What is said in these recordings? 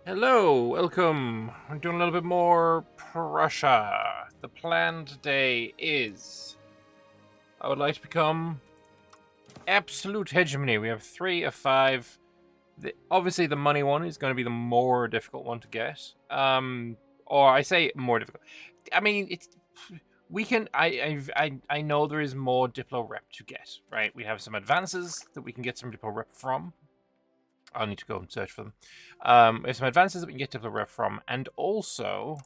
Hello, welcome. We're doing a little bit more Prussia. The plan today is I would like to become absolute hegemony. We have 3 of 5. Obviously, the money one is going to be the more difficult one to get. Or I say more difficult. I mean, it's we can. I know there is more Diplo rep to get. Right, we have some advances that we can get some Diplo rep from. I'll need to go and search for them. There's some advances that we can get Diplo rep from, and also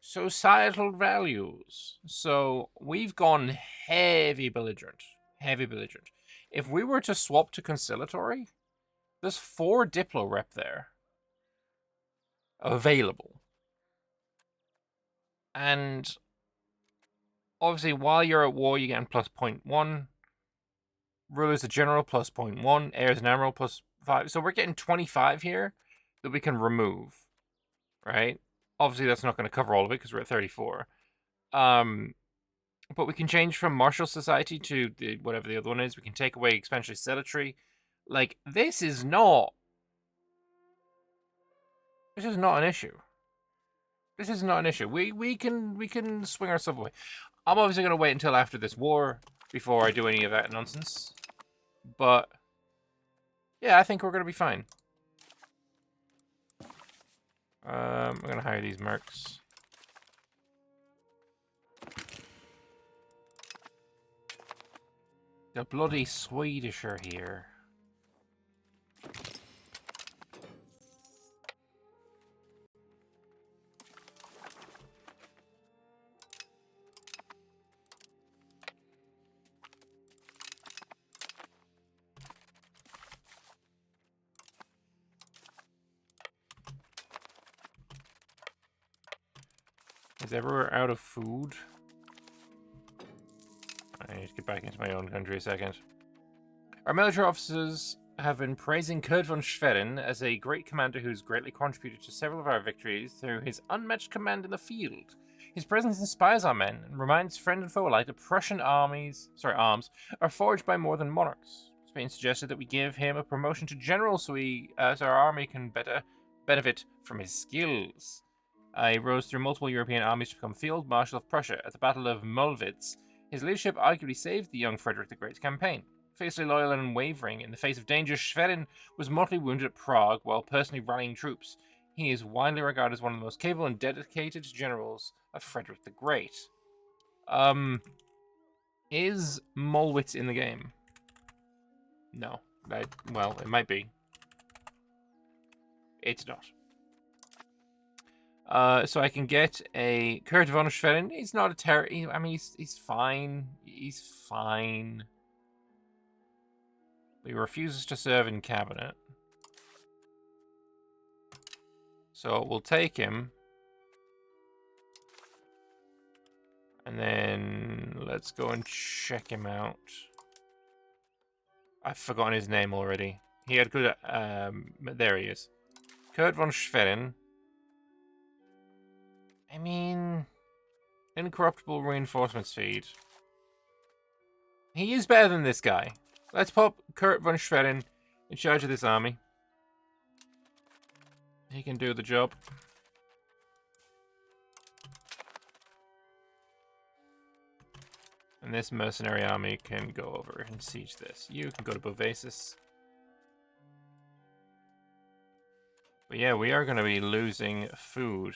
societal values. So we've gone heavy belligerent. Heavy belligerent. If we were to swap to conciliatory, there's 4 Diplo rep there available. And obviously, while you're at war, you get plus 0.1. Rulers of general plus 0.1. Heirs and admiral plus 5. So we're getting 25 here that we can remove. Right? Obviously, that's not going to cover all of it because we're at 34. But we can change from martial society to whatever the other one is. We can take away expansionary sedentary. Like, this is not an issue. This is not an issue. We can swing ourselves away. I'm obviously going to wait until after this war before I do any of that nonsense. But yeah, I think we're going to be fine. I'm going to hire these mercs. The bloody Swedish are here. Is everywhere out of food? I need to get back into my own country a second. Our military officers have been praising Kurt von Schwerin as a great commander who's greatly contributed to several of our victories through his unmatched command in the field. His presence inspires our men and reminds friend and foe alike that Prussian arms are forged by more than monarchs. It's been suggested that we give him a promotion to general so our army can better benefit from his skills. He rose through multiple European armies to become Field Marshal of Prussia at the Battle of Mollwitz. His leadership arguably saved the young Frederick the Great's campaign. Fiercely loyal and unwavering in the face of danger, Schwerin was mortally wounded at Prague while personally rallying troops. He is widely regarded as one of the most capable and dedicated generals of Frederick the Great. Is Mollwitz in the game? No. Well, it might be. It's not. So I can get a Kurt von Schwerin. He's not a I mean, he's fine. He's fine. But he refuses to serve in cabinet. So we'll take him. And then let's go and check him out. I've forgotten his name already. He had good... there he is. Kurt von Schwerin. I mean... Incorruptible reinforcement speed. He is better than this guy. Let's pop Kurt von Schwerin in charge of this army. He can do the job. And this mercenary army can go over and siege this. You can go to Bovasis. But yeah, we are going to be losing food.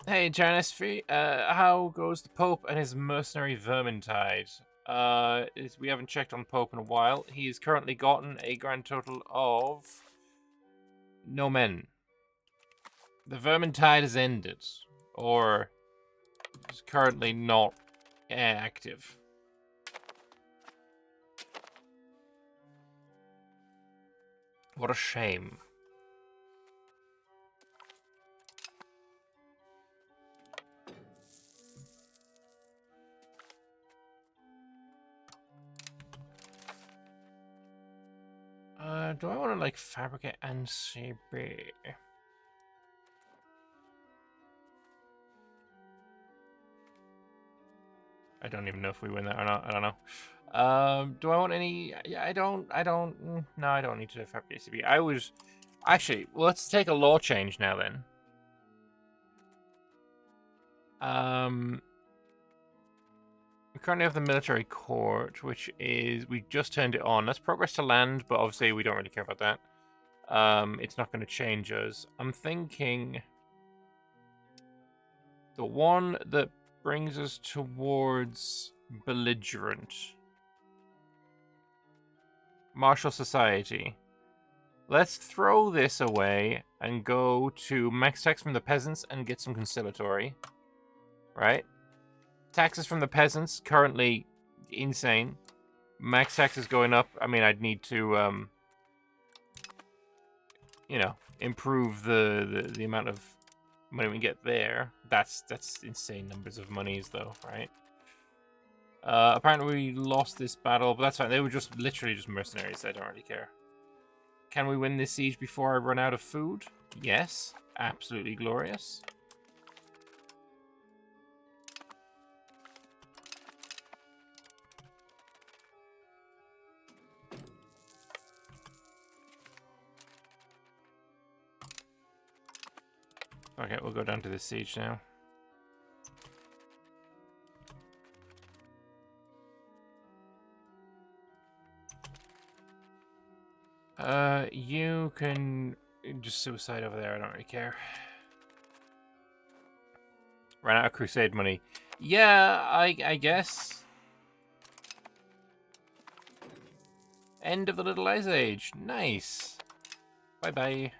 Hey, Janice, how goes the Pope and his mercenary Vermintide? We haven't checked on Pope in a while. He's currently gotten a grand total of no men. The Vermintide has ended, or is currently not active. What a shame. Do I want to, like, fabricate NCB? I don't even know if we win that or not. I don't know. Do I want any? Yeah, I don't. No, I don't need to affect ACB. I was actually. Let's take a law change now then. We currently have the military court, which is we just turned it on. That's progress to land, but obviously we don't really care about that. It's not going to change us. I'm thinking the one that brings us towards belligerent. Martial society. Let's throw this away and go to max tax from the peasants and get some conciliatory. Right? Taxes from the peasants, currently insane. Max tax is going up. I mean, I'd need to, you know, improve the amount of money we get there. That's insane numbers of monies, though, right? Apparently we lost this battle, but that's fine. They were just literally just mercenaries. I don't really care. Can we win this siege before I run out of food? Yes. Absolutely glorious. Okay, we'll go down to this siege now. You can just suicide over there. I don't really care. Ran out of crusade money. Yeah, I guess. End of the Little Ice Age. Nice. Bye-bye.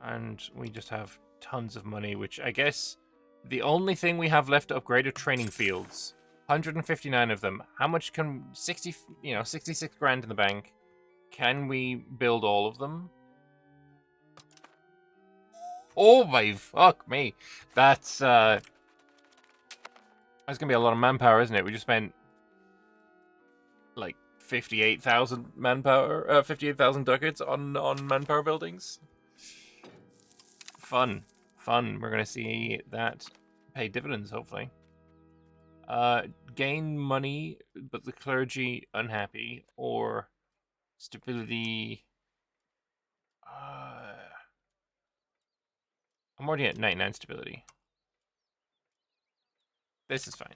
And we just have tons of money, which I guess the only thing we have left to upgrade are training fields. 159 of them. How much can 66 grand in the bank. Can we build all of them? Oh my fuck me. That's gonna be a lot of manpower, isn't it? We just spent like 58,000 manpower, 58,000 ducats on manpower buildings. Fun. We're gonna see that pay dividends, hopefully. Gain money, but the clergy unhappy, or stability. I'm already at 99 stability. This is fine.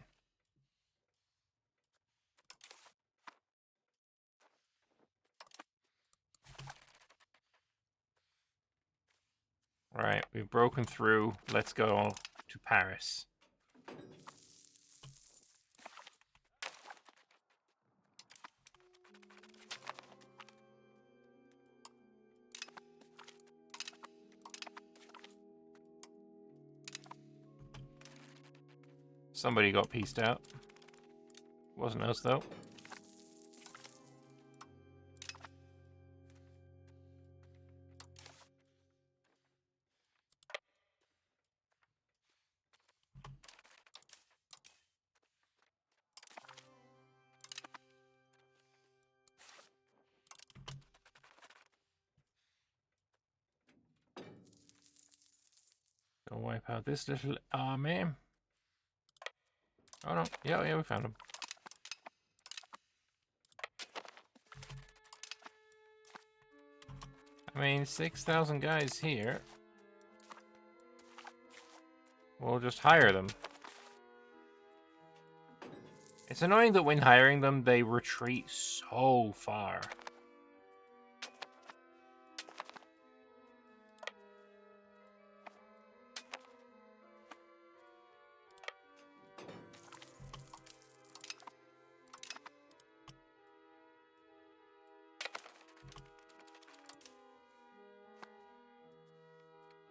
All right, we've broken through. Let's go to Paris. Somebody got pieced out. Wasn't us, though. Go wipe out this little army. Oh no, yeah, we found him. I mean, 6,000 guys here. We'll just hire them. It's annoying that when hiring them, they retreat so far.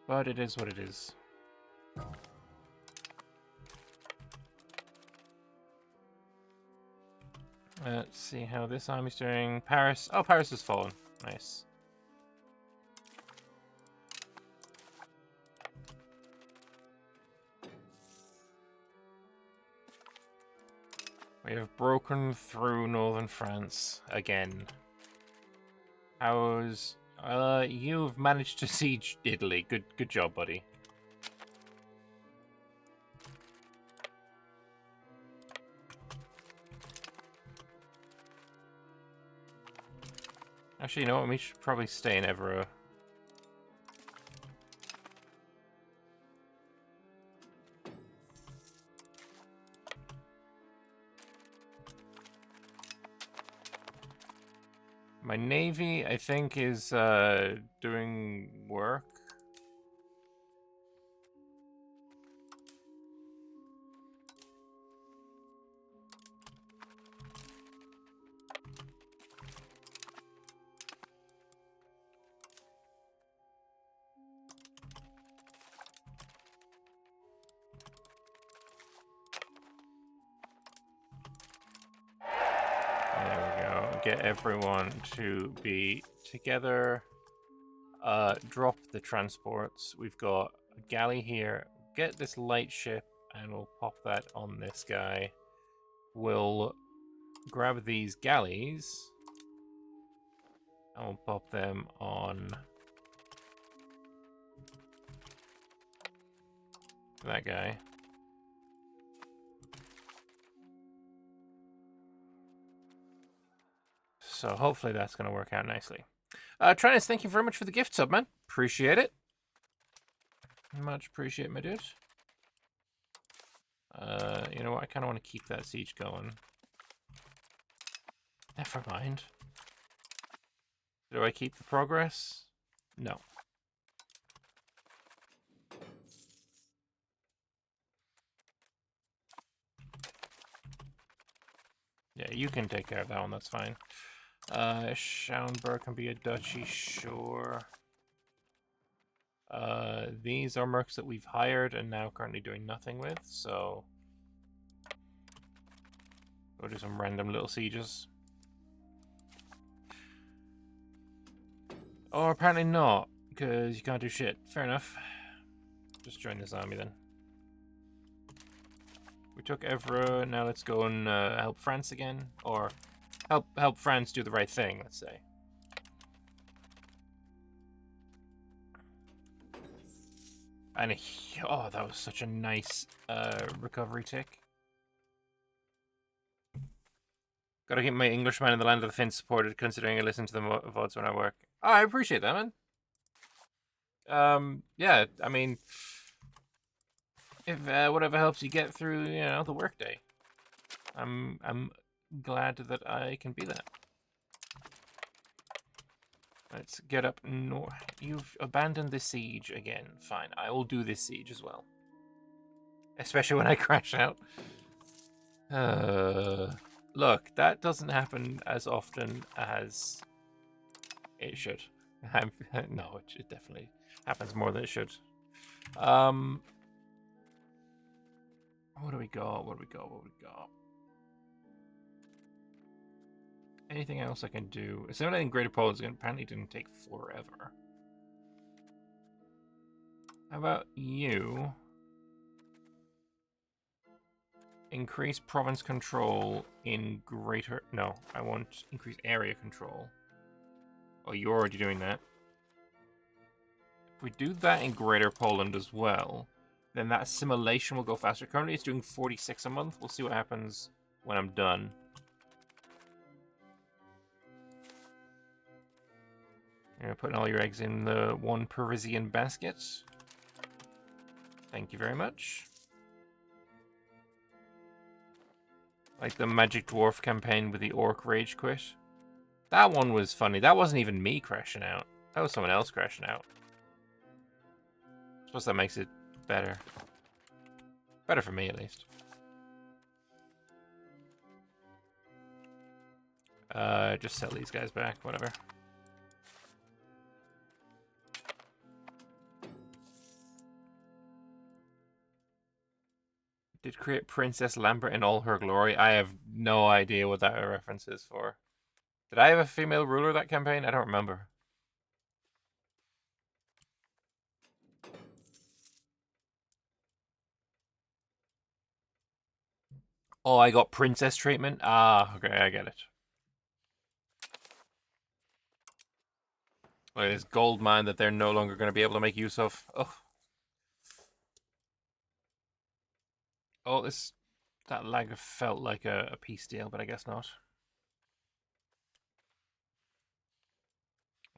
But it is what it is. Let's see how this army's doing. Paris. Oh, Paris has fallen. Nice. We have broken through northern France again. How's... you've managed to siege Italy. Good job, buddy. Actually, you know what? We should probably stay in Evero. My navy, I think, is doing work. There we go. Get everyone to be together. Drop the transports. We've got a galley here. Get this light ship, and we'll pop that on this guy. We'll grab these galleys, and we'll pop them on that guy. So hopefully that's going to work out nicely. Trinus, thank you very much for the gift sub, man. Appreciate it. Much appreciate, my dude. You know what? I kind of want to keep that siege going. Never mind. Do I keep the progress? No. Yeah, you can take care of that one. That's fine. Schauenberg can be a duchy, sure. These are mercs that we've hired and now currently doing nothing with, so we'll do some random little sieges. Or apparently not, because you can't do shit. Fair enough. Just join this army then. We took Evra, now let's go and help France again, or help France do the right thing, let's say. And oh, that was such a nice recovery tick. Gotta keep my Englishman in the land of the Finns supported, considering I listen to the VODs when I work. Oh, I appreciate that, man. Yeah, I mean, if whatever helps you get through, you know, the workday, I'm glad that I can be that. Let's get up north. You've abandoned the siege again. Fine, I will do this siege as well. Especially when I crash out. Look, that doesn't happen as often as it should. No, it definitely happens more than it should. What do we got? What do we got? What do we got? Anything else I can do? Assimilating Greater Poland apparently didn't take forever. How about you? Increase province control in greater... No, I want increase area control. Oh, you're already doing that. If we do that in Greater Poland as well, then that assimilation will go faster. Currently it's doing 46 a month. We'll see what happens when I'm done. You're putting all your eggs in the one Parisian basket. Thank you very much. Like the Magic Dwarf campaign with the Orc Rage Quit. That one was funny. That wasn't even me crashing out. That was someone else crashing out. I suppose that makes it better. Better for me, at least. Just sell these guys back, whatever. Did create Princess Lambert in all her glory? I have no idea what that reference is for. Did I have a female ruler that campaign? I don't remember. Oh, I got princess treatment? Ah, okay, I get it. Look at this gold mine that they're no longer going to be able to make use of. Oh. Oh, that lag felt like a peace deal, but I guess not.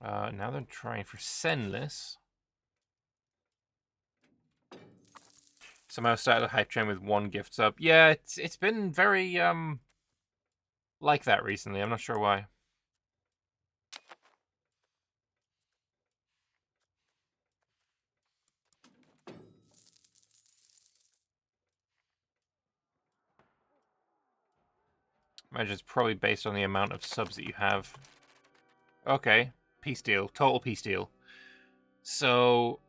Now they're trying for Senless. Somehow started a hype train with 1 gift sub. Yeah, it's been very like that recently. I'm not sure why. Imagine it's probably based on the amount of subs that you have. Okay, peace deal, total peace deal. So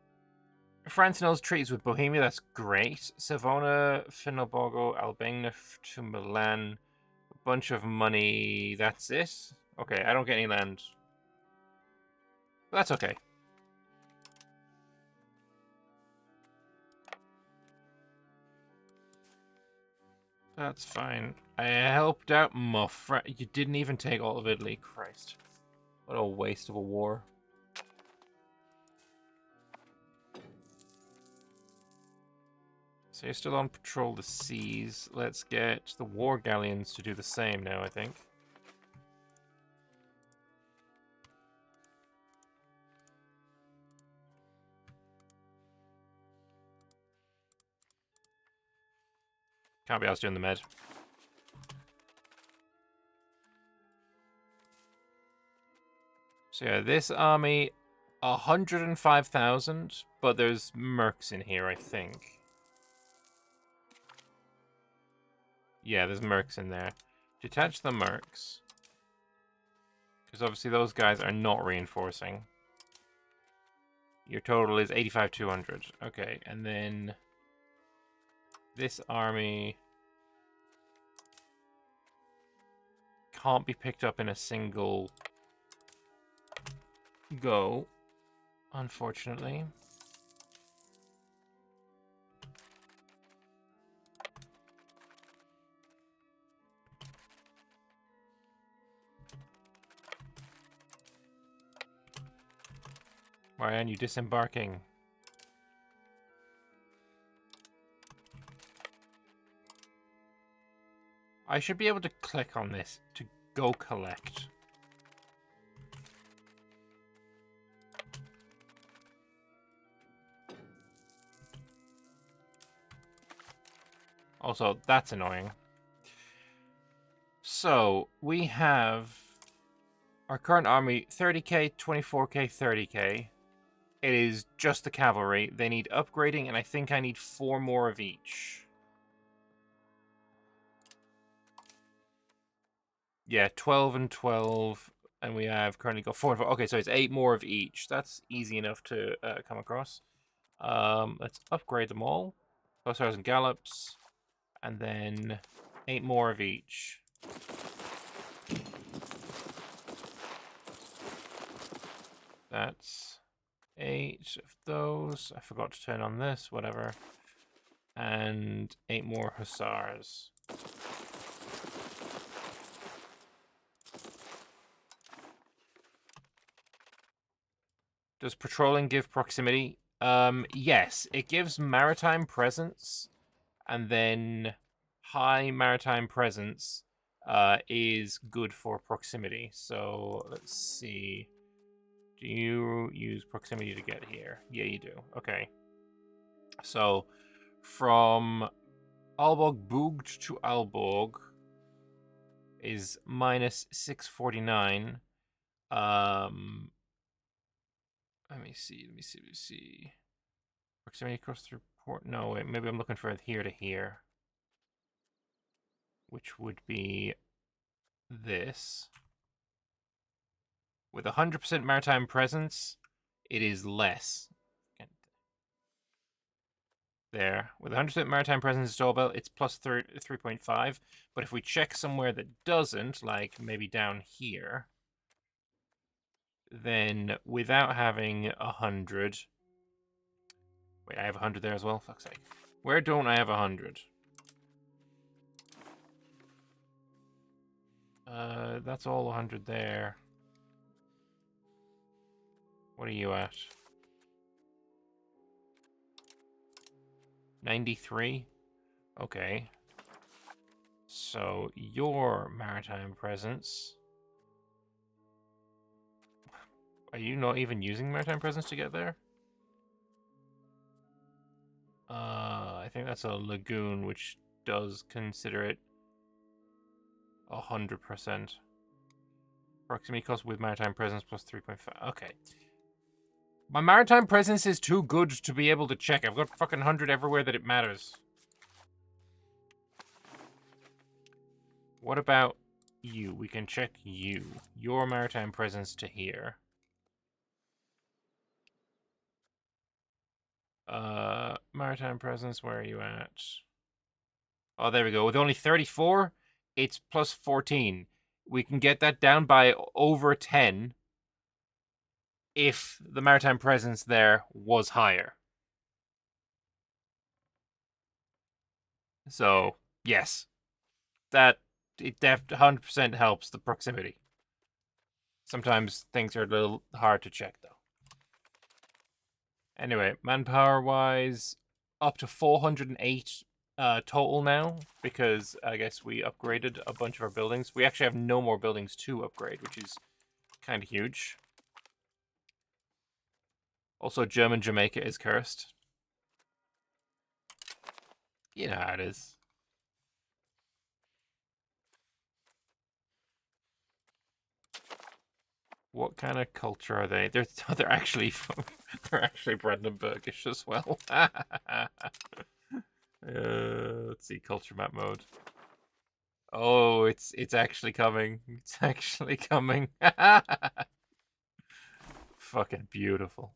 France knows treaties with Bohemia. That's great. Savona, Finalborgo, Albania to Milan. A bunch of money. That's it. Okay, I don't get any land. But that's okay. That's fine. I helped out my friend. You didn't even take all of Italy. Christ. What a waste of a war. So you're still on patrol the seas. Let's get the war galleons to do the same now, I think. Can't be asked doing the med. So yeah, this army, 105,000, but there's mercs in here, I think. Yeah, there's mercs in there. Detach the mercs. Because obviously those guys are not reinforcing. Your total is 85,200. Okay, and then this army can't be picked up in a single go, unfortunately. Why aren't you disembarking? I should be able to click on this to go collect. Also, that's annoying. So, we have our current army, 30k, 24k, 30k. It is just the cavalry. They need upgrading, and I think I need 4 more of each. Yeah, 12 and 12, and we have currently got 4 and 4. Okay, so it's 8 more of each. That's easy enough to come across. Let's upgrade them all. Hussars and gallops, and then 8 more of each. That's 8 of those. I forgot to turn on this, whatever. And 8 more hussars. Does patrolling give proximity? Yes, it gives maritime presence, and then high maritime presence is good for proximity. So let's see. Do you use proximity to get here? Yeah, you do. Okay. So from Aalborg Boogd to Aalborg is minus 649. Let me see. Proximity across the port. No, wait, maybe I'm looking for here to here. Which would be this. With 100% maritime presence, it is less. There. With 100% maritime presence installed belt, it's plus 3.5. But if we check somewhere that doesn't, like maybe down here, then without having 100... Wait, I have 100 there as well? Fuck's sake. Where don't I have 100? That's all 100 there. What are you at? 93? Okay. So, your maritime presence... Are you not even using maritime presence to get there? I think that's a lagoon, which does consider it 100%. Proximity cost with maritime presence plus 3.5. Okay. My maritime presence is too good to be able to check. I've got fucking 100 everywhere that it matters. What about you? We can check you. Your maritime presence to here. Maritime presence, where are you at? Oh, there we go. With only 34, it's plus 14. We can get that down by over 10 if the maritime presence there was higher. So, yes. That, it 100% helps the proximity. Sometimes things are a little hard to check, though. Anyway, manpower-wise, up to 408 total now, because I guess we upgraded a bunch of our buildings. We actually have no more buildings to upgrade, which is kind of huge. Also, German Jamaica is cursed. You know how it is. What kind of culture are they? They're actually they're actually Brandenburgish as well. Let's see, culture map mode. Oh, it's actually coming. It's actually coming. Fucking beautiful.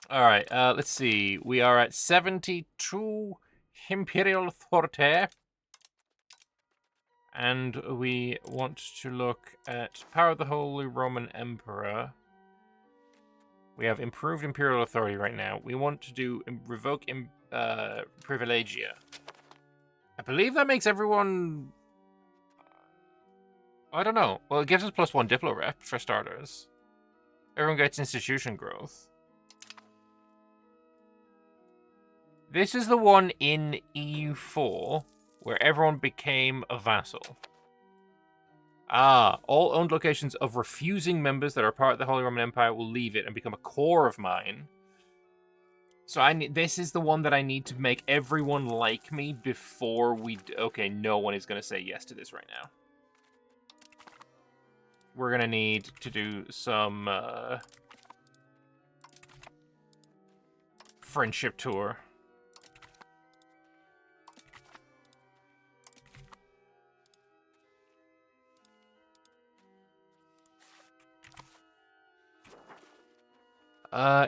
All right, let's see. We are at 72 Imperial Forte. And we want to look at Power of the Holy Roman Emperor. We have improved Imperial Authority right now. We want to do revoke Privilegia. I believe that makes everyone... I don't know. Well, it gives us +1 Diplo rep, for starters. Everyone gets institution growth. This is the one in EU4 where everyone became a vassal. Ah, all owned locations of refusing members that are part of the Holy Roman Empire will leave it and become a core of mine. So this is the one that I need to make everyone like me before we... Okay, no one is going to say yes to this right now. We're going to need to do some friendship tour.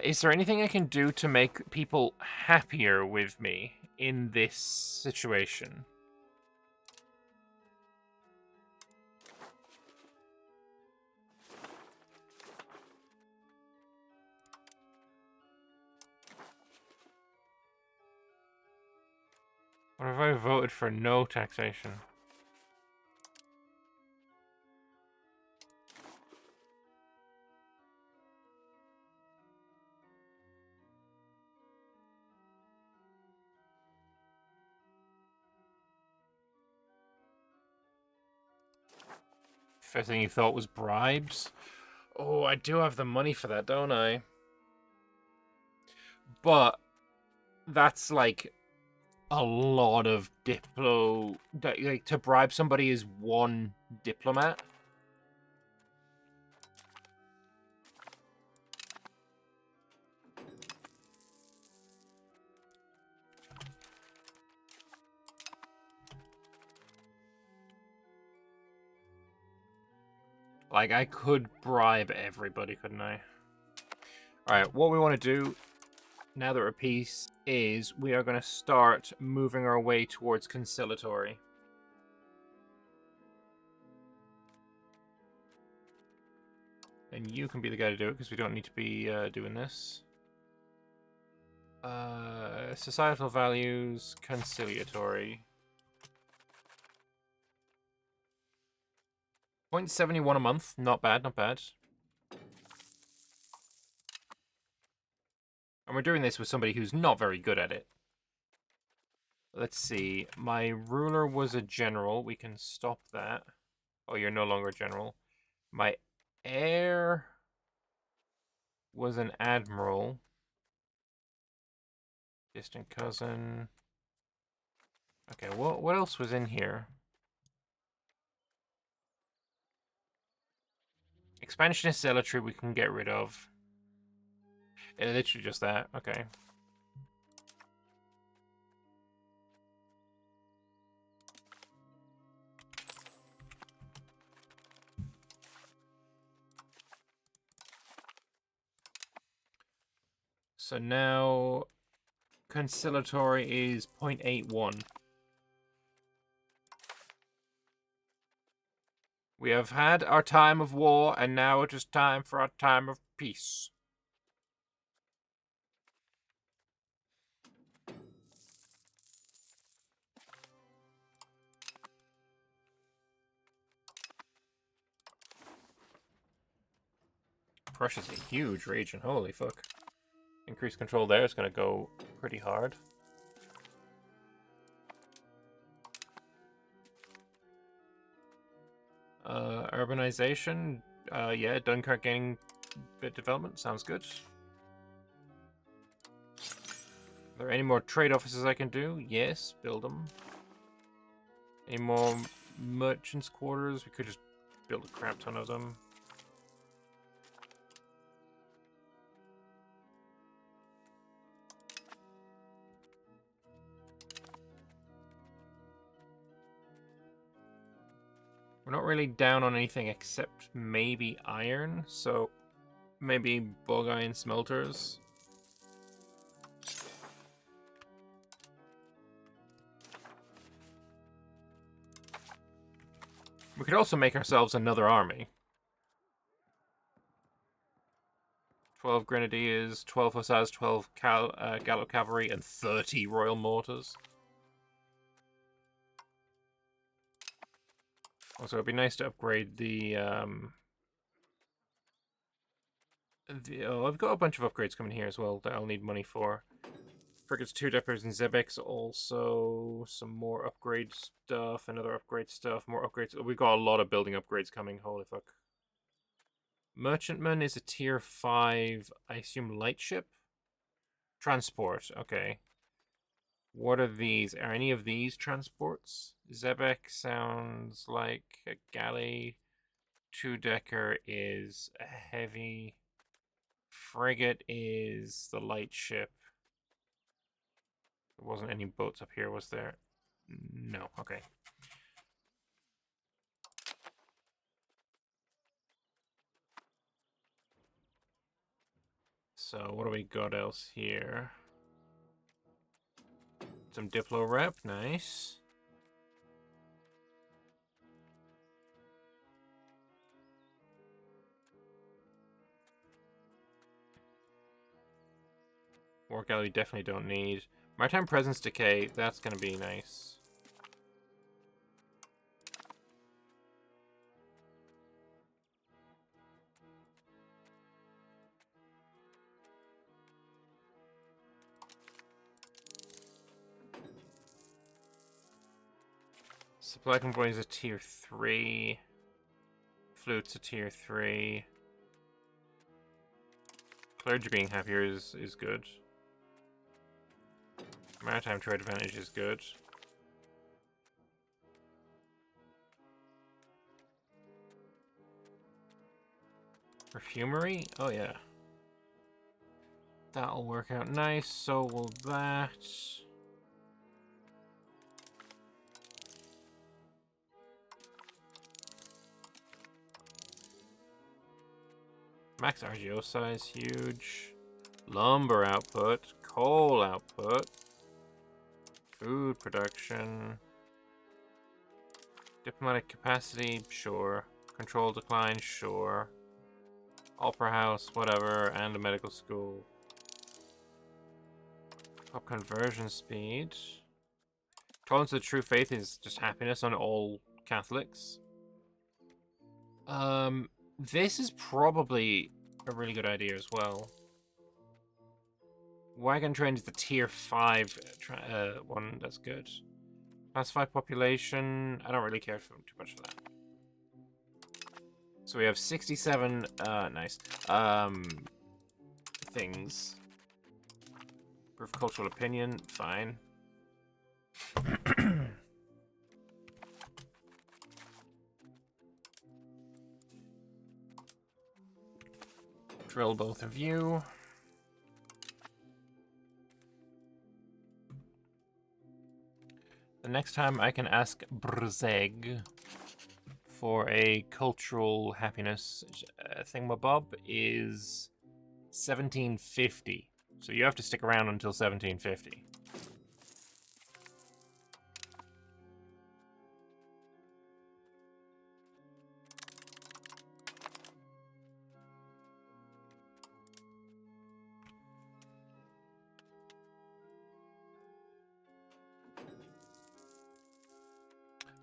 Is there anything I can do to make people happier with me in this situation? What if I voted for no taxation? First thing you thought was bribes? Oh, I do have the money for that, don't I? But that's like a lot of like to bribe somebody is 1 diplomat. Like, I could bribe everybody, couldn't I? Alright, what we want to do, now that we're at peace, is we are going to start moving our way towards conciliatory. And you can be the guy to do it, because we don't need to be doing this. Societal values, conciliatory. 0.71 a month, not bad, not bad. And we're doing this with somebody who's not very good at it. Let's see. My ruler was a general. We can stop that. Oh, you're no longer a general. My Heir was an admiral. Distant cousin. Okay, what else was in here? Expansionist zealotry we can get rid of. Literally just that. Okay. So now conciliatory is 0.81. We have had our time of war, and now it is time for our time of peace. Prussia's a huge region, holy fuck. Increased control there is going to go pretty hard. Urbanization, yeah, Dunkirk gaining bit development, sounds good. Are there any more trade offices I can do? Yes, build them. Any more merchants' quarters? We could just build a crap ton of them. We're not really down on anything except maybe iron, so maybe bog iron smelters. We could also make ourselves another army. 12 grenadiers, 12 hussars, 12 gallop cavalry, and 30 royal mortars. Also, it'd be nice to upgrade the oh, I've got a bunch of upgrades coming here as well that I'll need money for. Frigates, 2 Deppers, and Zebex. Also, some more upgrade stuff, another upgrade stuff, more upgrades. We've got a lot of building upgrades coming. Holy fuck. Merchantman is a tier 5, I assume, light ship? Transport, okay. What are these? Are any of these transports? Zebek sounds like a galley. 2-decker is a heavy. Frigate is the light ship. There wasn't any boats up here, was there? No, okay. So what do we got else here? Some Diplo rep, nice. War gallery definitely don't need. Maritime presence decay, that's gonna be nice. Supply convoy is a tier 3. Flute's a tier 3. Clergy being happier is good. Maritime trade advantage is good. Perfumery? Oh yeah. That'll work out nice, so will that. Max RGO size, huge. Lumber output, coal output, food production, diplomatic capacity, sure. Control decline, sure. Opera house, whatever, and a medical school. Up conversion speed. Tolerance of the true faith is just happiness on all Catholics. This is probably a really good idea as well. Wagon train is the tier 5 one. That's good. Classified population. I don't really care too much for that. So we have 67, nice, things. Proof of cultural opinion, fine. Drill both of you. The next time I can ask Brzeg for a cultural happiness thingamabob is 1750. So you have to stick around until 1750.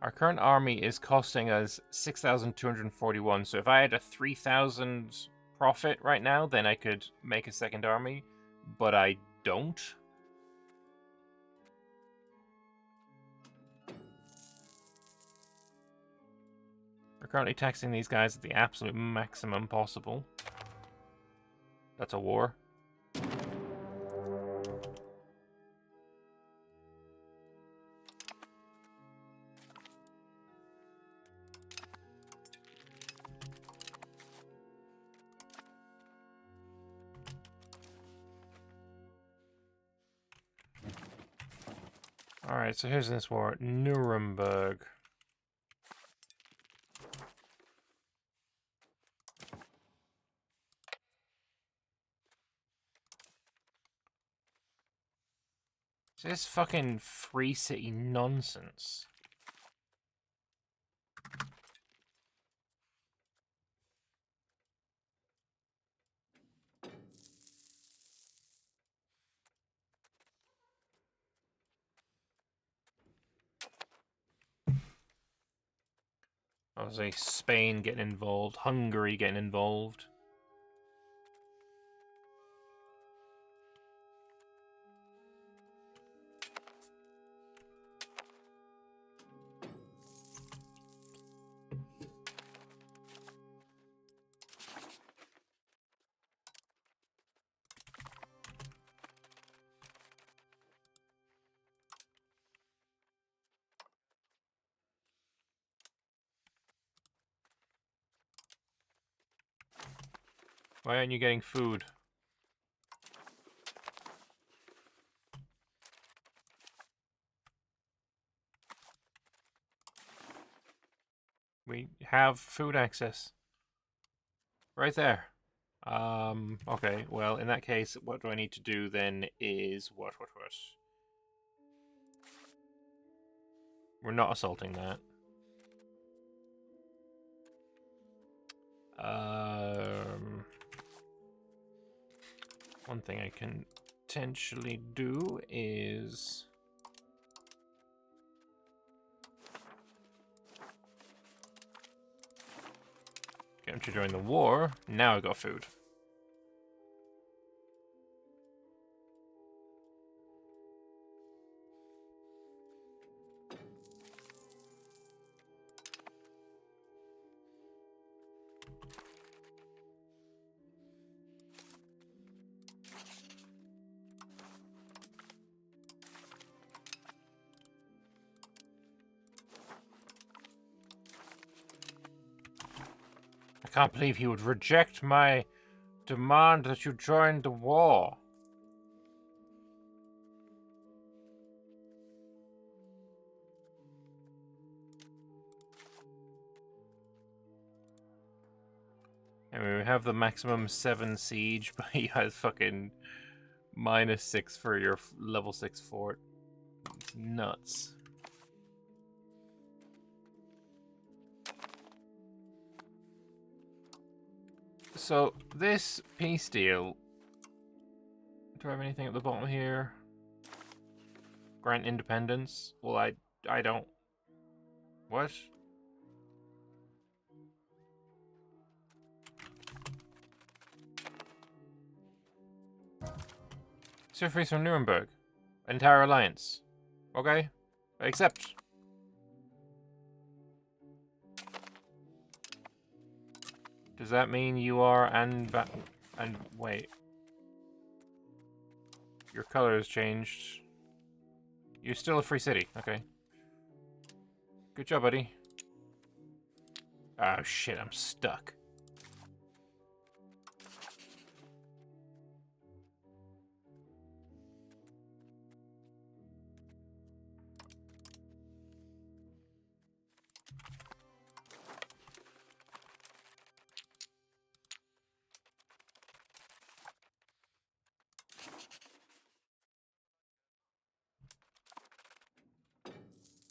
Our current army is costing us 6,241. So if I had a 3,000 profit right now, then I could make a second army, but I don't. We're currently taxing these guys at the absolute maximum possible. That's a war. Alright, so here's this war. Nuremberg. This fucking free city nonsense. Obviously, Spain getting involved, Hungary getting involved. Why aren't you getting food? We have food access. Right there. Okay, well, in that case, what do I need to do then is what? We're not assaulting that. One thing I can potentially do is get him to join the war. Now I got food. I can't believe he would reject my demand that you join the war. I mean, we have the maximum 7 siege, but he has fucking -6 for your level 6 fort. It's nuts. So, this peace deal... Do I have anything at the bottom here? Grant independence? Well, I don't... What? Surface from Nuremberg. Entire alliance. Okay. I accept. Does that mean you are and wait. Your color has changed. You're still a free city. Okay. Good job, buddy. Oh shit, I'm stuck.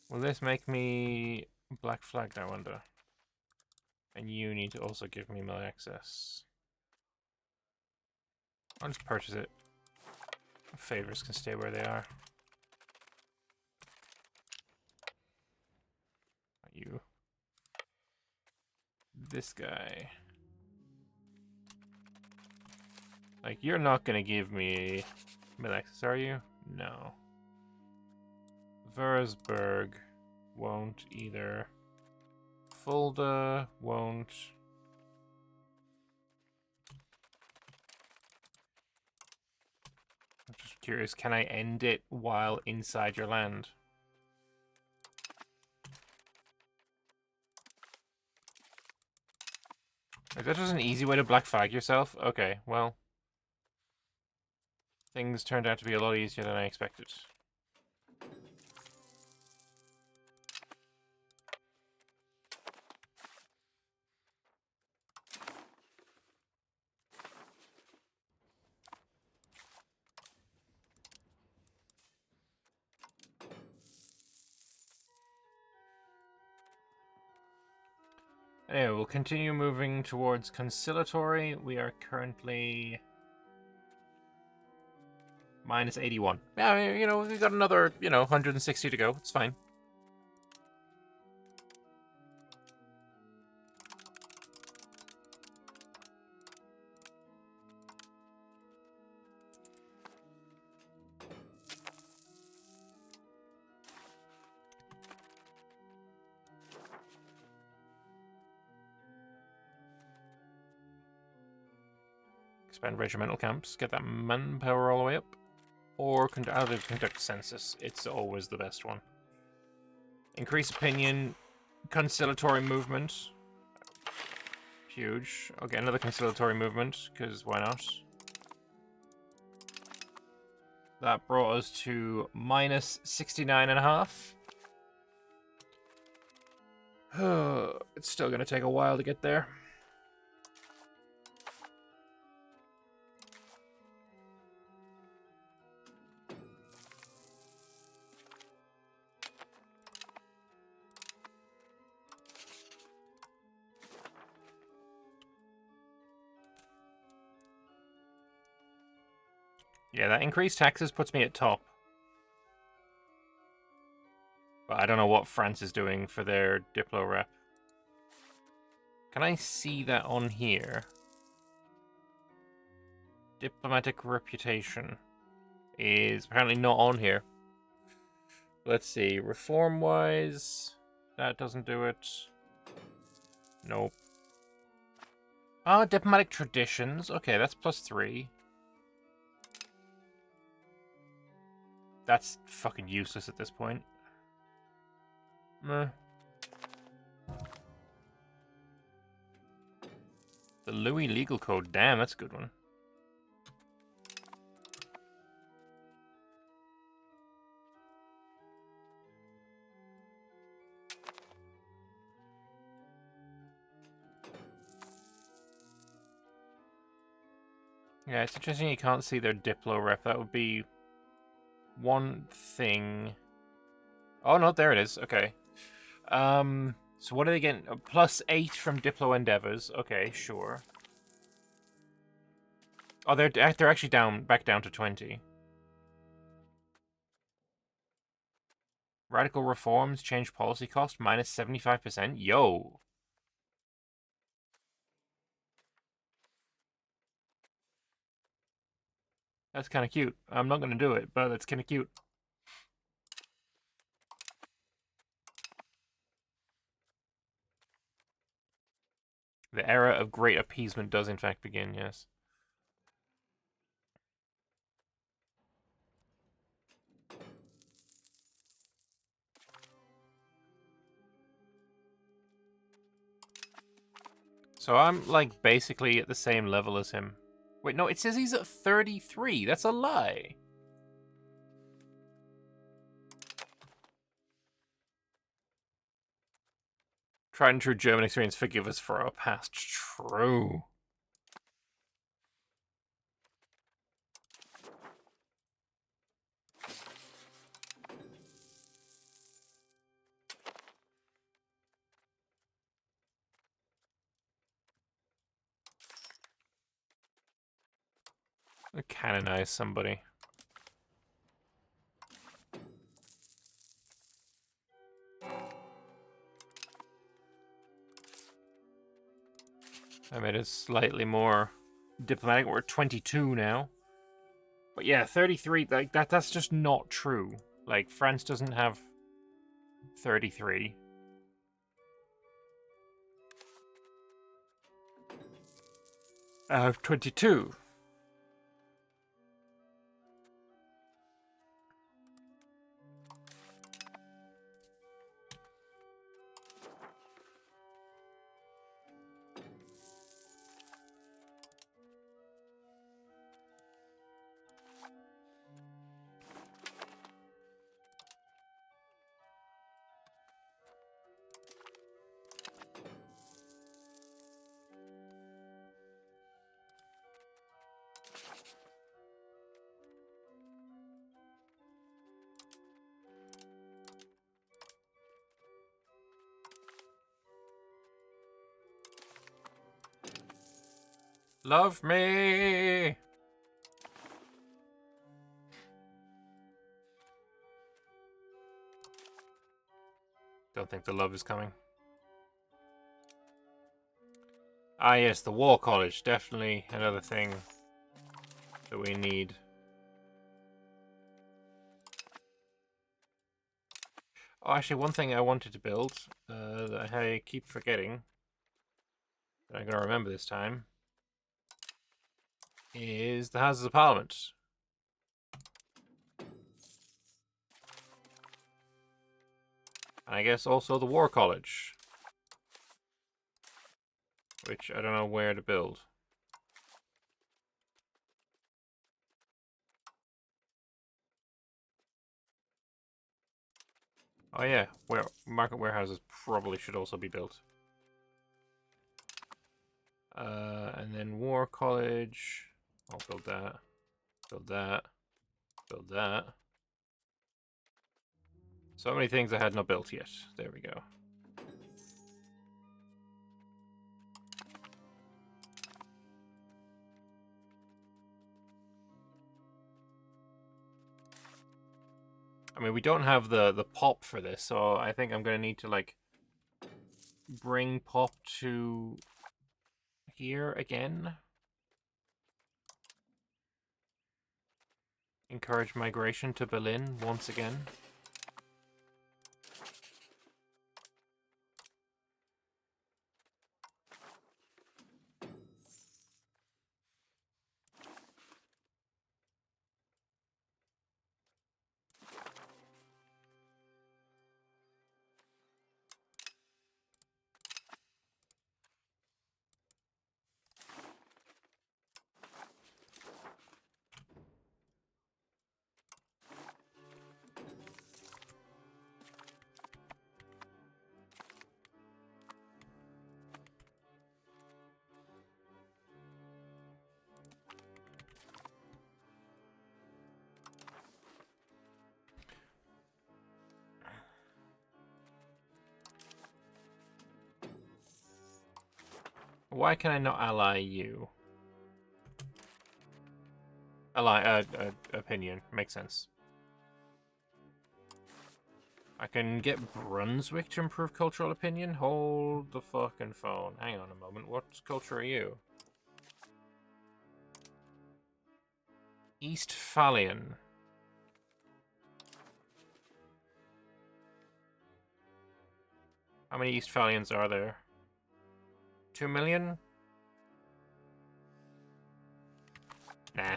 Will this make me black flagged, I wonder? And you need to also give me melee access. I'll just purchase it. Favors can stay where they are. Not you. This guy. Like, you're not gonna give me melee access, are you? No. Versberg won't either. Fulda won't. I'm just curious, can I end it while inside your land? Like, that's just an easy way to black flag yourself? Okay, well. Things turned out to be a lot easier than I expected. Anyway, we'll continue moving towards conciliatory. We are currently minus 81. Yeah, you know, we've got another, 160 to go. It's fine. Expand regimental camps, get that manpower all the way up. Or either conduct census. It's always the best one. Increase opinion, conciliatory movement. Huge. I'll get another conciliatory movement, because why not? That brought us to minus 69.5. It's still going to take a while to get there. Yeah, that increased taxes puts me at top. But I don't know what France is doing for their Diplo rep. Can I see that on here? Diplomatic reputation is apparently not on here. Let's see. Reform-wise, that doesn't do it. Nope. Ah, diplomatic traditions. Okay, that's +3. That's fucking useless at this point. Meh. The Louis legal code. Damn, that's a good one. Yeah, it's interesting you can't see their Diplo rep. That would be one thing. Oh, no, there it is. Okay. So what are they getting? +8 from Diplo endeavors. Okay, sure. Oh, they're actually back down to 20. Radical reforms change policy cost -75%. Yo. That's kind of cute. I'm not going to do it, but that's kind of cute. The era of great appeasement does in fact begin, yes. So I'm, like, basically at the same level as him. Wait, no, it says he's at 33. That's a lie. Tried and true German experience, forgive us for our past. True. Canonize somebody. I made it slightly more diplomatic. We're 22 now. But yeah, 33, like, that's just not true. Like, France doesn't have 33. I have 22. Love me! Don't think the love is coming. Ah, yes, the War College. Definitely another thing that we need. Oh, actually, one thing I wanted to build that I keep forgetting, that I'm going to remember this time, is the Houses of Parliament. And I guess also the War College, which I don't know where to build. Oh yeah, market warehouses probably should also be built. And then War College. I'll build that. Build that. Build that. So many things I had not built yet. There we go. I mean, we don't have the pop for this, so I think I'm going to need to, like, bring pop to here again. Encourage migration to Berlin once again. Why can I not ally you? Ally, opinion. Makes sense. I can get Brunswick to improve cultural opinion? Hold the fucking phone. Hang on a moment. What culture are you? Eastphalian. How many Eastphalians are there? 2 million? Nah.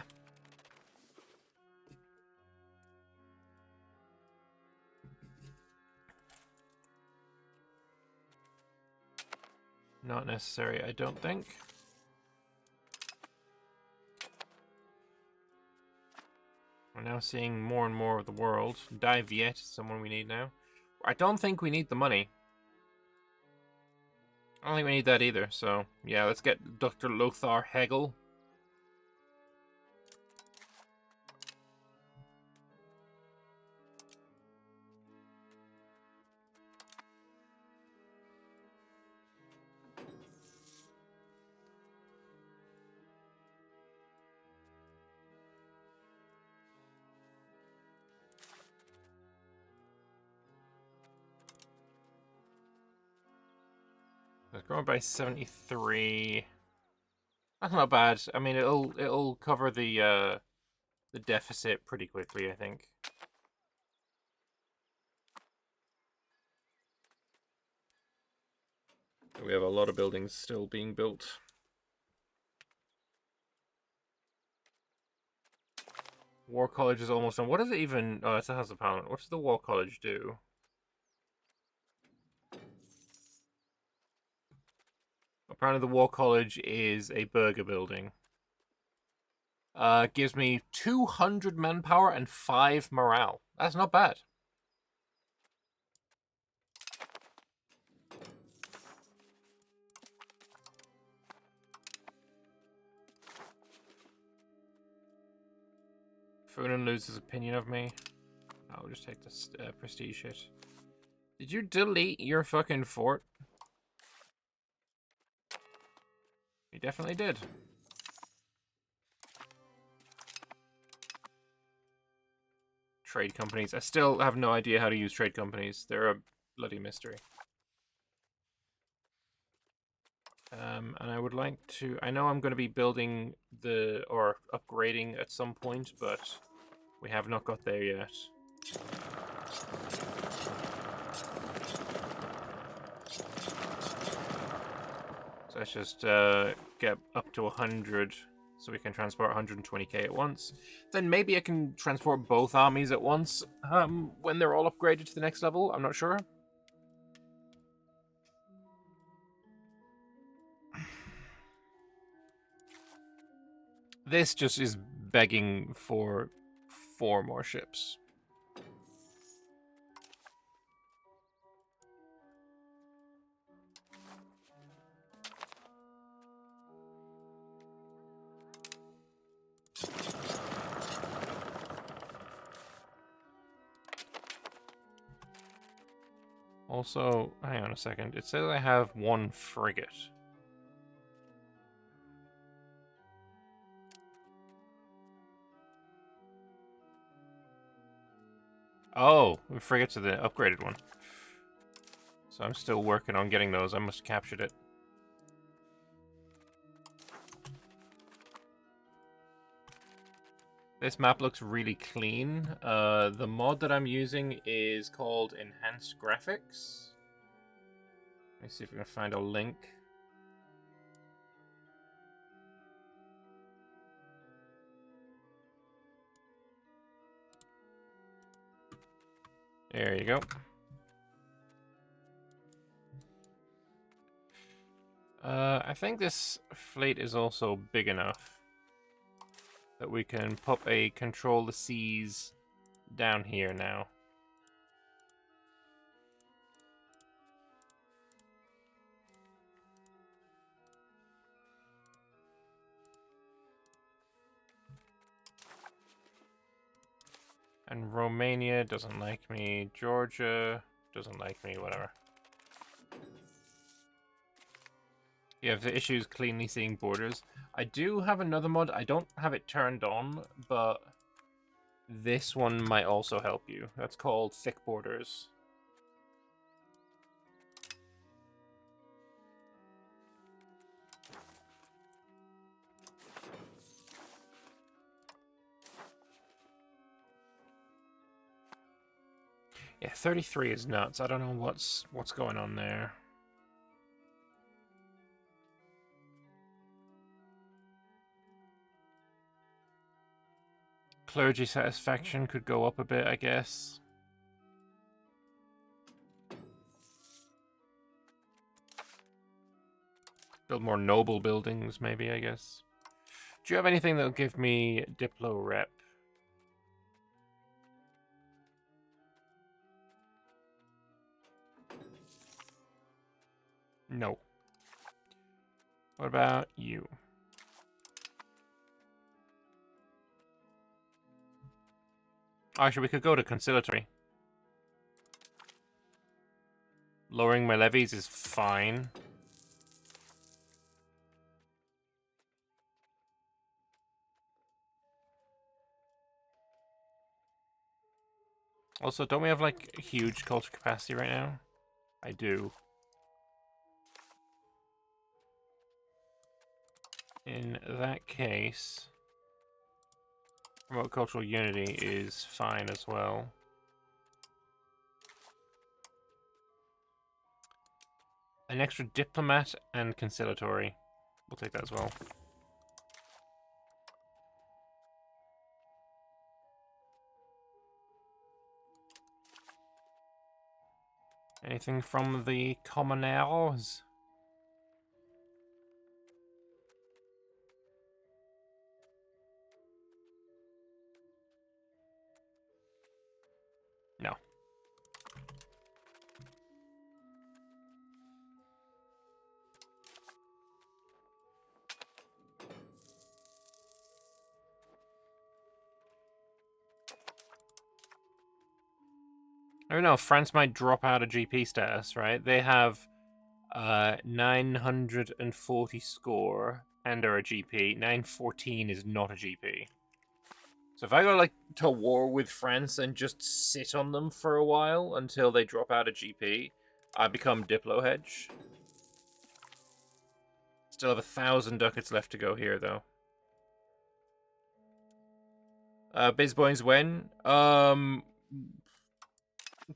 Not necessary, I don't think. We're now seeing more and more of the world. Dai Viet is someone we need now. I don't think we need the money. I don't think we need that either, so yeah, let's get Dr. Lothar Hegel. It's growing by 73. That's not bad. I mean, it'll cover the deficit pretty quickly, I think. We have a lot of buildings still being built. War College is almost done. What does it even... Oh, it's a House of Parliament. What does the War College do? Apparently the War College is a burger building. Gives me 200 manpower and 5 morale. That's not bad. Funan loses opinion of me. I'll just take this prestige hit. Did you delete your fucking fort? You definitely did. Trade companies. I still have no idea how to use trade companies. They're a bloody mystery. And I would like to... I know I'm going to be building or upgrading at some point, but we have not got there yet. So let's just get up to 100 so we can transport 120k at once. Then maybe I can transport both armies at once when they're all upgraded to the next level. I'm not sure. This just is begging for 4 more ships. Also, hang on a second. It says I have 1 frigate. Oh, the frigates are the upgraded one. So I'm still working on getting those. I must have captured it. This map looks really clean. The mod that I'm using is called Enhanced Graphics. Let me see if we can find a link. There you go. I think this fleet is also big enough that we can pop a control the seas down here now. And Romania doesn't like me. Georgia doesn't like me, whatever. You have issues cleanly seeing borders. I do have another mod. I don't have it turned on, but this one might also help you. That's called Thick Borders. Yeah, 33 is nuts. I don't know what's going on there. Clergy satisfaction could go up a bit, I guess. Build more noble buildings, maybe, I guess. Do you have anything that'll give me Diplo rep? No. What about you? Actually, we could go to conciliatory. Lowering my levies is fine. Also, don't we have, like, a huge culture capacity right now? I do. In that case, promote cultural unity is fine as well. An extra diplomat and conciliatory. We'll take that as well. Anything from the commonaires? No. I don't know, France might drop out of GP status, right? They have 940 score and are a GP. 914 is not a GP. So if I go like to war with France and just sit on them for a while until they drop out of GP, I become Diplo Hedge. Still have 1,000 ducats left to go here, though. Bizboins when?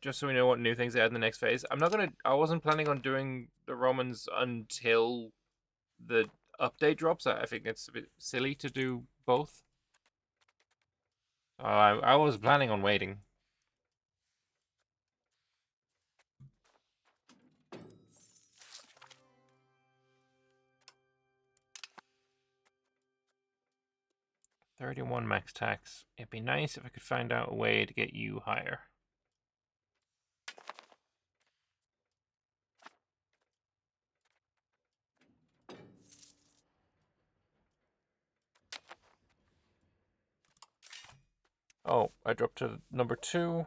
Just so we know what new things they add in the next phase. I wasn't planning on doing the Romans until the update drops. I think it's a bit silly to do both. I was planning on waiting. $31 max tax. It'd be nice if I could find out a way to get you higher. Oh, I dropped to number 2.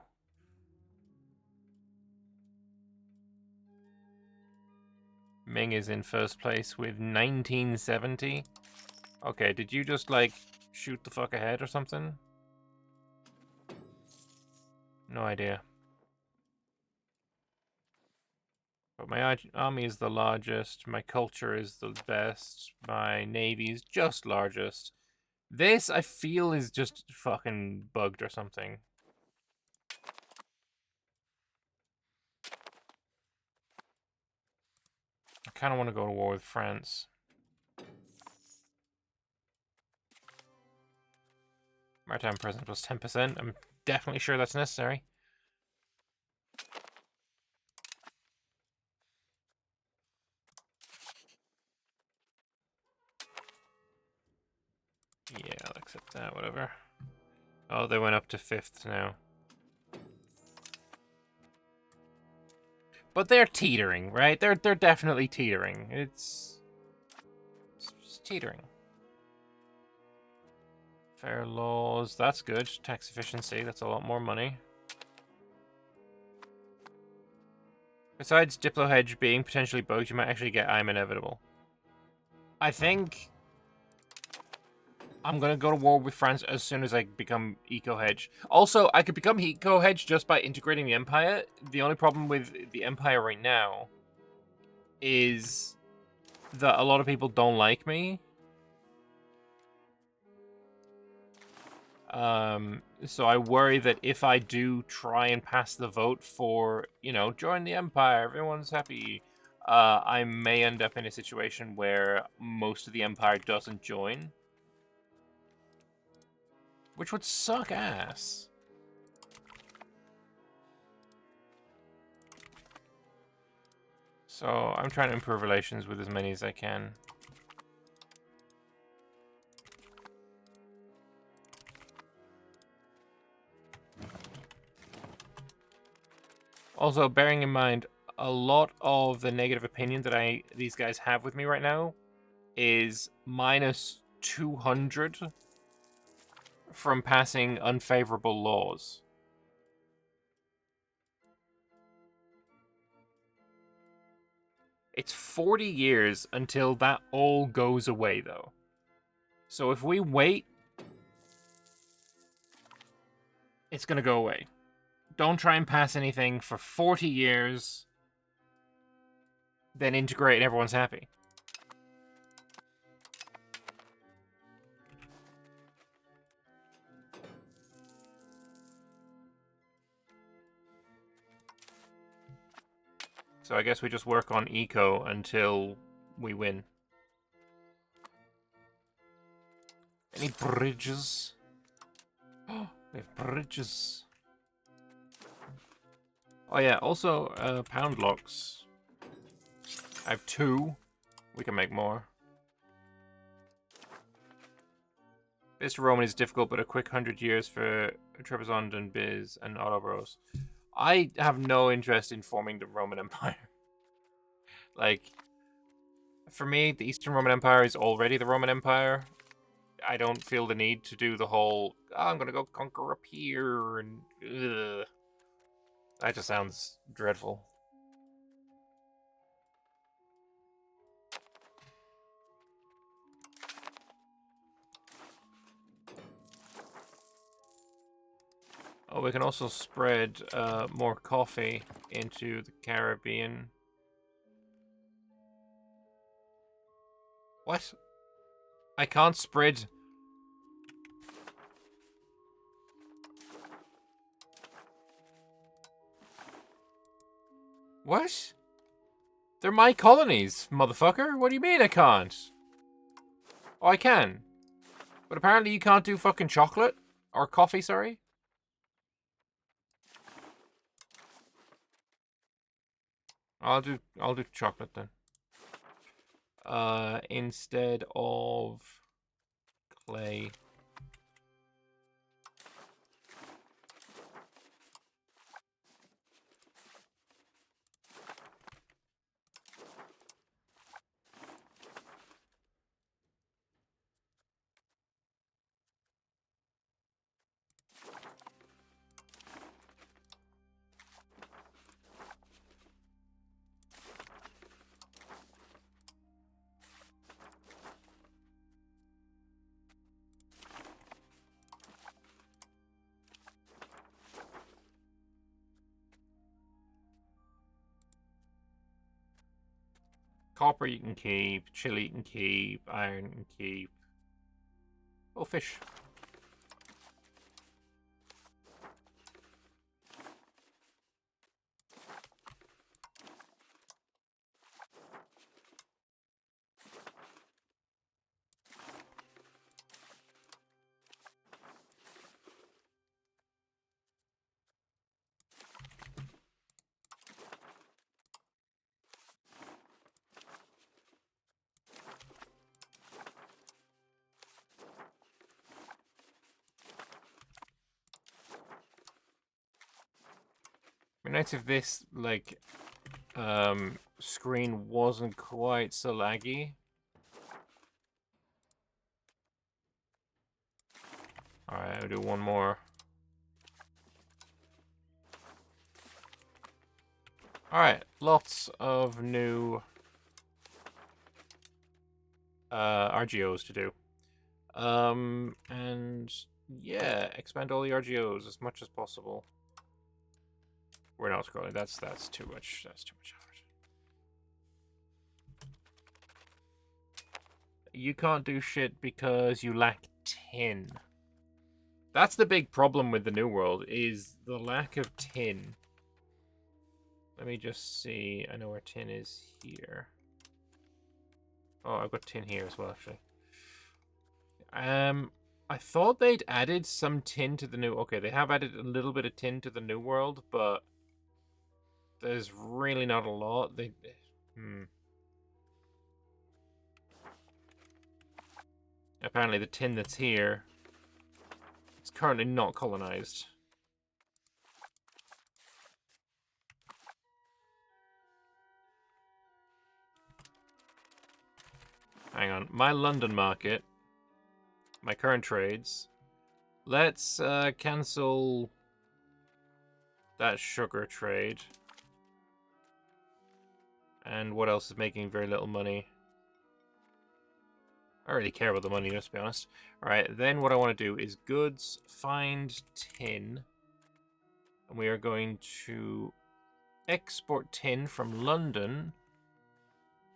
Ming is in first place with 1970. Okay, did you just, like, shoot the fuck ahead or something? No idea. But my army is the largest, my culture is the best, my navy is just largest. This, I feel, is just fucking bugged or something. I kind of want to go to war with France. Maritime presence plus 10%. I'm definitely sure that's necessary. Yeah, I'll accept that, whatever. Oh, they went up to 5th now. But they're teetering, right? They're definitely teetering. It's teetering. Fair laws, that's good. Tax efficiency, that's a lot more money. Besides Diplo Hedge being potentially bugged, you might actually get I'm Inevitable. I think I'm gonna go to war with France as soon as I become Eco Hedge. Also, I could become Eco Hedge just by integrating the Empire. The only problem with the Empire right now is that a lot of people don't like me. So I worry that if I do try and pass the vote for, you know, join the Empire, everyone's happy, I may end up in a situation where most of the Empire doesn't join. which would suck ass. So I'm trying to improve relations with as many as I can. Also, bearing in mind, a lot of the negative opinion that these guys have with me right now is minus 200 from passing unfavorable laws. It's 40 years until that all goes away, though. So if we wait, it's going to go away. Don't try and pass anything for 40 years, then integrate and everyone's happy. So I guess we just work on eco until we win. Any bridges? Oh, we have bridges. Oh yeah, also pound locks. I have 2. We can make more. Biz Roman is difficult, but a quick 100 years for Trebizond and Biz and Autobros. I have no interest in forming the Roman Empire. Like, for me, the Eastern Roman Empire is already the Roman Empire. I don't feel the need to do the whole, oh, I'm gonna go conquer up here, and ugh. That just sounds dreadful. Oh, we can also spread more coffee into the Caribbean. What? I can't spread... What? They're my colonies, motherfucker. What do you mean I can't? Oh, I can. But apparently you can't do fucking chocolate. Or coffee, sorry. I'll do chocolate then. Instead of clay. Copper you can keep, chili you can keep, iron you can keep. Oh, fish. It'd be nice if this, like, screen wasn't quite so laggy. Alright, I'll do one more. Alright, lots of new RGOs to do. And yeah, expand all the RGOs as much as possible. We're not scrolling. That's too much. That's too much effort. You can't do shit because you lack tin. That's the big problem with the New World, is the lack of tin. Let me just see. I know where tin is here. Oh, I've got tin here as well, actually. I thought they'd added some tin to the new... Okay, they have added a little bit of tin to the new world, but there's really not a lot. Apparently the tin that's here is currently not colonized. Hang on. My London market. My current trades. Let's cancel that sugar trade. And what else is making very little money? I don't really care about the money, let's be honest. Alright, then what I want to do is goods, find tin. And we are going to export tin from London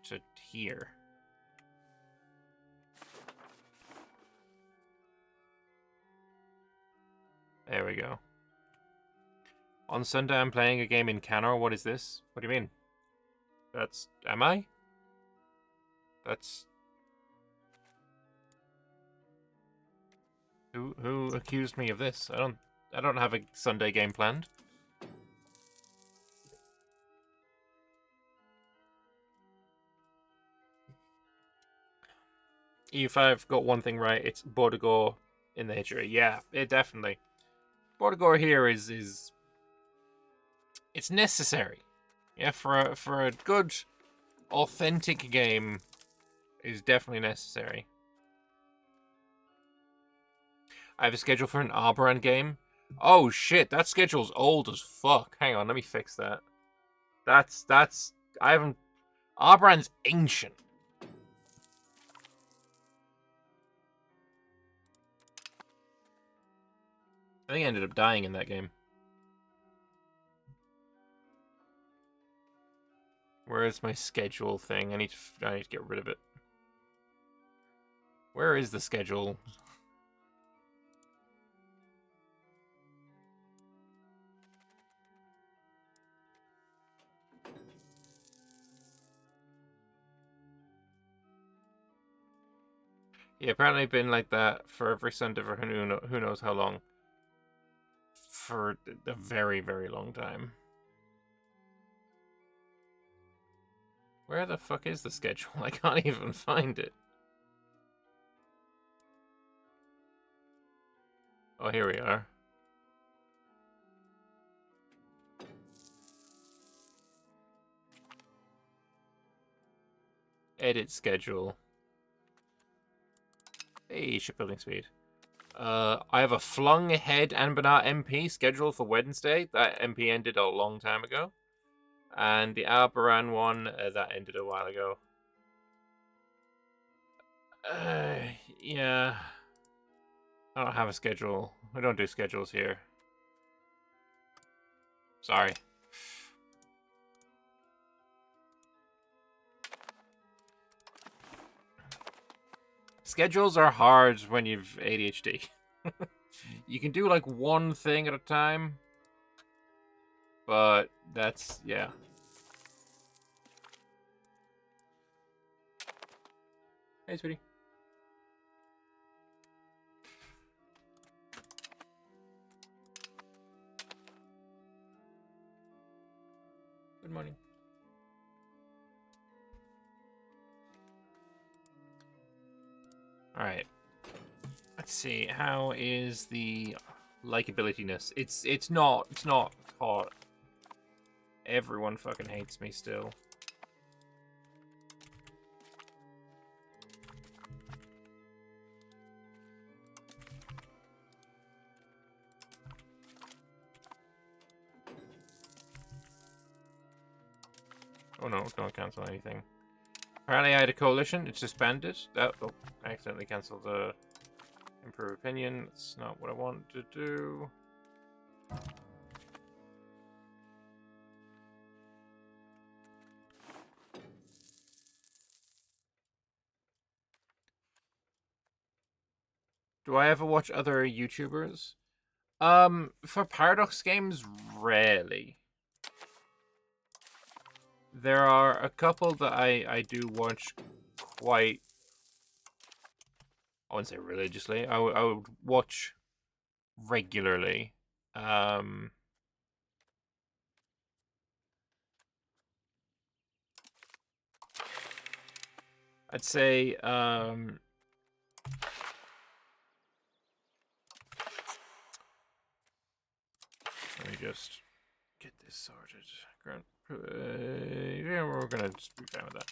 to here. There we go. On Sunday, I'm playing a game in Canor. What is this? What do you mean? That's... Am I? That's... Who accused me of this? I don't have a Sunday game planned. EU5 got one thing right. It's Bordeaux in the history. Yeah, it definitely. Bordeaux here is it's necessary. Yeah, for a good, authentic game, is definitely necessary. I have a schedule for an Arboran game. Oh shit, that schedule's old as fuck. Hang on, let me fix that. That's I haven't. Arboran's ancient. I think I ended up dying in that game. Where is my schedule thing? I need to get rid of it. Where is the schedule? Yeah, apparently been like that for every Sunday for who knows how long. For a very, very long time. Where the fuck is the schedule? I can't even find it. Oh, here we are. Edit schedule. Hey, shipbuilding speed. I have a flung ahead Anbanar MP scheduled for Wednesday. That MP ended a long time ago. And the Albaran one, that ended a while ago. Yeah. I don't have a schedule. I don't do schedules here. Sorry. Schedules are hard when you've ADHD. You can do like one thing at a time. But that's, yeah. Hey, sweetie. Good morning. Alright. Let's see. How is the likabilityness? It's not hot. Everyone fucking hates me still. Oh no, don't cancel anything. Apparently I had a coalition, it's disbanded. Oh, I accidentally cancelled the improve opinion. That's not what I wanted to do. Do I ever watch other YouTubers? For Paradox games, rarely. There are a couple that I do watch quite... Oh wouldn't say religiously. I would watch regularly. I'd say let me just get this sorted. Yeah, we're gonna just be fine with that.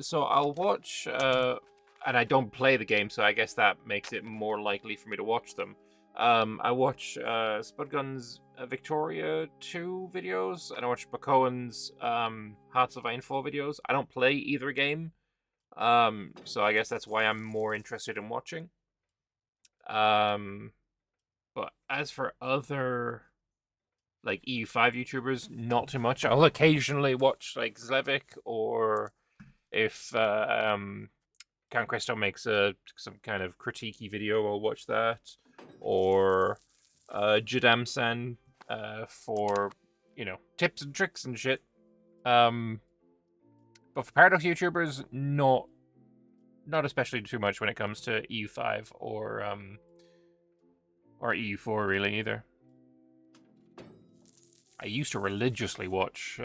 So I'll watch, and I don't play the game, so I guess that makes it more likely for me to watch them. I watch Spudgun's Victoria 2 videos, and I watch Bacoan's Hearts of Iron 4 videos. I don't play either game, so I guess that's why I'm more interested in watching. But as for other like EU5 YouTubers, not too much. I'll occasionally watch like Zlevik, or if Conquesto makes some kind of critiquey video, I'll watch that, or Jadam-san for tips and tricks and shit. But for Paradox YouTubers, not especially too much when it comes to EU5 or EU4 really either. I used to religiously watch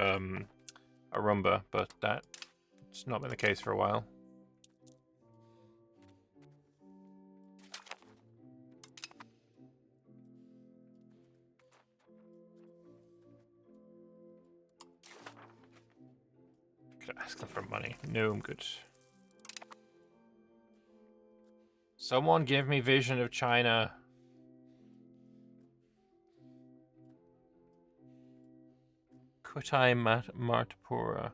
Arumba, but that's not been the case for a while. Could I ask them for money? No, I'm good. Someone give me vision of China. Kutai Martapura.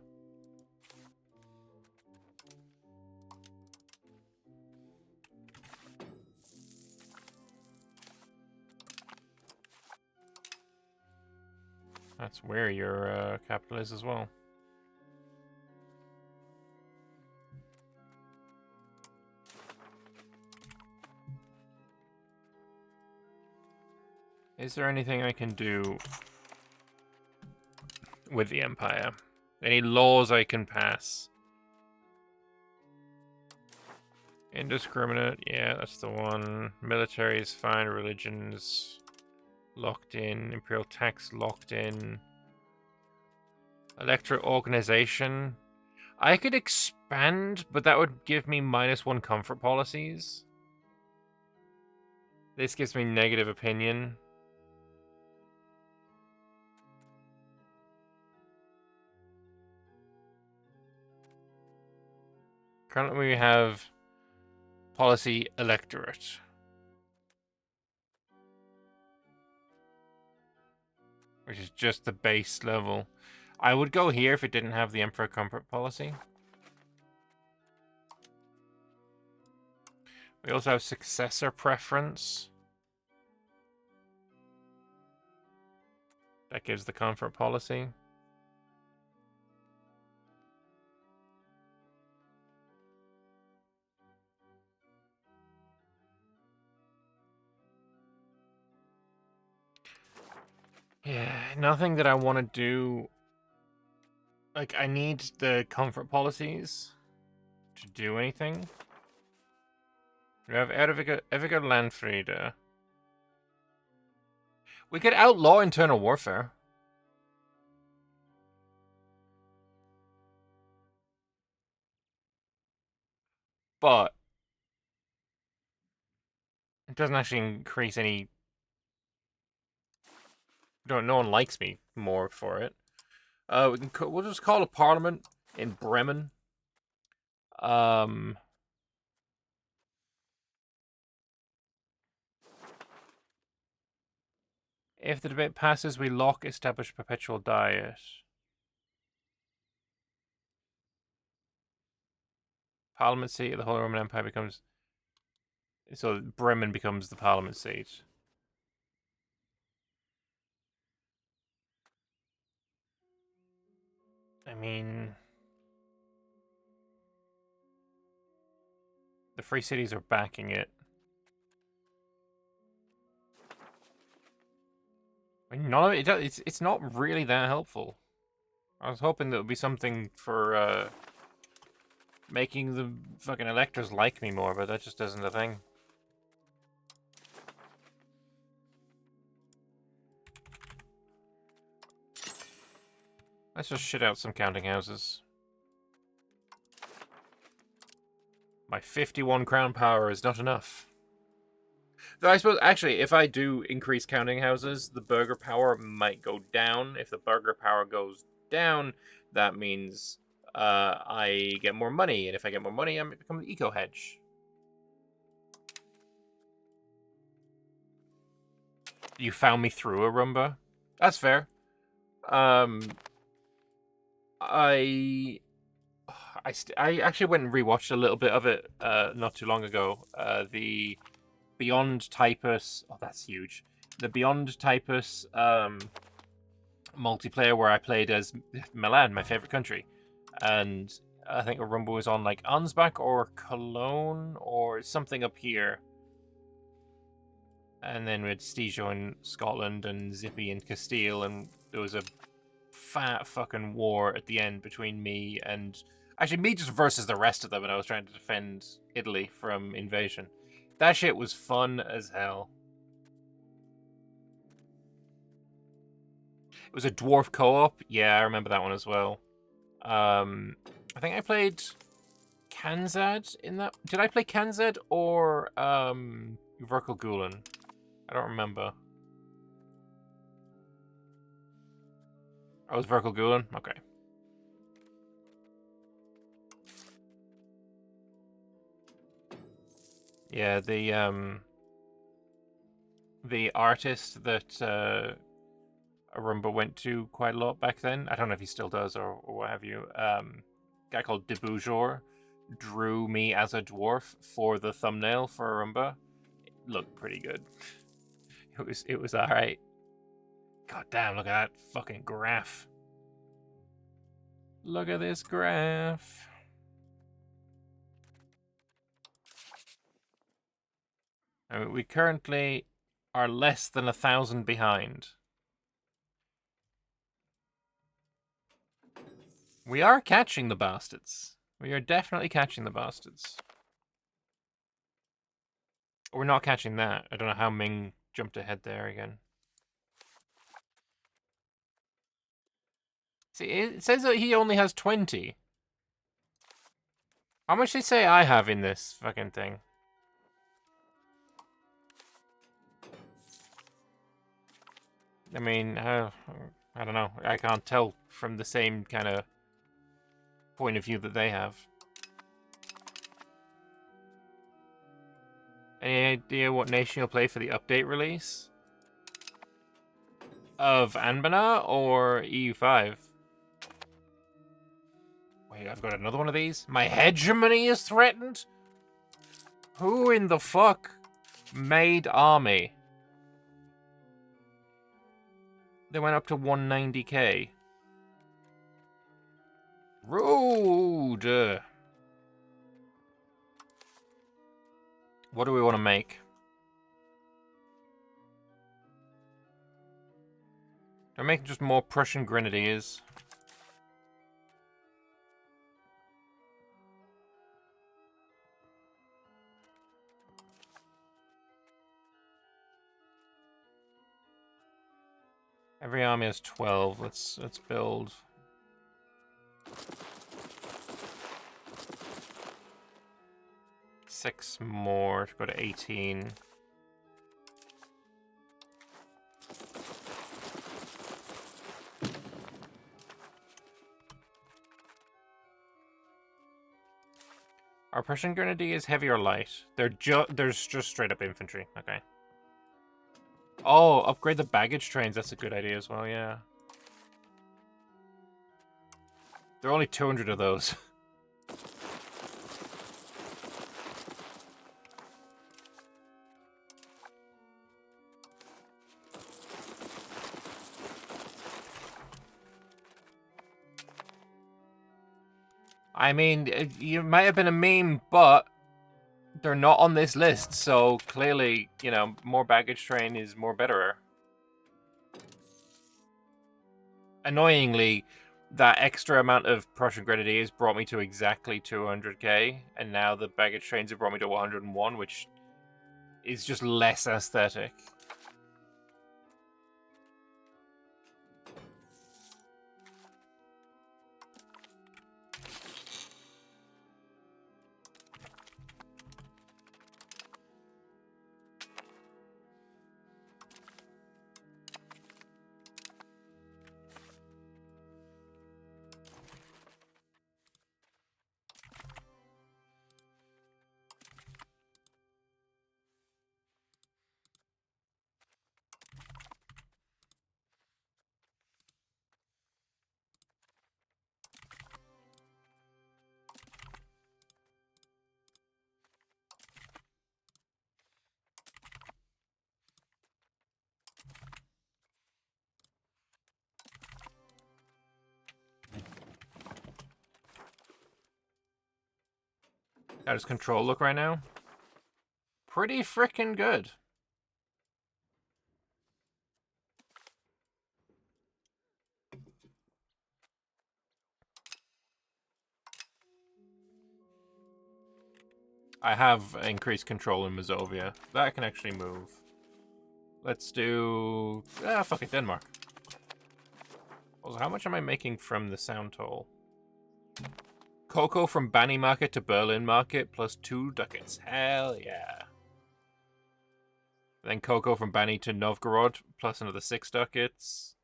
That's where your capital is as well. Is there anything I can do with the Empire? Any laws I can pass? Indiscriminate, yeah, that's the one. Military is fine, religion's locked in, imperial tax locked in. Electorate organization. I could expand, but that would give me -1 comfort policies. This gives me negative opinion. Currently we have policy electorate. Which is just the base level. I would go here if it didn't have the Emperor Comfort policy. We also have successor preference. That gives the comfort policy. Yeah, nothing that I want to do. Like, I need the comfort policies to do anything. We have Eviga Landfriede. We could outlaw internal warfare. But it doesn't actually increase any. No one likes me more for it. We'll just call a parliament in Bremen. If the debate passes, we lock establish perpetual diet. Parliament seat of the Holy Roman Empire becomes. So Bremen becomes the parliament seat. I mean, the free cities are backing it. I mean, none of it. It's not really that helpful. I was hoping that would be something for making the fucking electors like me more, but that just isn't a thing. Let's just shit out some counting houses. My 51 crown power is not enough. Though I suppose, actually, if I do increase counting houses, the burger power might go down. If the burger power goes down, that means I get more money. And if I get more money, I might become an eco-hedge. You found me through a Roomba? That's fair. I actually went and rewatched a little bit of it not too long ago. The Beyond Typus... Oh, that's huge. The Beyond Typus multiplayer where I played as Milan, my favorite country. And I think a Rumble was on like Ansbach or Cologne or something up here. And then we had Stijo in Scotland and Zippy in Castile, and there was a fat fucking war at the end between me and... Actually, me just versus the rest of them, and I was trying to defend Italy from invasion. That shit was fun as hell. It was a dwarf co-op. Yeah, I remember that one as well. I think I played Kanzad in that. Did I play Kanzad or Verkal Gulen? I don't remember. I was Verkal Gulen? Okay. Yeah, the artist that Arumba went to quite a lot back then, I don't know if he still does or what have you, guy called Debujor drew me as a dwarf for the thumbnail for Arumba. It looked pretty good. It was alright. God damn, look at that fucking graph. Look at this graph. I mean, we currently are less than 1,000 behind. We are catching the bastards. We are definitely catching the bastards. We're not catching that. I don't know how Ming jumped ahead there again. See, it says that he only has 20. How much did they say I have in this fucking thing? I mean, I don't know. I can't tell from the same kind of point of view that they have. Any idea what nation you'll play for the update release? Of Anbana or EU5? Wait, I've got another one of these? My hegemony is threatened? Who in the fuck made army? They went up to 190k. Rude! What do we want to make? Do I make just more Prussian grenadiers? Every army has 12. Let's build. Six more to go to 18. Are Prussian grenadiers heavy or light? They're just straight up infantry. Okay. Oh, upgrade the baggage trains. That's a good idea as well, yeah. There are only 200 of those. I mean, you might have been a meme, but they're not on this list, so clearly, you know, more baggage train is more betterer. Annoyingly, that extra amount of Prussian Grenadiers brought me to exactly 200k, and now the baggage trains have brought me to 101, which is just less aesthetic. How does control look right now? Pretty frickin' good. I have increased control in Mazovia. That can actually move. Let's do... fuck it, Denmark. Also, how much am I making from the sound toll? Cocoa from Bani Market to Berlin Market plus 2 ducats. Hell yeah. Then cocoa from Bani to Novgorod plus another 6 ducats.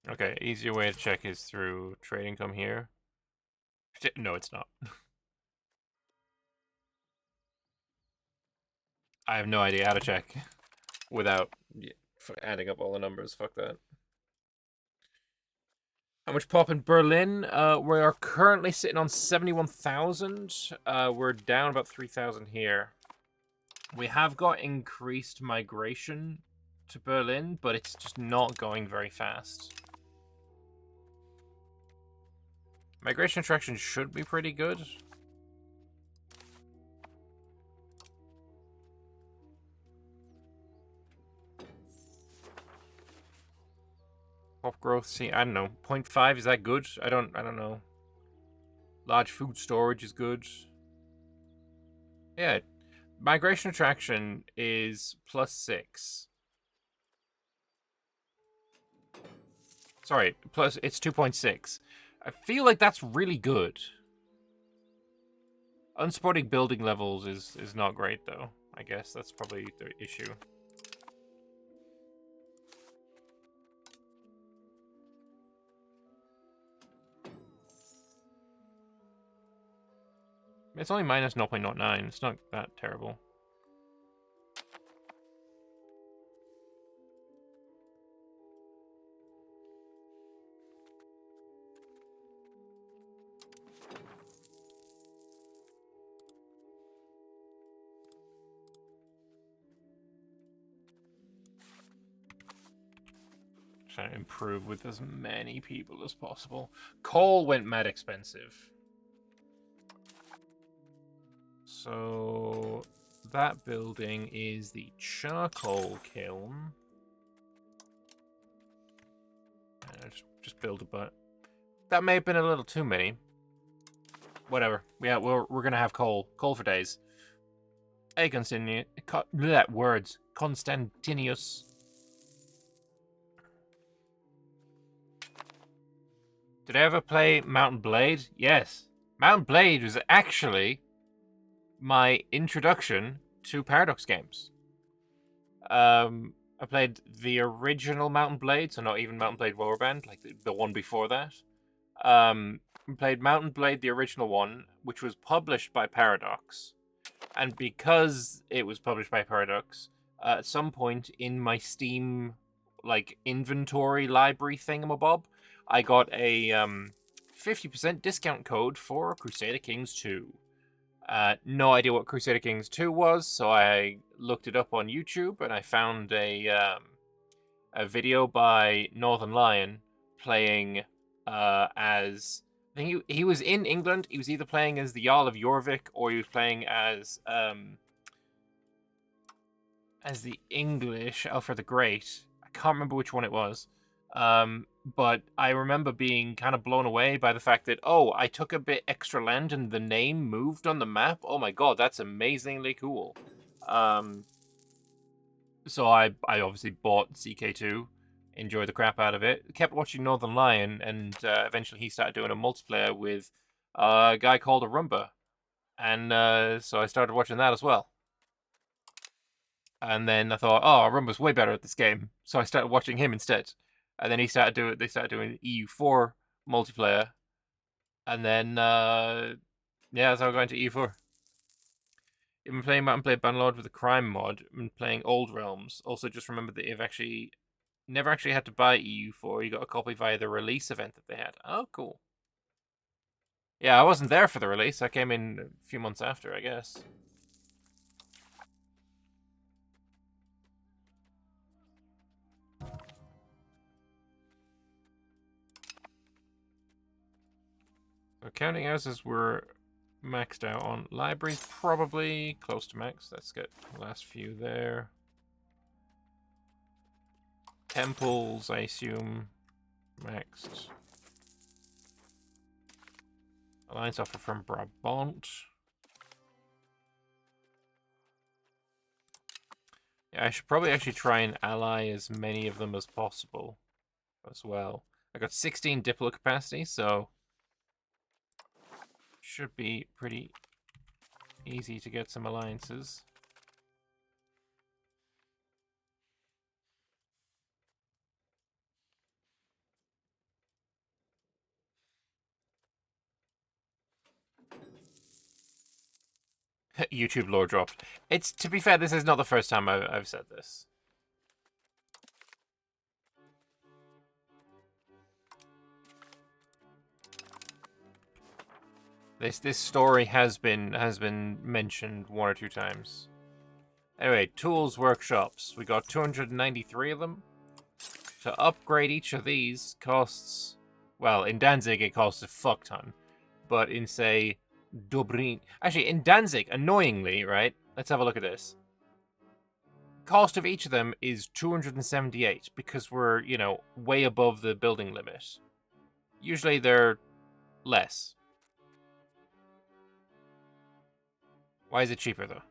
Okay, easier way to check is through trade income here. No, it's not. I have no idea how to check without adding up all the numbers. Fuck that. How much pop in Berlin? We are currently sitting on 71,000. We're down about 3,000 here. We have got increased migration to Berlin, but it's just not going very fast. Migration attraction should be pretty good. Pop growth, see, I don't know. 0.5, is that good? I don't know. Large food storage is good. Yeah. Migration attraction is +6. Sorry, it's 2.6. I feel like that's really good. Unsupporting building levels is not great, though. I guess that's probably the issue. It's only minus 0.09. It's not that terrible. Trying to improve with as many people as possible. Coal went mad expensive. So that building is the charcoal kiln. Just build a butt. That may have been a little too many. Whatever. Yeah, we're gonna have coal. Coal for days. Hey, Constantinius. Did I ever play Mountain Blade? Yes. Mountain Blade was actually my introduction to Paradox games. I played the original Mountain Blade, so not even Mountain Blade Warband, like the one before that. Played Mountain Blade, the original one, which was published by Paradox. And because it was published by Paradox, at some point in my Steam inventory library thingamabob, I got a 50% discount code for Crusader Kings 2. No idea what Crusader Kings 2 was, so I looked it up on YouTube, and I found a video by Northern Lion playing as... I think he was in England. He was either playing as the Jarl of Jorvik, or he was playing as the English Alfred the Great. I can't remember which one it was. but I remember being kind of blown away by the fact that, oh, I took a bit extra land and the name moved on the map. Oh my god, that's amazingly cool. So I obviously bought CK2, enjoyed the crap out of it, kept watching Northern Lion, and eventually he started doing a multiplayer with a guy called Arumba. And so I started watching that as well. And then I thought, oh, Arumba's way better at this game. So I started watching him instead. And then they started doing EU4 multiplayer. And then, yeah, so I'm going to EU4. I've been playing Mountain Blade Bannerlord with the Crime mod. I've been playing Old Realms. Also, just remember that you've actually never actually had to buy EU4. You got a copy via the release event that they had. Oh, cool. Yeah, I wasn't there for the release. I came in a few months after, I guess. So counting houses were maxed out on. Libraries probably close to max. Let's get the last few there. Temples, I assume, maxed. Alliance offer from Brabant. Yeah, I should probably actually try and ally as many of them as possible as well. I got 16 Diplo capacity, so should be pretty easy to get some alliances. YouTube lore dropped. It's, to be fair, this is not the first time I've said this. This story has been mentioned one or two times. Anyway, tools workshops. We got 293 of them. To upgrade each of these costs, well, in Danzig it costs a fuck ton, but in, say, Dobrin, actually in Danzig, annoyingly, right? Let's have a look at this. Cost of each of them is 278 because we're, you know, way above the building limit. Usually they're less. Why is it cheaper though?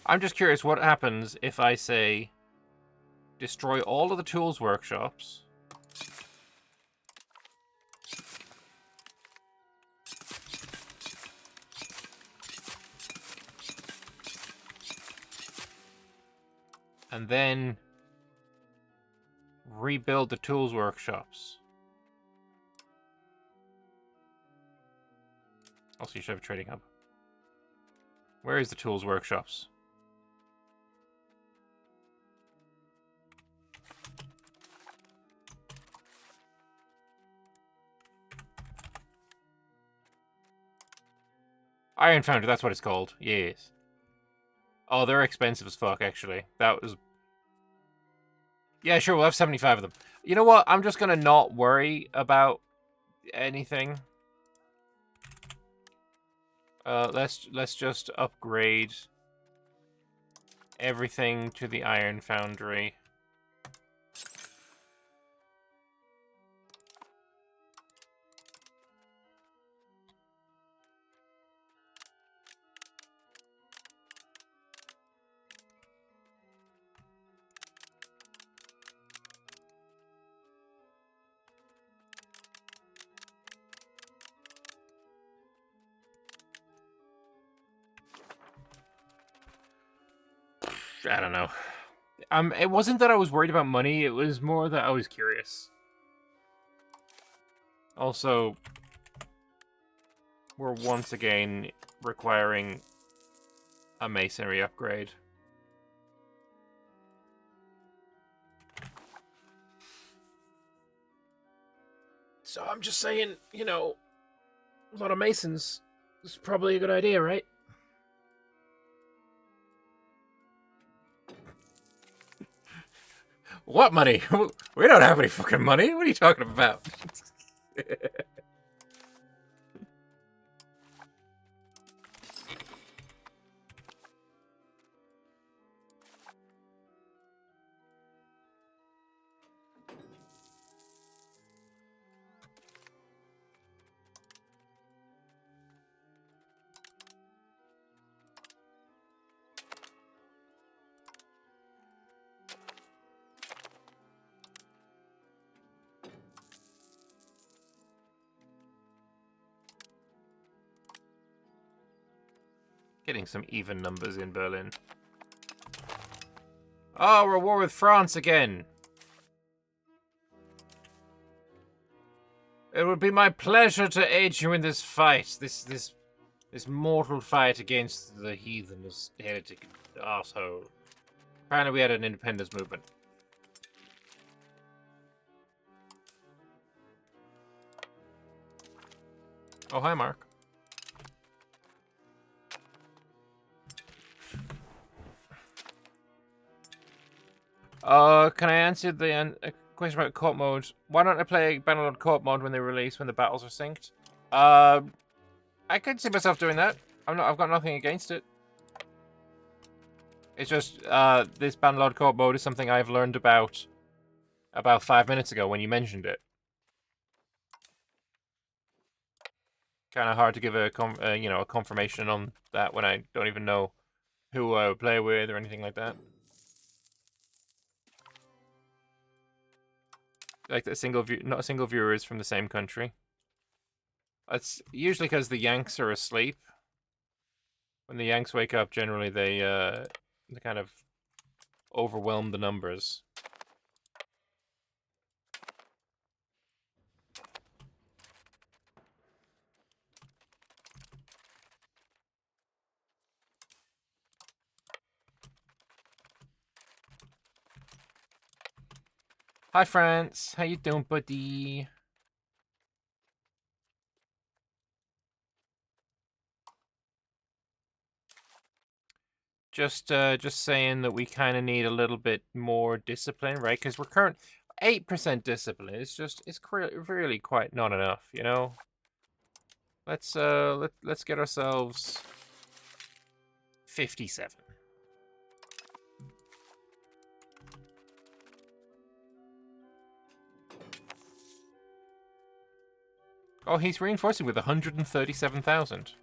I'm just curious what happens if I say destroy all of the tools workshops. And then rebuild the tools workshops. Also, you should have a trading hub. Where is the tools workshops? Iron Foundry, that's what it's called. Yes. Oh, they're expensive as fuck, actually. That was... Yeah, sure, we'll have 75 of them. You know what? I'm just gonna not worry about anything. Let's just upgrade everything to the Iron Foundry. I don't know. It wasn't that I was worried about money, it was more that I was curious. Also, we're once again requiring a masonry upgrade. So I'm just saying, you know, a lot of masons is probably a good idea, right? What money? We don't have any fucking money. What are you talking about? Getting some even numbers in Berlin. Oh, we're at war with France again. It would be my pleasure to aid you in this fight. This mortal fight against the heathen, this heretic asshole. Apparently we had an independence movement. Oh, hi, Mark. Can I answer the question about co-op mode? Why don't I play Bannerlord co-op mode when they release, when the battles are synced? I could see myself doing that. I've got nothing against it. It's just, this Bannerlord co-op mode is something I've learned about 5 minutes ago when you mentioned it. Kind of hard to give a confirmation on that when I don't even know who I would play with or anything like that. Like not a single viewer is from the same country. That's usually because the Yanks are asleep. When the Yanks wake up, generally they kind of overwhelm the numbers. Hi, France. How you doing, buddy? Just saying that we kind of need a little bit more discipline, right? Because we're current 8% discipline. It's really quite not enough, you know. Let's get ourselves 57. Oh, he's reinforcing with 137,000.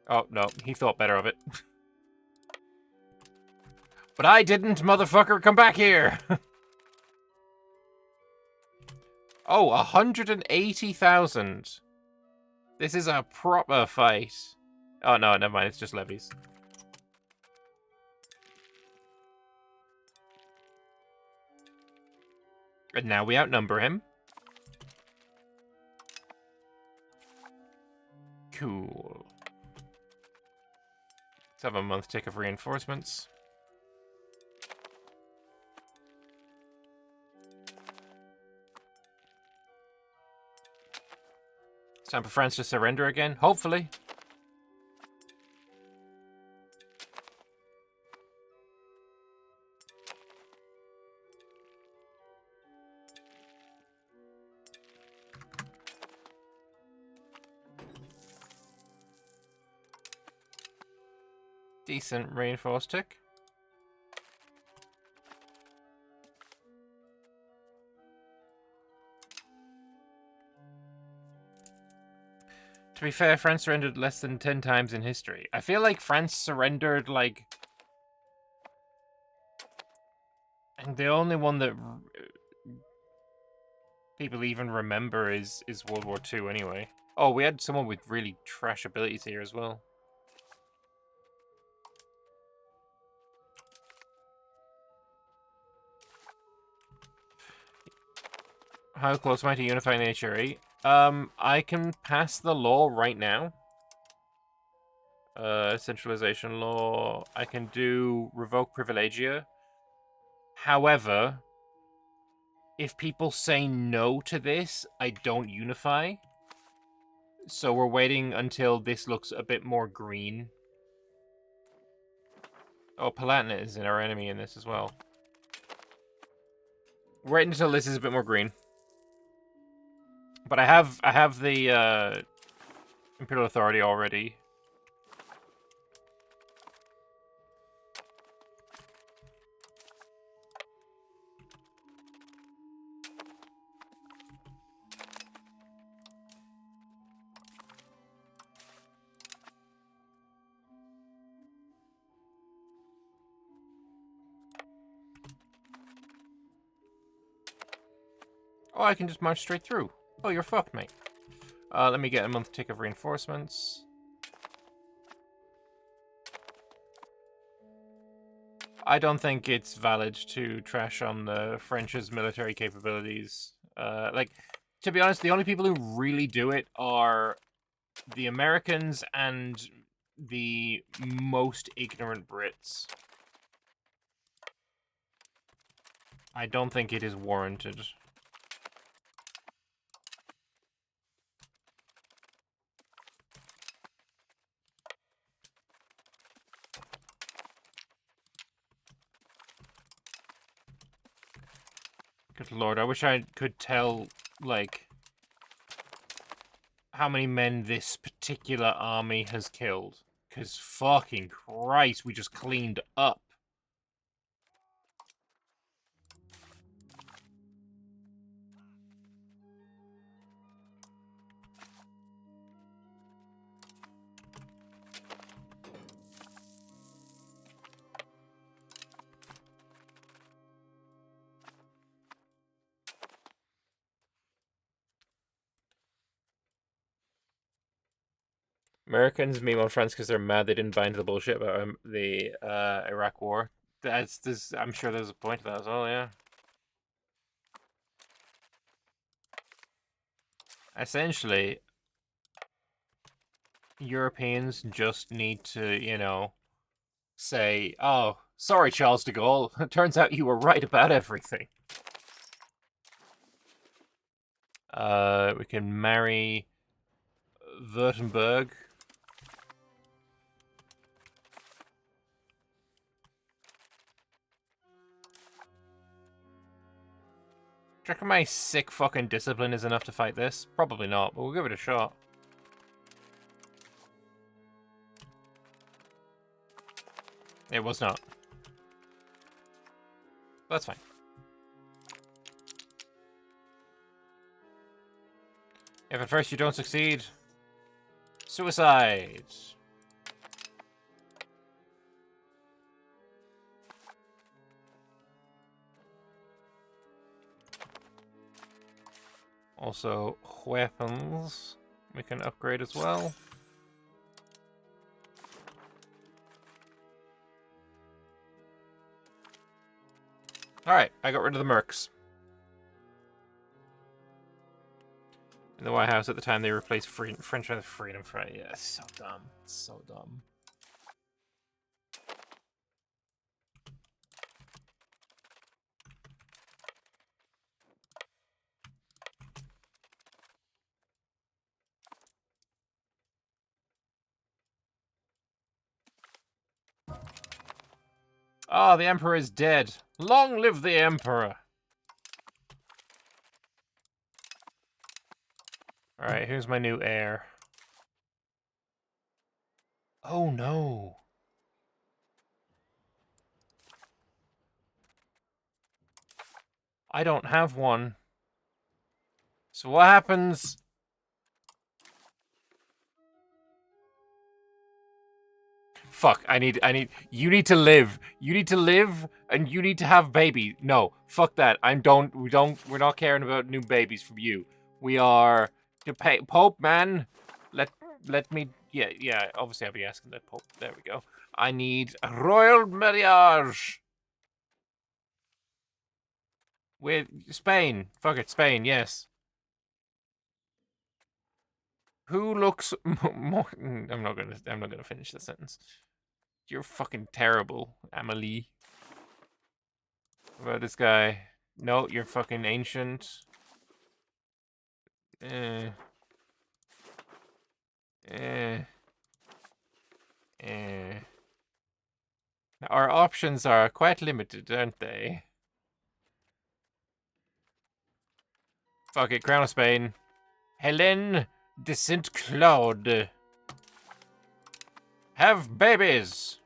Oh, no, he thought better of it. But I didn't, motherfucker! Come back here! Oh, 180,000. This is a proper fight. Oh, no, never mind, it's just levies. And now we outnumber him. Cool. Let's have a month tick of reinforcements. It's time for France to surrender again, hopefully. Decent reinforced tick. To be fair, France surrendered less than 10 times in history. I feel like France surrendered, like... And the only one that people even remember is World War II anyway. Oh, we had someone with really trash abilities here as well. How close am I to unifying the HRE? I can pass the law right now. Centralization law. I can do revoke privilegia. However, if people say no to this, I don't unify. So we're waiting until this looks a bit more green. Oh, Palatinate is our enemy in this as well. Wait until this is a bit more green. But I have the Imperial Authority already. Oh, I can just march straight through. Oh, you're fucked, mate. Let me get a month tick of reinforcements. I don't think it's valid to trash on the French's military capabilities. Like, to be honest, the only people who really do it are the Americans and the most ignorant Brits. I don't think it is warranted. Good lord, I wish I could tell, like, how many men this particular army has killed. Because fucking Christ, we just cleaned up. Americans meme on France because they're mad they didn't buy into the bullshit about the Iraq War. I'm sure there's a point to that as well, yeah. Essentially, Europeans just need to, you know, say, oh, sorry, Charles de Gaulle. It turns out you were right about everything. We can marry Württemberg. Do you reckon my sick fucking discipline is enough to fight this? Probably not, but we'll give it a shot. It was not. That's fine. If at first you don't succeed, suicide. Also, weapons we can upgrade as well. Alright, I got rid of the mercs. In the White House at the time, they replaced French with Freedom Front. Yeah, it's so dumb. It's so dumb. Ah, the Emperor is dead. Long live the Emperor! Alright, here's my new heir. Oh no! I don't have one. So what happens? Fuck, you need to live. You need to live, and you need to have baby. No, fuck that. We're not caring about new babies from you. We are, Pope, man. Let me, yeah, obviously I'll be asking the Pope. There we go. I need a royal marriage. With Spain. Fuck it, Spain, yes. Who looks more, I'm not gonna finish the sentence. You're fucking terrible, Amelie. What about this guy? No, you're fucking ancient. Eh. Our options are quite limited, aren't they? Fuck it, Crown of Spain. Hélène de Saint Claude. Have babies!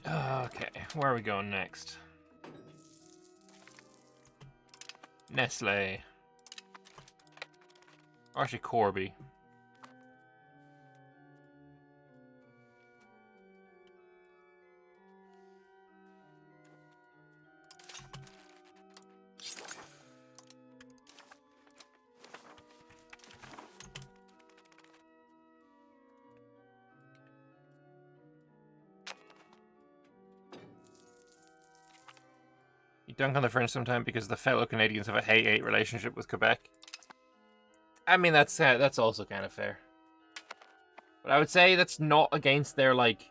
Okay, where are we going next? Nestle. Or actually, Corby. dunk on the French sometime because the fellow Canadians have a hate-hate relationship with Quebec. I mean, that's also kind of fair. But I would say that's not against their, like,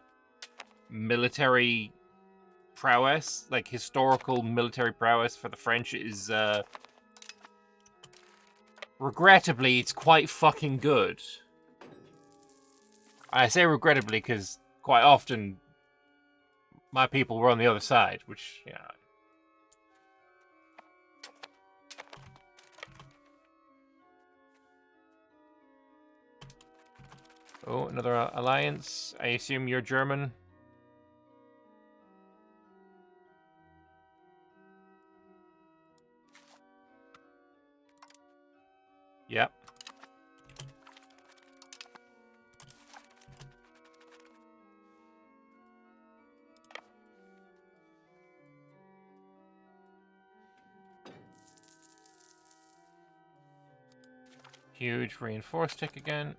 military prowess. Like, historical military prowess for the French is, regrettably, it's quite fucking good. I say regrettably because quite often my people were on the other side, which, yeah. Oh, another alliance. I assume you're German. Yep. Huge reinforced tick again.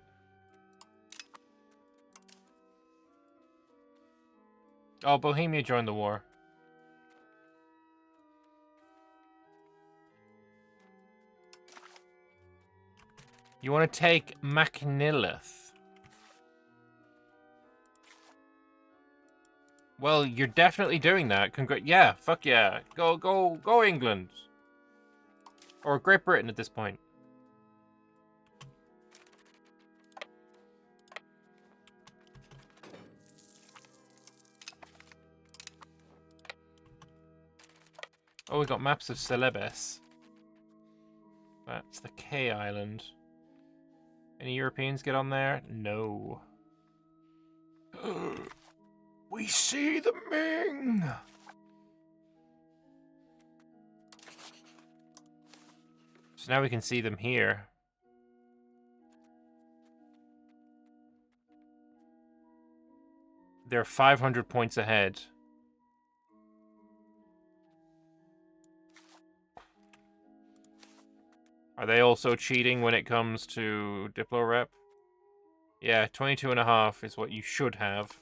Oh, Bohemia joined the war. You want to take Macnilleth? Well, you're definitely doing that. Yeah, fuck yeah. Go England. Or Great Britain at this point. Oh, we got maps of Celebes. That's the K Island. Any Europeans get on there? No. We see the Ming! So now we can see them here. They're 500 points ahead. Are they also cheating when it comes to Diplo Rep? Yeah, 22.5 is what you should have.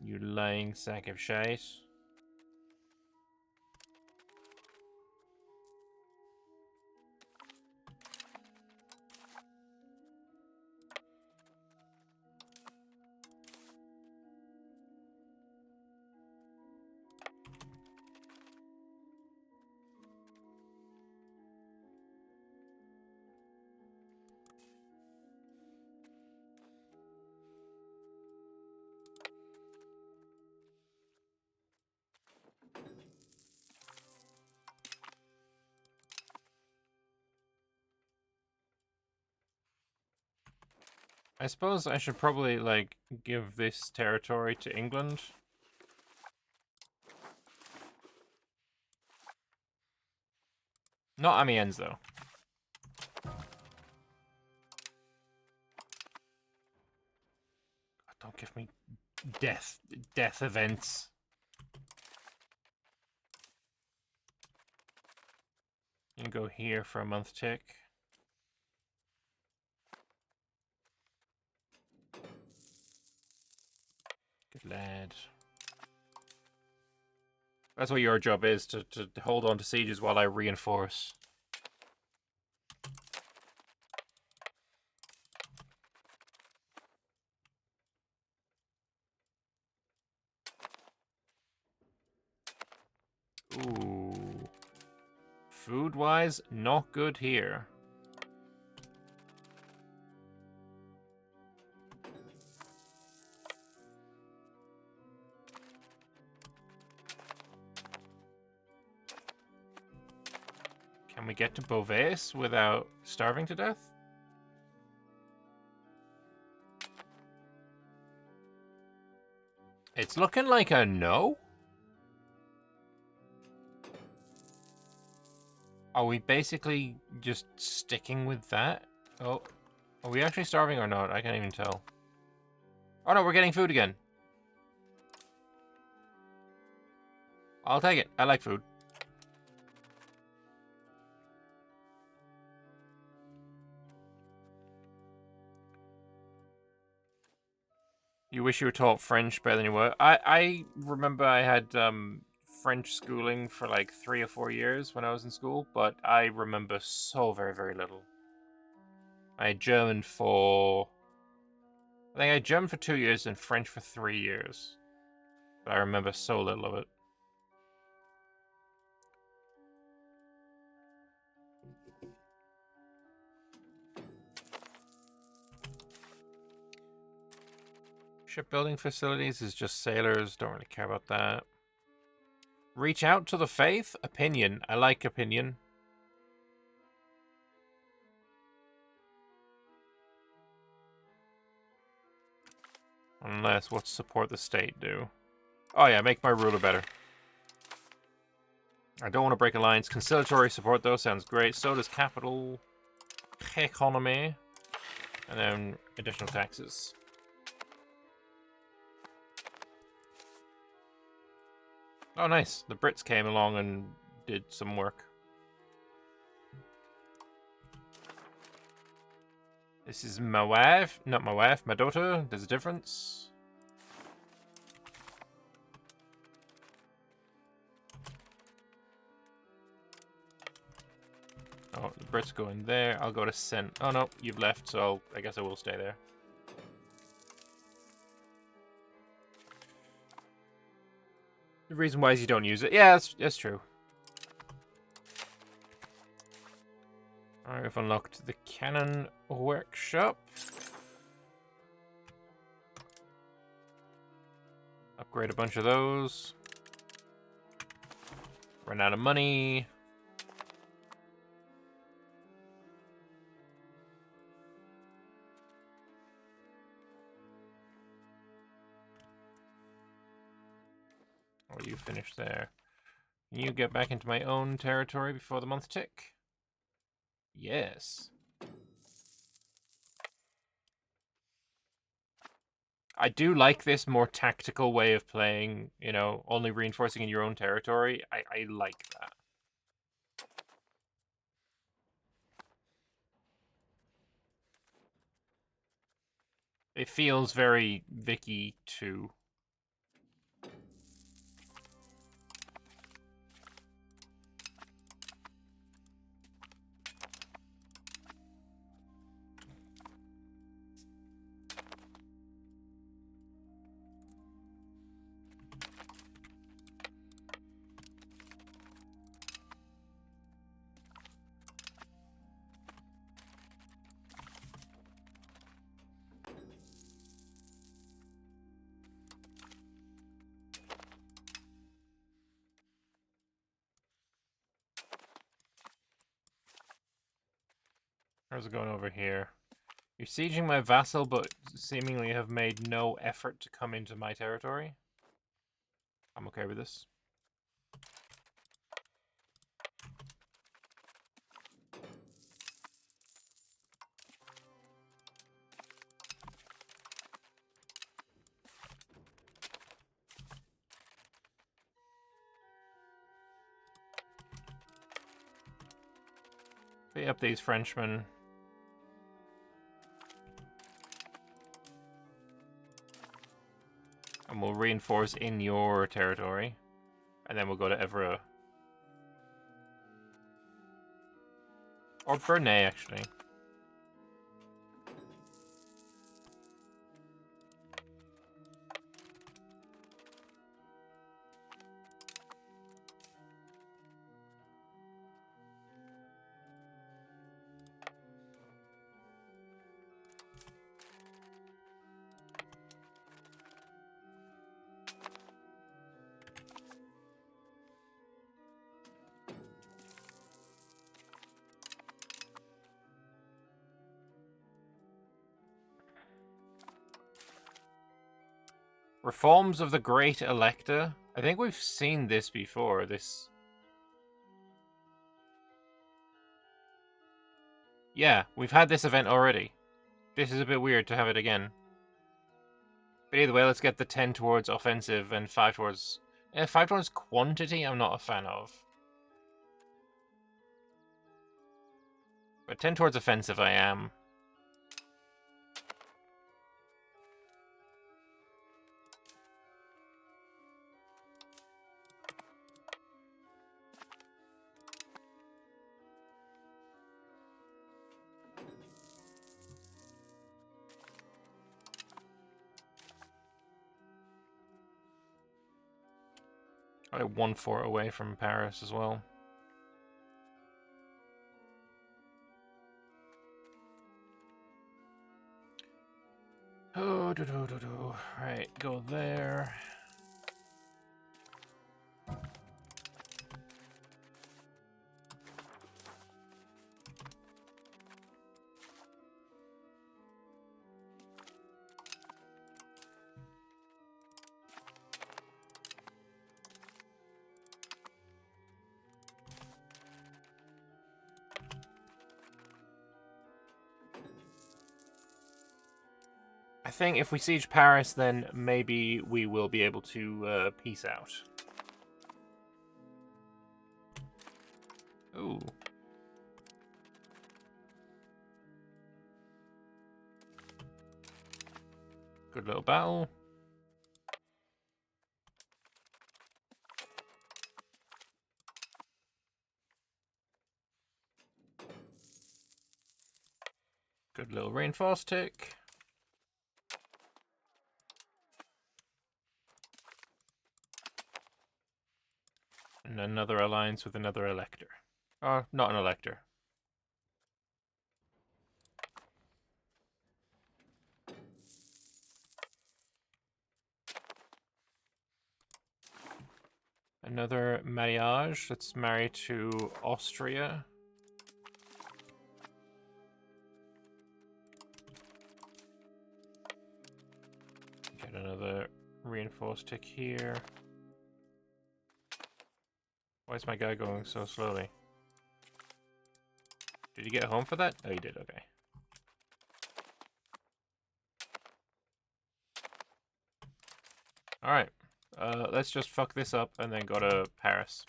You lying sack of shite. I suppose I should probably, like, give this territory to England. Not Amiens, though. God, don't give me death events. You can go here for a month tick. Good lad. That's what your job is, to hold on to sieges while I reinforce. Ooh. Food-wise, not good here. Can we get to Beauvais without starving to death? It's looking like a no. Are we basically just sticking with that? Oh, are we actually starving or not? I can't even tell. Oh no, we're getting food again. I'll take it. I like food. You wish you were taught French better than you were. I remember I had French schooling for like 3 or 4 years when I was in school, but I remember so very, very little. I had German for... I think I had German for 2 years and French for 3 years. But I remember so little of it. Shipbuilding facilities is just sailors. Don't really care about that. Reach out to the faith? Opinion. I like opinion. Unless, what's support the state do? Oh yeah, make my ruler better. I don't want to break alliance. Conciliatory support, though, sounds great. So does capital. Economy. And then additional taxes. Oh, nice. The Brits came along and did some work. This is my wife. Not my wife, my daughter. There's a difference. Oh, the Brits go in there. I'll go to Sent. Oh, no, you've left, so I guess I will stay there. The reason why is you don't use it. Yeah, that's true. Alright, we've unlocked the cannon workshop. Upgrade a bunch of those. Run out of money. Oh, you finish there. Can you get back into my own territory before the month tick? Yes. I do like this more tactical way of playing, you know, only reinforcing in your own territory. I like that. It feels very Vicky too. How's it going over here? You're sieging my vassal, but seemingly have made no effort to come into my territory. I'm okay with this. Free up these Frenchmen. And we'll reinforce in your territory. And then we'll go to Evra. Or Bernay, actually. Reforms of the Great Elector. I think we've seen this before. Yeah, we've had this event already. This is a bit weird to have it again. But either way, let's get the 10 towards offensive and 5 towards... 5 towards quantity, I'm not a fan of. But 10 towards offensive, I am. Probably 1 fort away from Paris as well. Oh, right, go there. I think if we siege Paris, then maybe we will be able to peace out. Ooh. Good little battle. Good little reinforce tick. And another alliance with another elector. Oh, not an elector. Another marriage that's married to Austria. Get another reinforced tick here. Why is my guy going so slowly? Did he get home for that? Oh, he did, okay. Alright. Let's just fuck this up and then go to Paris.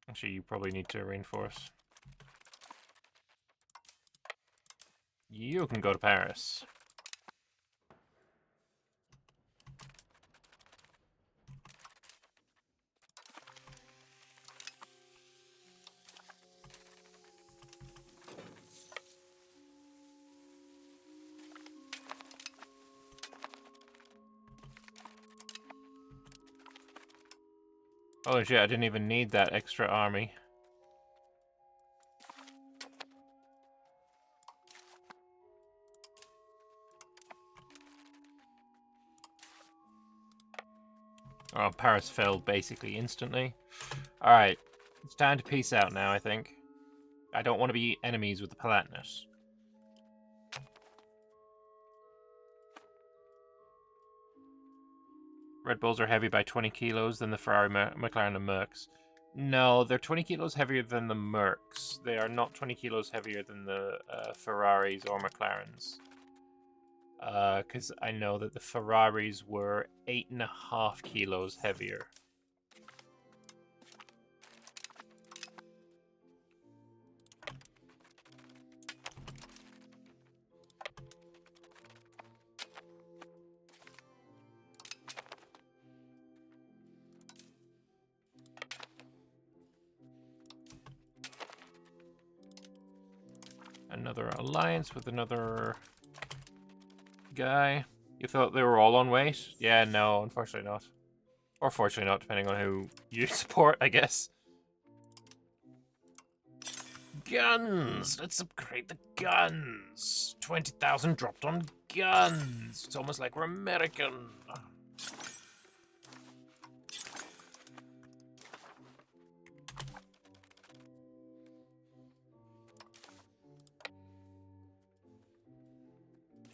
Actually, you probably need to reinforce. You can go to Paris. Oh shit, I didn't even need that extra army. Oh, Paris fell basically instantly. Alright, it's time to peace out now, I think. I don't want to be enemies with the Palatinate. Red Bulls are heavy by 20 kilos than the Ferrari, McLaren, and Mercs. No, they're 20 kilos heavier than the Mercs. They are not 20 kilos heavier than the Ferraris or McLarens. Because I know that the Ferraris were 8.5 kilos heavier. Another alliance with another guy. You thought they were all on weight? Yeah, no, unfortunately not. Or fortunately not, depending on who you support, I guess. Guns! Let's upgrade the guns! 20,000 dropped on guns! It's almost like we're American.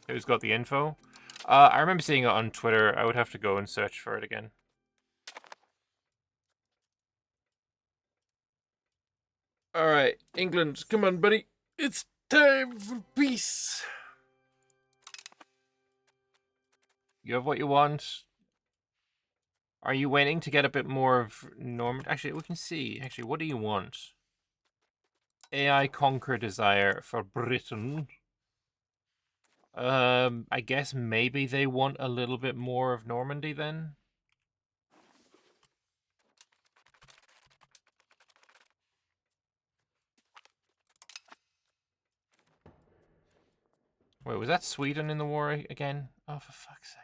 Who's got the info? I remember seeing it on Twitter. I would have to go and search for it again. Alright, England, come on, buddy. It's time for peace. You have what you want. Are you waiting to get a bit more of Norman? Actually, we can see. Actually, what do you want? AI conquer desire for Britain. I guess maybe they want a little bit more of Normandy then? Wait, was that Sweden in the war again? Oh, for fuck's sake.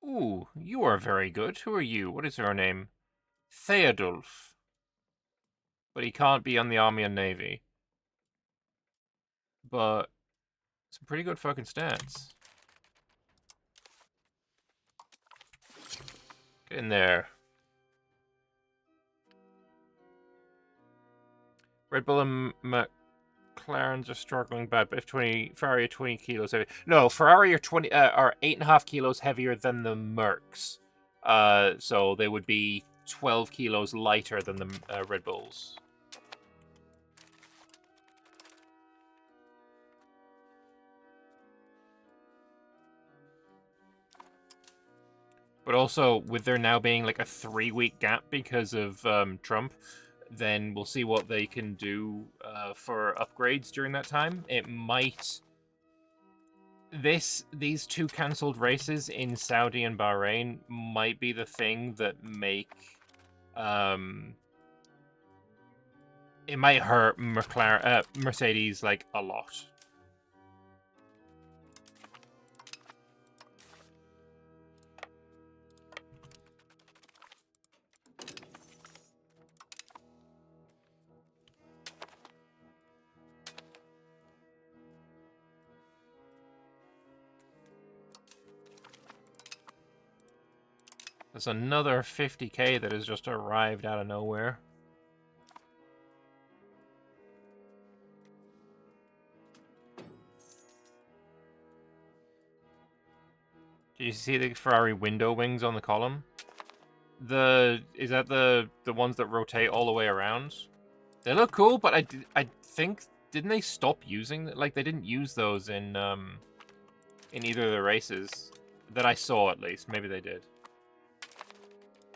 Ooh, you are very good. Who are you? What is your name? Theodulf. But he can't be on the Army and Navy. But some pretty good fucking stats. Get in there. Red Bull and McLarens are struggling bad, but if Ferrari are 20 kilos heavy. No, Ferrari are 8.5 kilos heavier than the Mercs. So they would be 12 kilos lighter than the Red Bulls. But also, with there now being like a 3-week gap because of Trump, then we'll see what they can do for upgrades during that time. It might... These two cancelled races in Saudi and Bahrain might be the thing that make... it might hurt Mercedes, like, a lot. There's another 50k that has just arrived out of nowhere. Do you see the Ferrari window wings on the column? Is that the ones that rotate all the way around? They look cool, but I think didn't they stop using like they didn't use those in either of the races that I saw, at least. Maybe they did.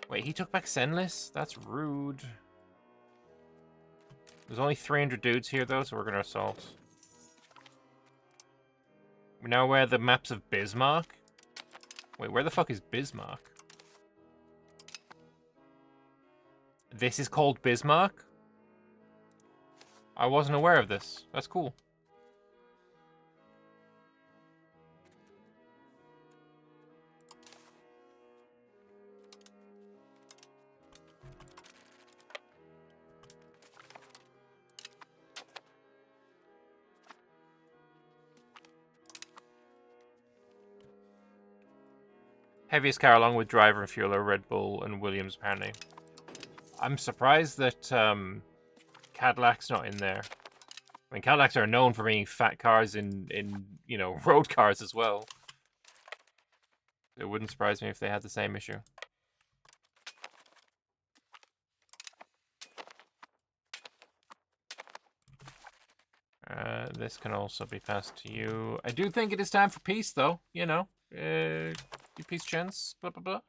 Wait, he took back Senless? That's rude. There's only 300 dudes here though, so we're gonna assault. We now wear the maps of Bismarck. Wait, where the fuck is Bismarck? This is called Bismarck? I wasn't aware of this. That's cool. Heaviest car along with driver and fueler, Red Bull and Williams apparently. I'm surprised that Cadillac's not in there. I mean, Cadillacs are known for being fat cars in you know, road cars as well. It wouldn't surprise me if they had the same issue. This can also be passed to you. I do think it is time for peace, though. You know, peace chance, blah, blah, blah.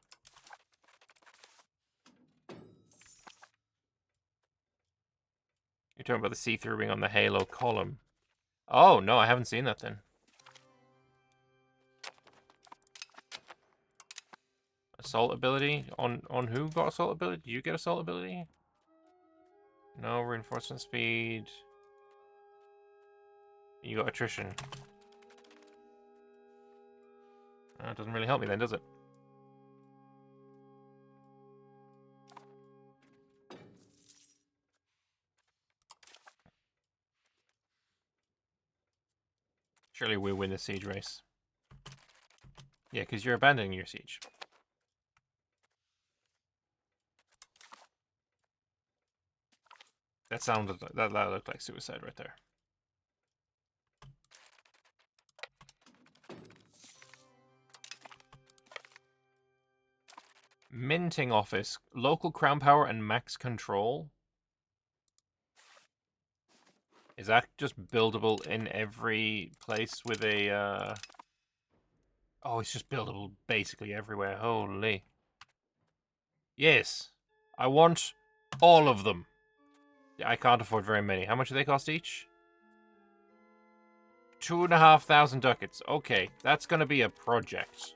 You're talking about the see-through wing on the Halo column. Oh, no, I haven't seen that then. Assault ability? On who got assault ability? Do you get assault ability? No, reinforcement speed. You got attrition. That doesn't really help me then, does it? Surely we'll win the siege race. Yeah, because you're abandoning your siege. That looked like suicide right there. Minting office, local crown power and max control. Is that just buildable in every place with a Oh, it's just buildable basically everywhere. Holy. Yes. I want all of them. I can't afford very many. How much do they cost each? 2,500 ducats. Okay, that's gonna be a project.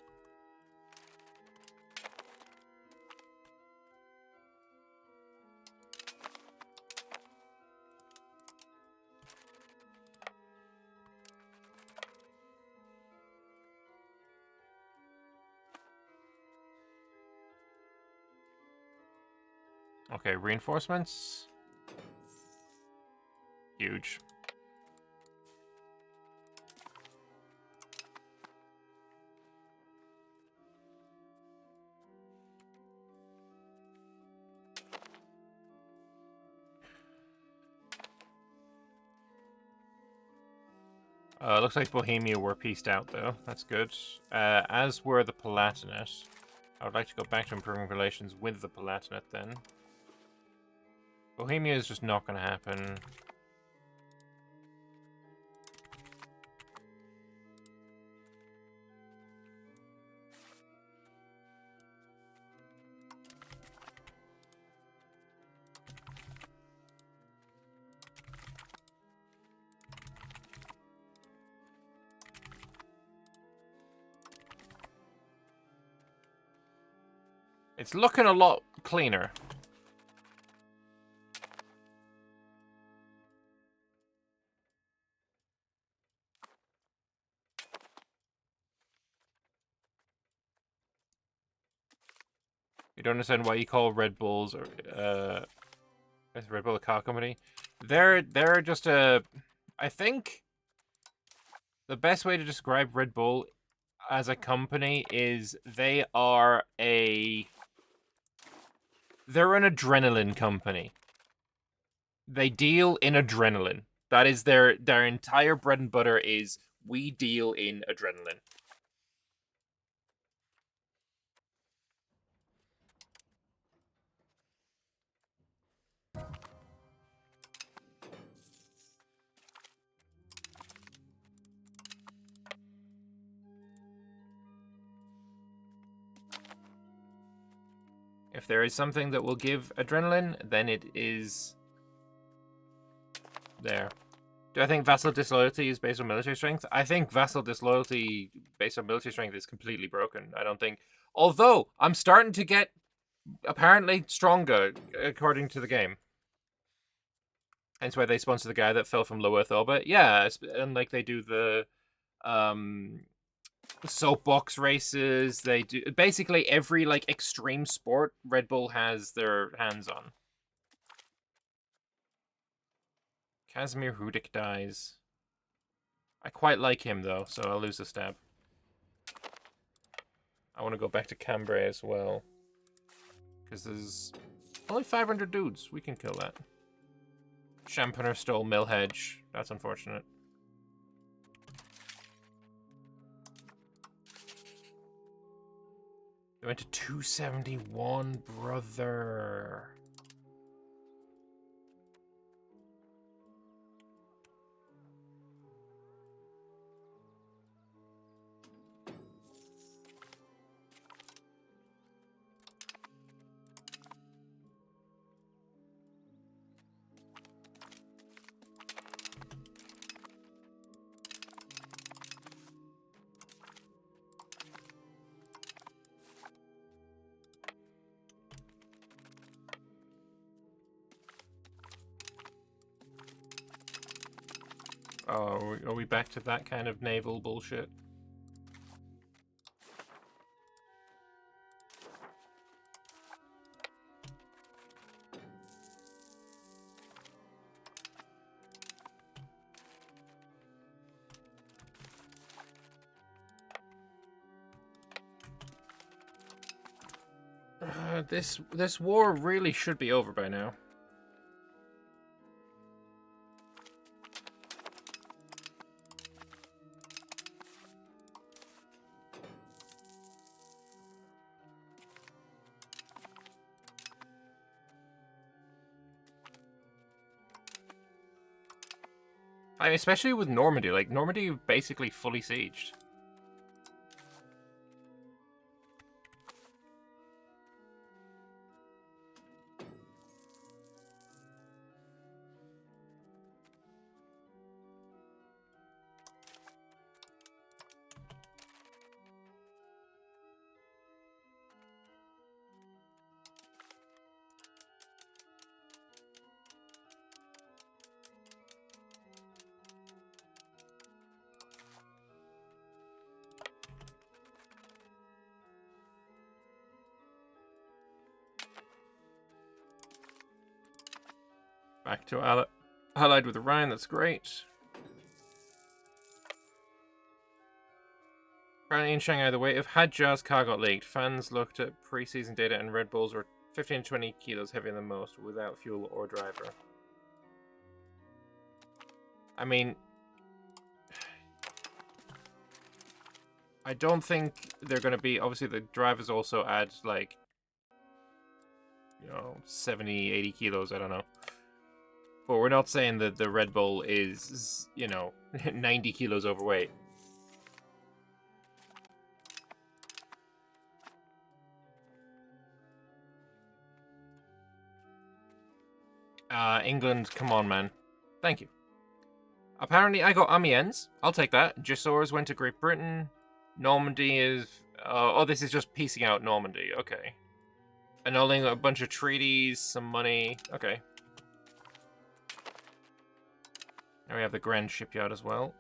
Okay, reinforcements. Huge. Looks like Bohemia were pieced out, though. That's good. As were the Palatinate. I would like to go back to improving relations with the Palatinate, then. Bohemia is just not going to happen. It's looking a lot cleaner. You don't understand why you call Red Bulls or Red Bull a car company? They're just a. I think the best way to describe Red Bull as a company is they're an adrenaline company. They deal in adrenaline. That is their entire bread and butter is we deal in adrenaline. If there is something that will give adrenaline, then it is there. Do I think vassal disloyalty is based on military strength? I think vassal disloyalty based on military strength is completely broken. I don't think... Although, I'm starting to get apparently stronger, according to the game. Hence why they sponsor the guy that fell from low Earth orbit. Yeah, and like they do the soapbox races. They do basically every like extreme sport Red Bull has their hands on. Casimir Hudik dies. I quite like him though, so I'll lose a stab. I want to go back to Cambrai as well. Because there's only 500 dudes. We can kill that. Championer stole Millhedge. That's unfortunate. They went to 271, brother. Oh, are we back to that kind of naval bullshit? This war really should be over by now. I mean, especially with Normandy. Like, Normandy basically fully sieged. Back to allied with Rhine, that's great. Apparently in Shanghai, the weight of Hadjar's car got leaked. Fans looked at pre-season data and Red Bulls were 15 to 20 kilos heavier than most without fuel or driver. I mean, I don't think they're going to be... Obviously, the drivers also add, like, you know, 70, 80 kilos, I don't know. But we're not saying that the Red Bull is, you know, 90 kilos overweight. England, come on, man. Thank you. Apparently, I got Amiens. I'll take that. Gisors went to Great Britain. Normandy is... oh, this is just piecing out Normandy. Okay. Annulling a bunch of treaties, some money. Okay. Now we have the Grand Shipyard as well.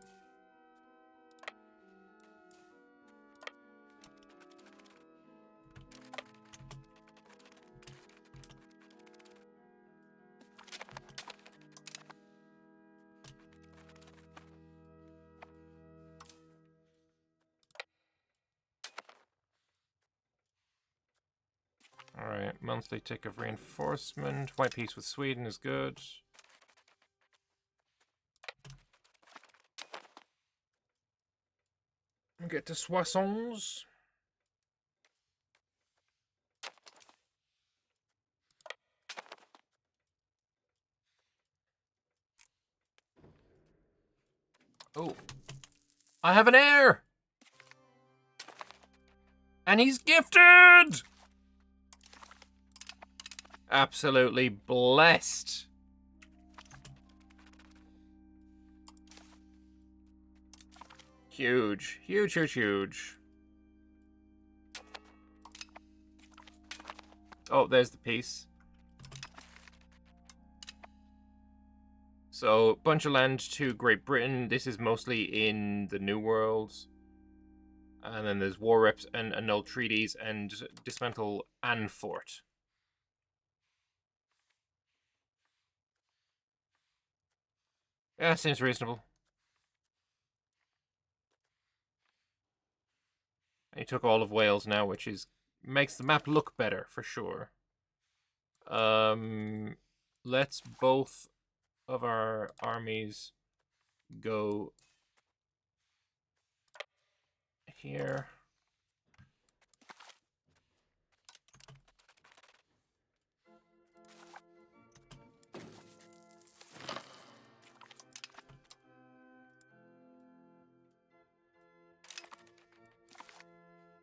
Alright, monthly tick of reinforcement. White peace with Sweden is good. We'll get to Soissons. Oh. I have an heir! And he's gifted! Absolutely blessed. Huge. Huge, huge, huge. Oh, there's the piece. So, bunch of land to Great Britain. This is mostly in the New World. And then there's war reps and annul treaties and dismantle Anne Fort. Yeah, seems reasonable. And he took all of Wales now, which is makes the map look better for sure. Let's both of our armies go here.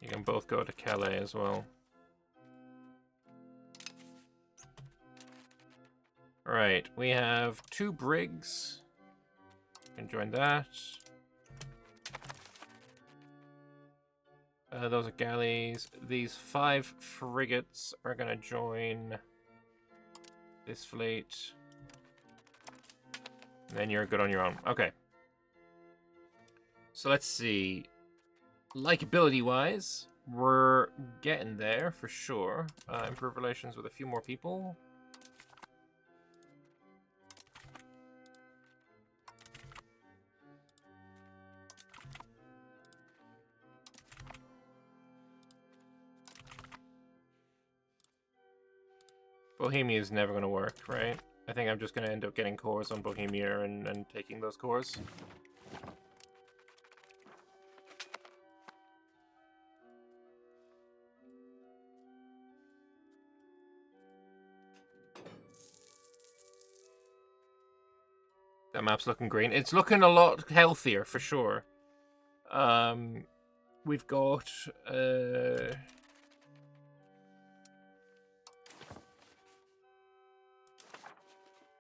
You can both go to Calais as well. Alright, we have 2 brigs. You can join that. Those are galleys. These 5 frigates are going to join this fleet. And then you're good on your own. Okay. So let's see. Likeability-wise, we're getting there for sure. Improve relations with a few more people. Bohemia is never going to work, right? I think I'm just going to end up getting cores on Bohemia and taking those cores. That map's looking green. It's looking a lot healthier, for sure. We've got...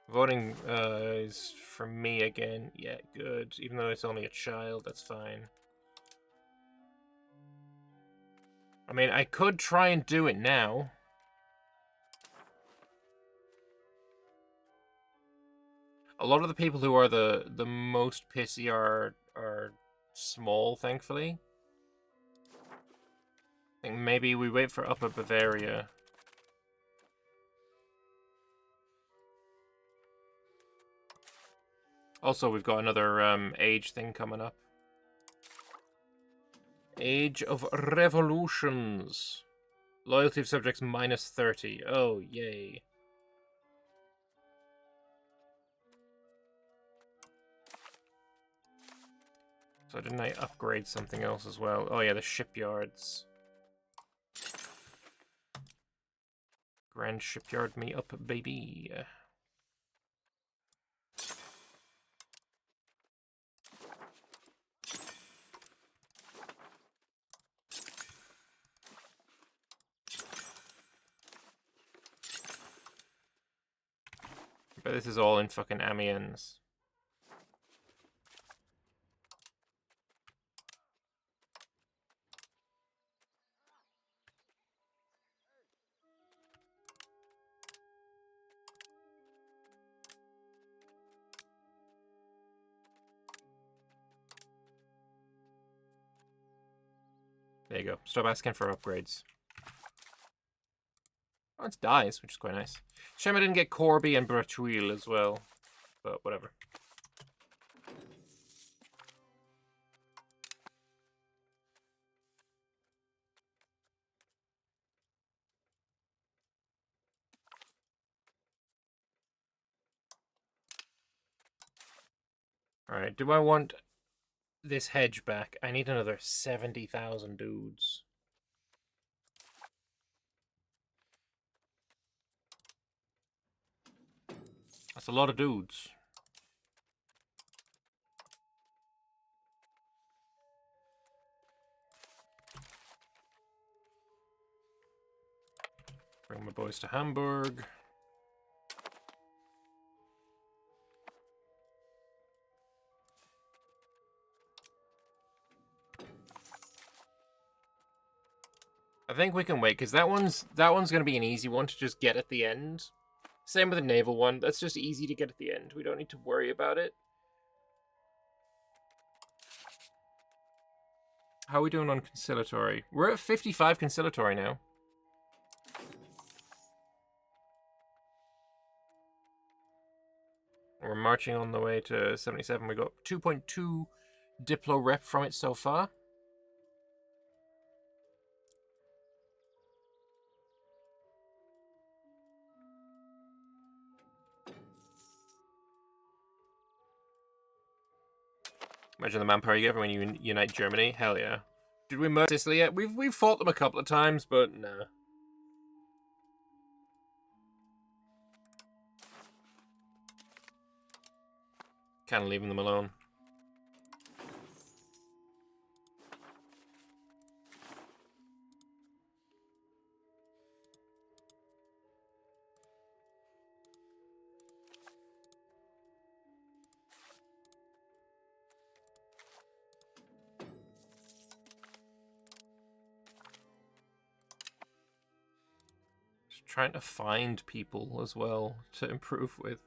voting is for me again. Yeah, good. Even though it's only a child, that's fine. I mean, I could try and do it now. A lot of the people who are the most pissy are small, thankfully. I think maybe we wait for Upper Bavaria. Also, we've got another age thing coming up. Age of Revolutions. Loyalty of subjects minus 30. Oh, yay. So didn't I upgrade something else as well? Oh yeah, the shipyards. Grand shipyard me up, baby. But this is all in fucking Amiens. There you go. Stop asking for upgrades. Oh, it's dies, which is quite nice. Shame I didn't get Corby and Bratuil as well. But whatever. Alright, do I want this hedge back? I need another 70,000 dudes. That's a lot of dudes. Bring my boys to Hamburg. I think we can wait, because that one's going to be an easy one to just get at the end. Same with the naval one. That's just easy to get at the end. We don't need to worry about it. How are we doing on conciliatory? We're at 55 conciliatory now. We're marching on the way to 77. We got 2.2 Diplo rep from it so far. Imagine the manpower you get when you unite Germany. Hell yeah. Did we merge Sicily yet? We've fought them a couple of times, but nah. Kind of leaving them alone. Just trying to find people as well to improve with.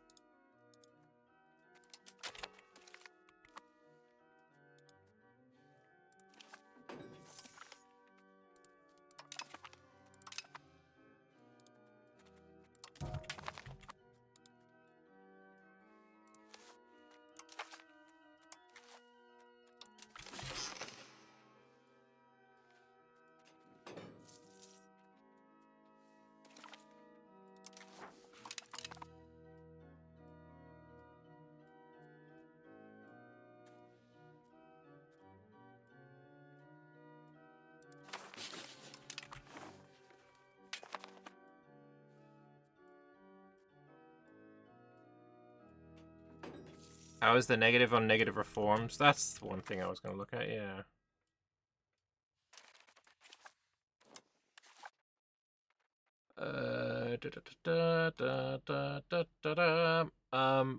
How is the negative on negative reforms? That's one thing I was going to look at, yeah.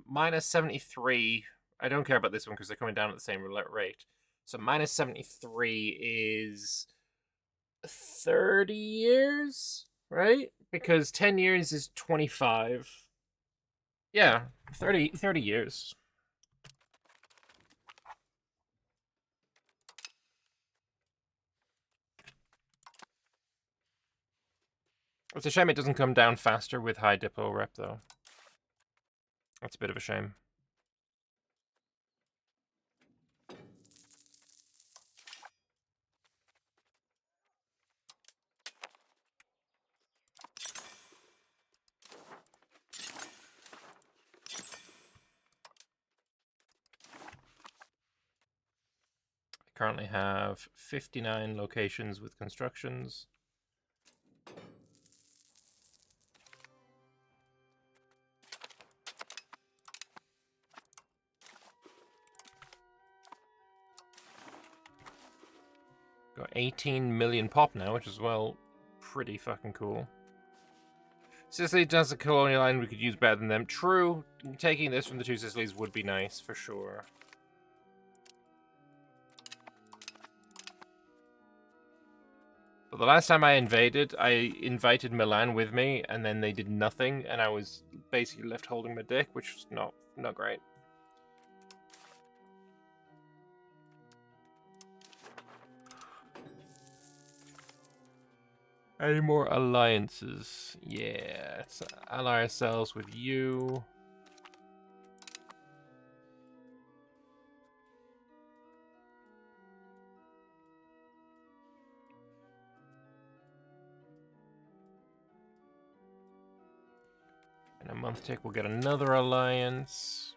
Minus 73. I don't care about this one because they're coming down at the same rate. So minus 73 is 30 years, right? Because 10 years is 25. Yeah, 30 years. It's a shame it doesn't come down faster with high Diplo rep, though. That's a bit of a shame. Currently have 59 locations with constructions. Got 18 million pop now, which is, well, pretty fucking cool. Sicily does a colonial island we could use better than them. True, taking this from the two Sicilies would be nice, for sure. But the last time I invited Milan with me, and then they did nothing, and I was basically left holding my dick, which was not great. Any more alliances? Yeah, let's ally ourselves with you. In a month tick, we'll get another alliance.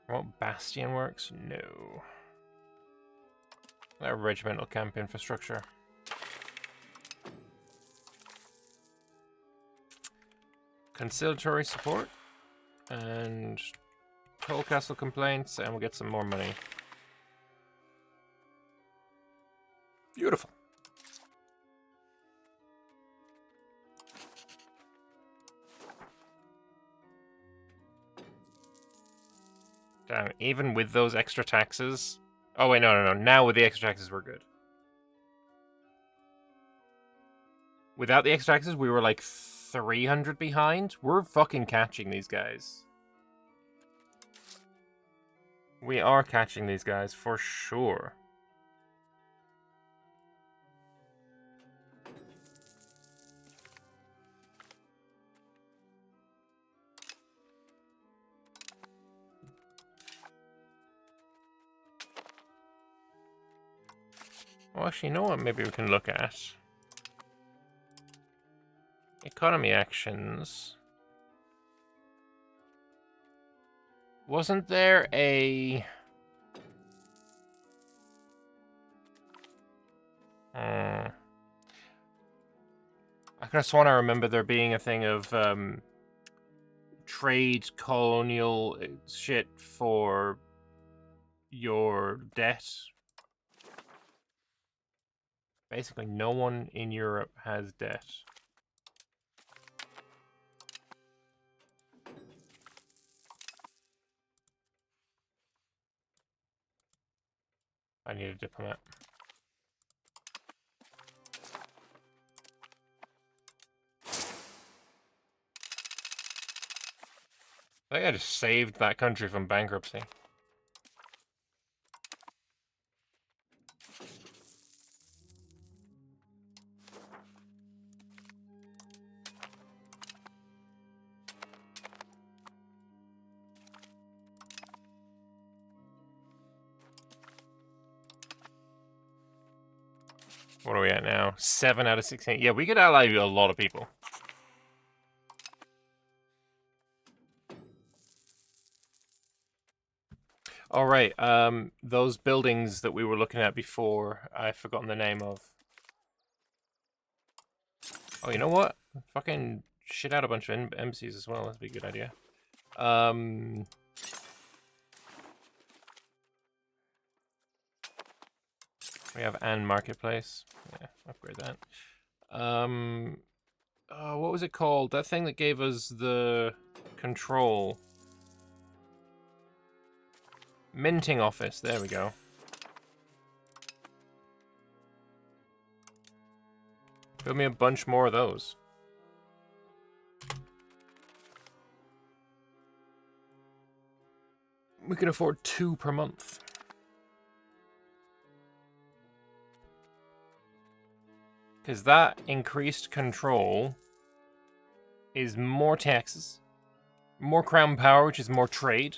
What, Bastion works? No. That regimental camp infrastructure. Conciliatory support. And Toll Castle complaints, and we'll get some more money. Beautiful. Damn, even with those extra taxes... Oh wait, no. Now with the extra taxes, we're good. Without the extra taxes, we were like 300 behind. We're fucking catching these guys. We are catching these guys, for sure. Well, actually, you know what maybe we can look at? Economy actions. Wasn't there a... I could have sworn I remember there being a thing of trade colonial shit for your debt. Basically, no one in Europe has debt. I need a diplomat. I think I just saved that country from bankruptcy. What are we at now? 7 out of 16. Yeah, we could ally a lot of people. All right, those buildings that we were looking at before, I've forgotten the name of. Oh, you know what? Fucking shit out a bunch of embassies as well. That'd be a good idea. We have Ann Marketplace. Yeah, upgrade that. Oh, what was it called? That thing that gave us the control. Minting office. There we go. Build me a bunch more of those. We can afford 2 per month. Because that increased control is more taxes, more crown power, which is more trade,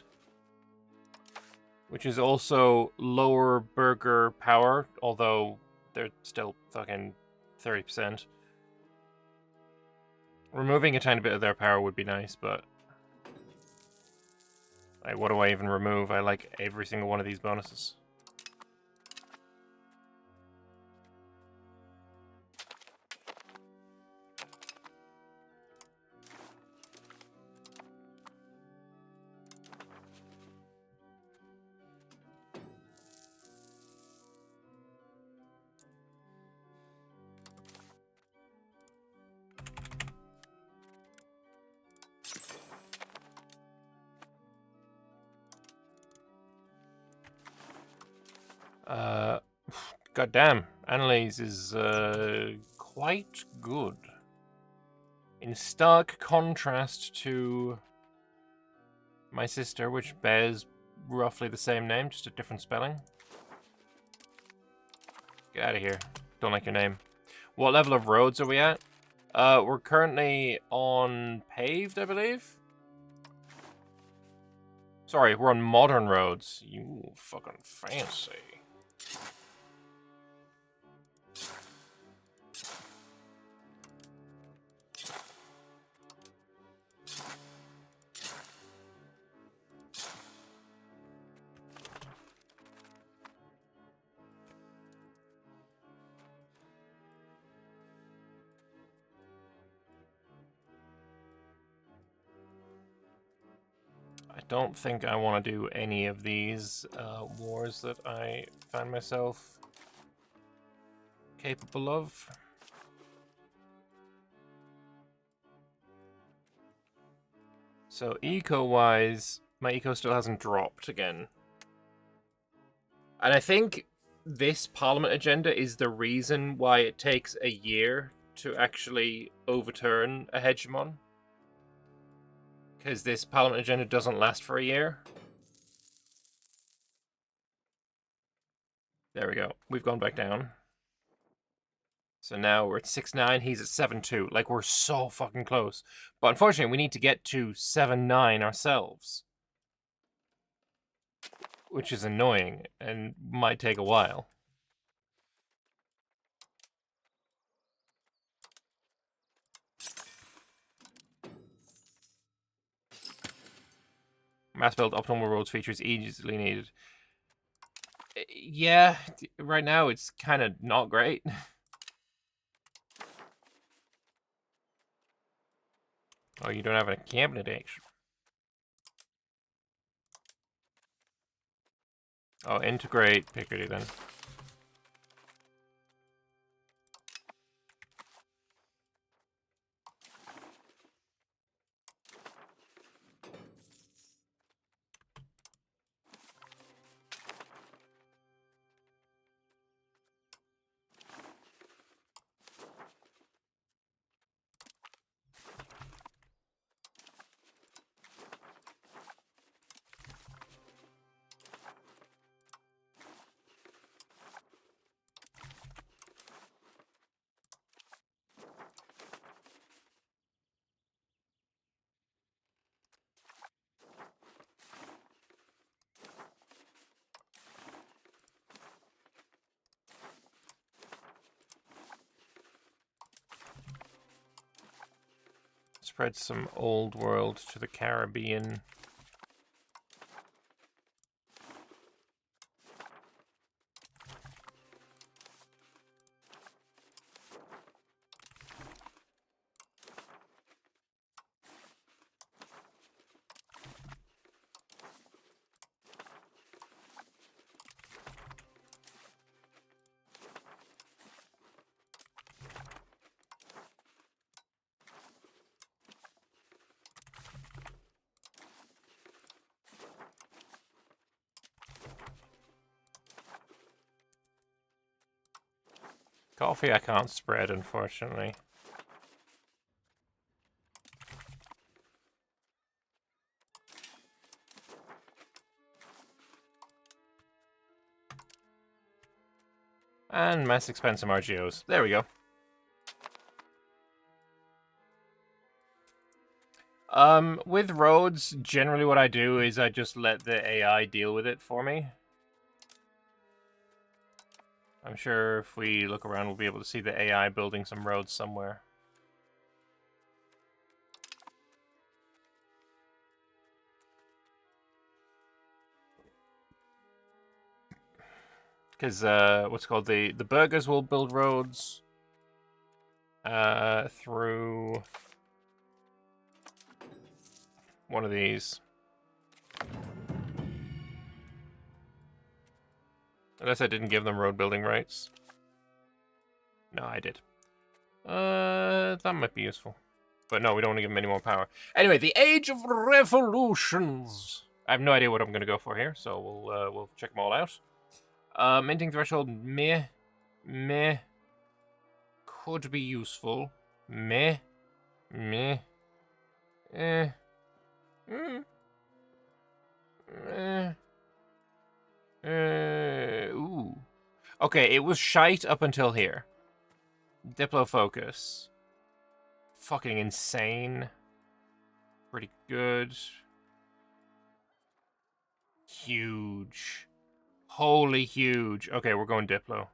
which is also lower burgher power, although they're still fucking 30%. Removing a tiny bit of their power would be nice, but... Like, what do I even remove? I like every single one of these bonuses. Goddamn, Annalise is quite good. In stark contrast to my sister, which bears roughly the same name, just a different spelling. Get out of here. Don't like your name. What level of roads are we at? We're currently on paved, I believe. Sorry, we're on modern roads. You fucking fancy. I don't think I want to do any of these wars that I find myself capable of. So eco-wise, my eco still hasn't dropped again. And I think this Parliament agenda is the reason why it takes a year to actually overturn a hegemon. Because this Parliament agenda doesn't last for a year. There we go. We've gone back down. So now we're at 6-9, he's at 7-2. Like, we're so fucking close. But unfortunately, we need to get to 7-9 ourselves. Which is annoying, and might take a while. Mass build optimal roads features easily needed. Yeah, right now it's kind of not great. Oh, you don't have a cabinet action. Oh, integrate Picardy then. Spread some old world to the Caribbean. Coffee I can't spread, unfortunately. And mass expend some RGOs. There we go. With roads, generally what I do is I just let the AI deal with it for me. I'm sure if we look around, we'll be able to see the AI building some roads somewhere. Because, what's it called? The burghers will build roads through one of these. Unless I didn't give them road building rights. No, I did. That might be useful. But no, we don't want to give them any more power. Anyway, the Age of Revolutions. I have no idea what I'm going to go for here, so we'll check them all out. Minting threshold, meh. Could be useful. Meh. Ooh. Okay, it was shite up until here. Diplo focus. Fucking insane. Pretty good. Huge. Holy huge. Okay, we're going Diplo.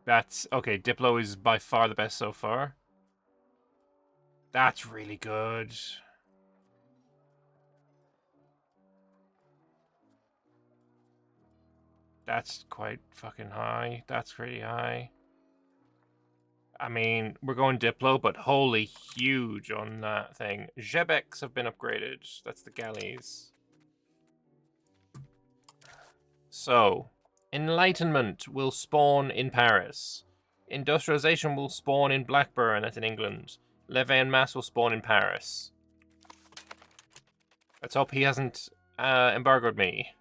That's... Okay, Diplo is by far the best so far. That's really good. That's quite fucking high. That's pretty high. I mean, we're going Diplo, but holy huge on that thing. Jebecs have been upgraded. That's the galleys. So, Enlightenment will spawn in Paris. Industrialization will spawn in Blackburn, that's in England. Levée en masse will spawn in Paris. Let's hope he hasn't embargoed me.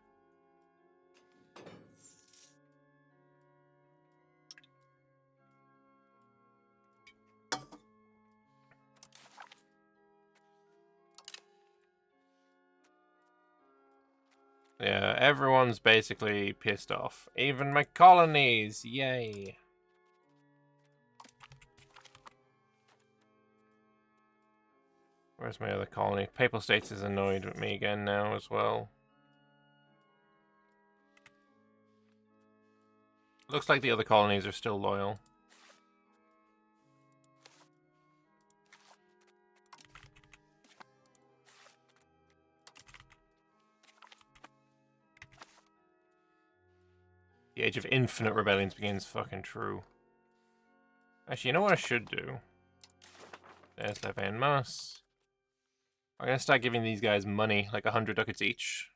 Yeah, everyone's basically pissed off. Even my colonies, yay. Where's my other colony? Papal States is annoyed with me again now as well. Looks like the other colonies are still loyal. The age of infinite rebellions begins. Fucking true. Actually, you know what I should do? There's Levée en masse. I'm gonna start giving these guys money, like 100 ducats each.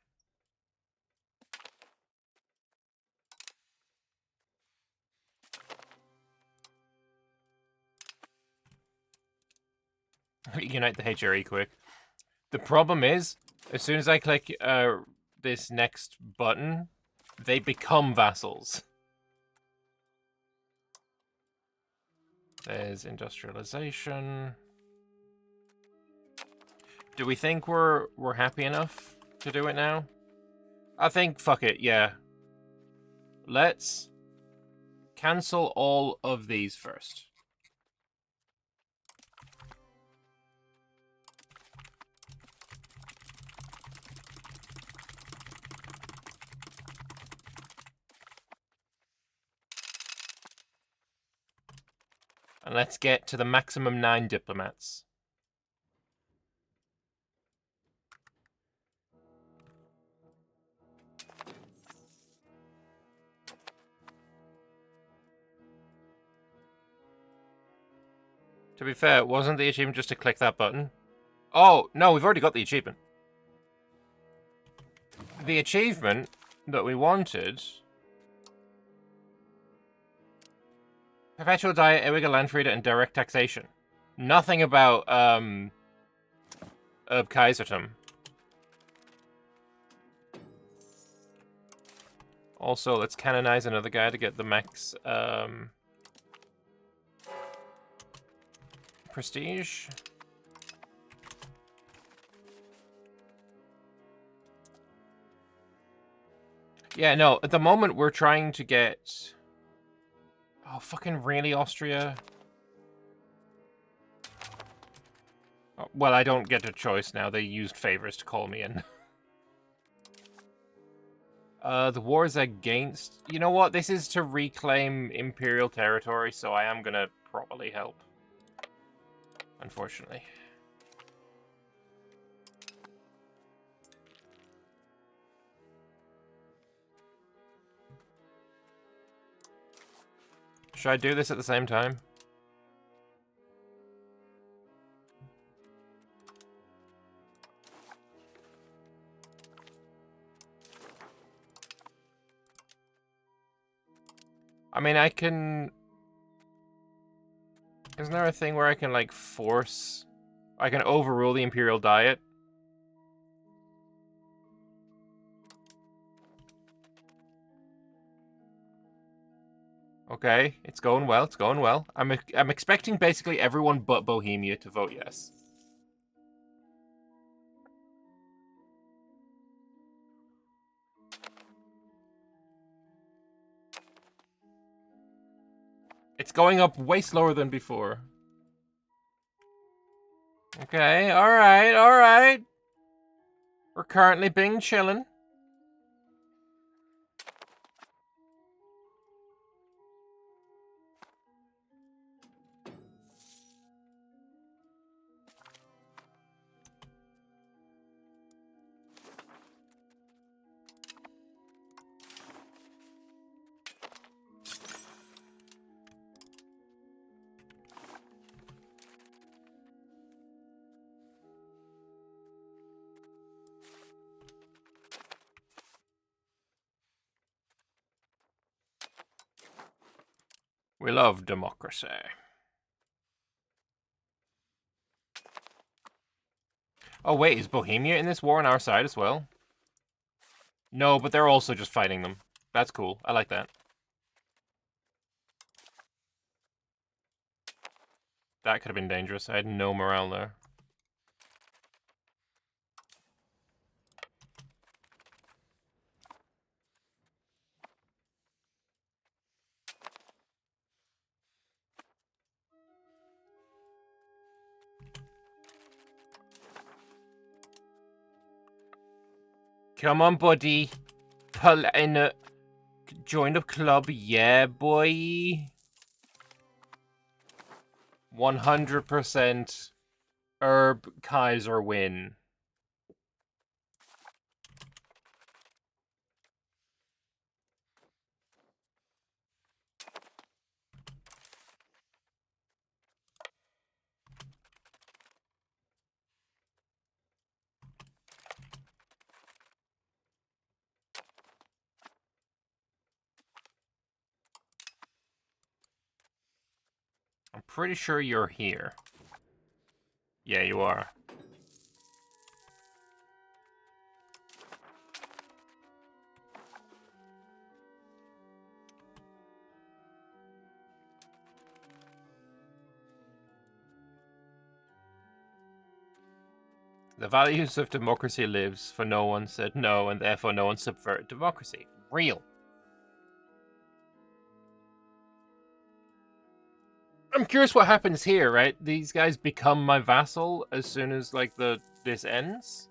Unite the HRE quick. The problem is, as soon as I click this next button, they become vassals. There's industrialization. Do we think we're happy enough to do it now? I think, fuck it, yeah. Let's cancel all of these first. And let's get to the maximum 9 diplomats. To be fair, wasn't the achievement just to click that button? Oh, no, we've already got the achievement. The achievement that we wanted... Perpetual diet, illegal land freedom, and direct taxation. Nothing about, Kaisertum. Also, let's canonize another guy to get the max, prestige. Yeah, no, at the moment we're trying to get... Oh, fucking really, Austria? Oh, well, I don't get a choice now. They used favors to call me in. The war is against... You know what? This is to reclaim Imperial territory, so I am gonna probably help. Unfortunately. Should I do this at the same time? I mean, I can... Isn't there a thing where I can, like, force... I can overrule the Imperial Diet? Okay, it's going well, it's going well. I'm expecting basically everyone but Bohemia to vote yes. It's going up way slower than before. Okay, alright, alright. We're currently being chillin'. We love democracy. Oh wait, is Bohemia in this war on our side as well? No, but they're also just fighting them. That's cool. I like that. That could have been dangerous. I had no morale there. Come on, buddy. Pull in a... Join the club, yeah, boy. 100% Herb Kaiser win. I'm pretty sure you're here. Yeah, you are. The values of democracy lives, for no one said no, and therefore no one subverted democracy. Real. I'm curious what happens here, right? These guys become my vassal as soon as, like, this ends?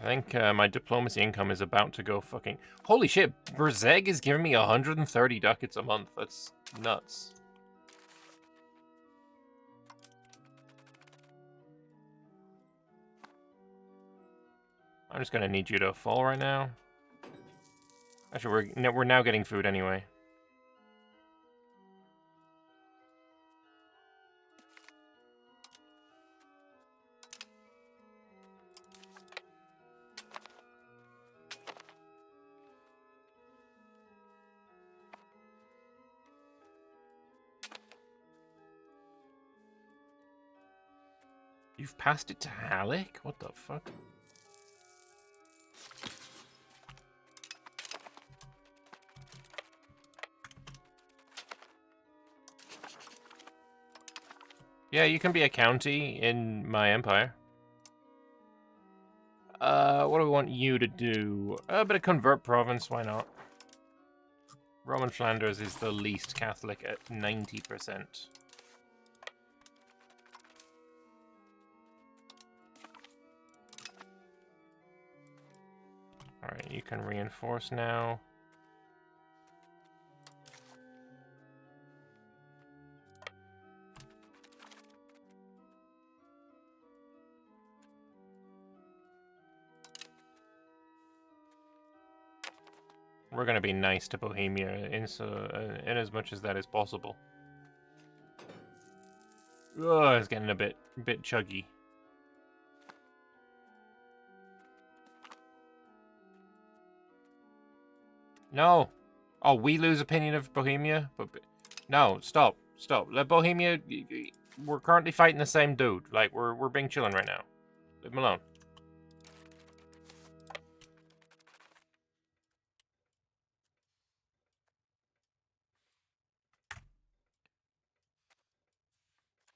I think my diplomacy income is about to go fucking... Holy shit, Berzeg is giving me 130 ducats a month. That's nuts. I'm just gonna need you to fall right now. Actually, we're now getting food anyway. You've passed it to Halleck? What the fuck? Yeah, you can be a county in my empire. What do we want you to do? A bit of convert province, why not? Roman Flanders is the least Catholic at 90%. Alright, you can reinforce now. We're going to be nice to Bohemia in as much as that is possible. Oh, it's getting a bit chuggy. No. Oh, we lose opinion of Bohemia? But no, stop. Let Bohemia... We're currently fighting the same dude. Like, we're being chillin' right now. Leave him alone.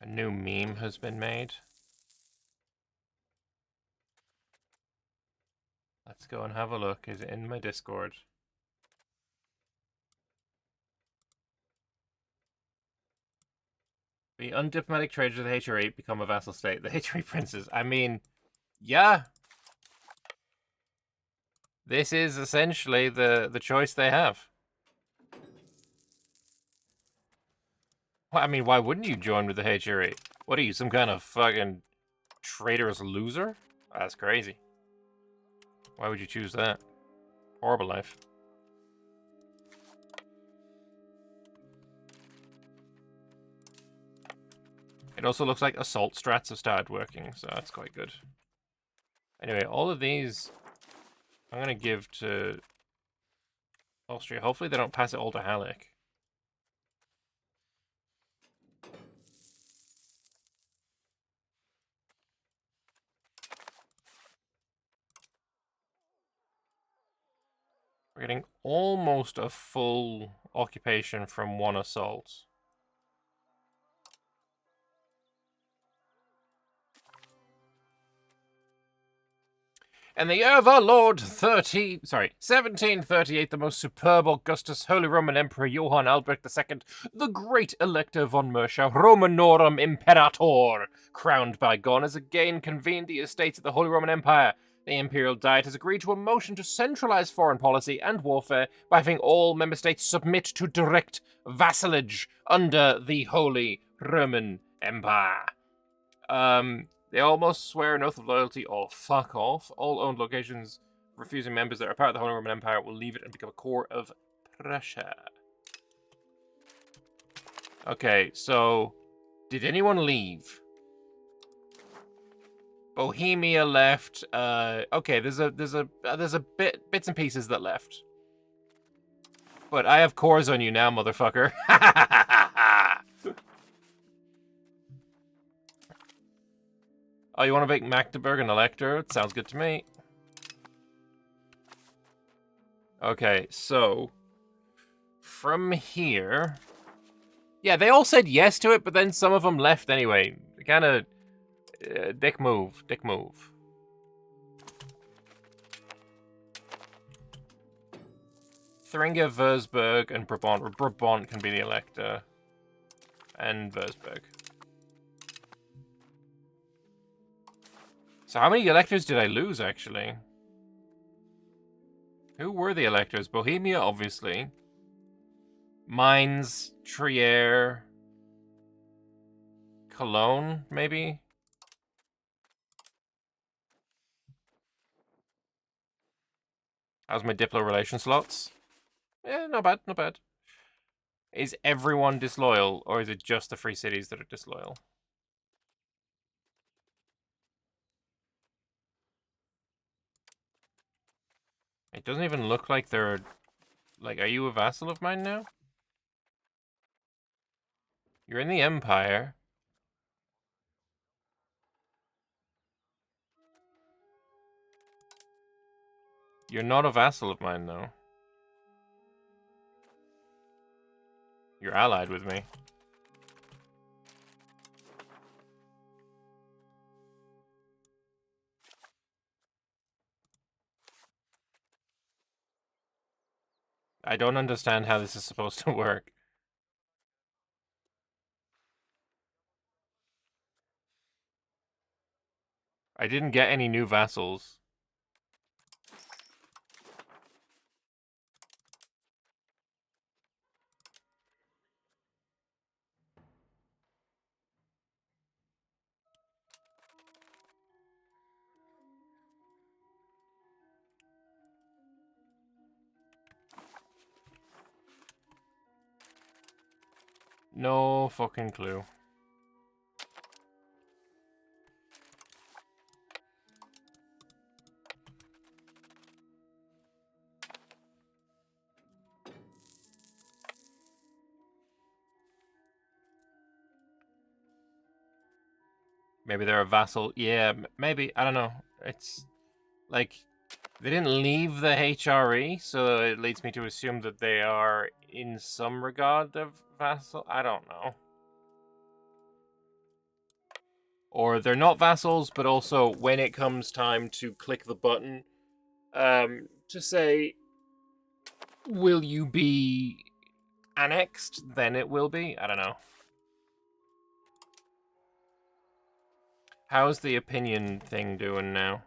A new meme has been made. Let's go and have a look. Is it in my Discord? The undiplomatic traders of the HRE become a vassal state. The HRE princes. I mean, yeah. This is essentially the choice they have. Well, I mean, why wouldn't you join with the HRE? What are you, some kind of fucking traitorous loser? That's crazy. Why would you choose that? Horrible life. It also looks like assault strats have started working, so that's quite good. Anyway, all of these I'm going to give to Austria. Hopefully they don't pass it all to Halleck. We're getting almost a full occupation from one assault. In the year of our Lord 1738, the most superb Augustus Holy Roman Emperor Johann Albrecht II, the great Elector von Mercia, Romanorum Imperator, crowned by God, has again convened the estates of the Holy Roman Empire. The Imperial Diet has agreed to a motion to centralize foreign policy and warfare by having all member states submit to direct vassalage under the Holy Roman Empire. They almost swear an oath of loyalty or fuck off. All owned locations refusing members that are part of the Holy Roman Empire will leave it and become a core of Prussia. Okay, so did anyone leave? Bohemia left. Okay, there's a bits and pieces that left. But I have cores on you now, motherfucker. Oh, you want to make Magdeburg an elector? Sounds good to me. Okay, so from here, yeah, they all said yes to it, but then some of them left anyway. Kind of dick move. Thuringia, Würzburg, and Brabant. Or Brabant can be the elector, and Würzburg. So how many electors did I lose, actually? Who were the electors? Bohemia, obviously. Mainz, Trier, Cologne, maybe? How's my Diplo relation slots? Eh, not bad. Is everyone disloyal, or is it just the free cities that are disloyal? It doesn't even look like they're... Like, are you a vassal of mine now? You're in the Empire. You're not a vassal of mine, though. You're allied with me. I don't understand how this is supposed to work. I didn't get any new vassals. No fucking clue. Maybe they're a vassal. Yeah, maybe. I don't know. It's like they didn't leave the HRE, so it leads me to assume that they are in some regard a vassal. I don't know. Or they're not vassals, but also when it comes time to click the button to say, will you be annexed? Then it will be. I don't know. How's the opinion thing doing now?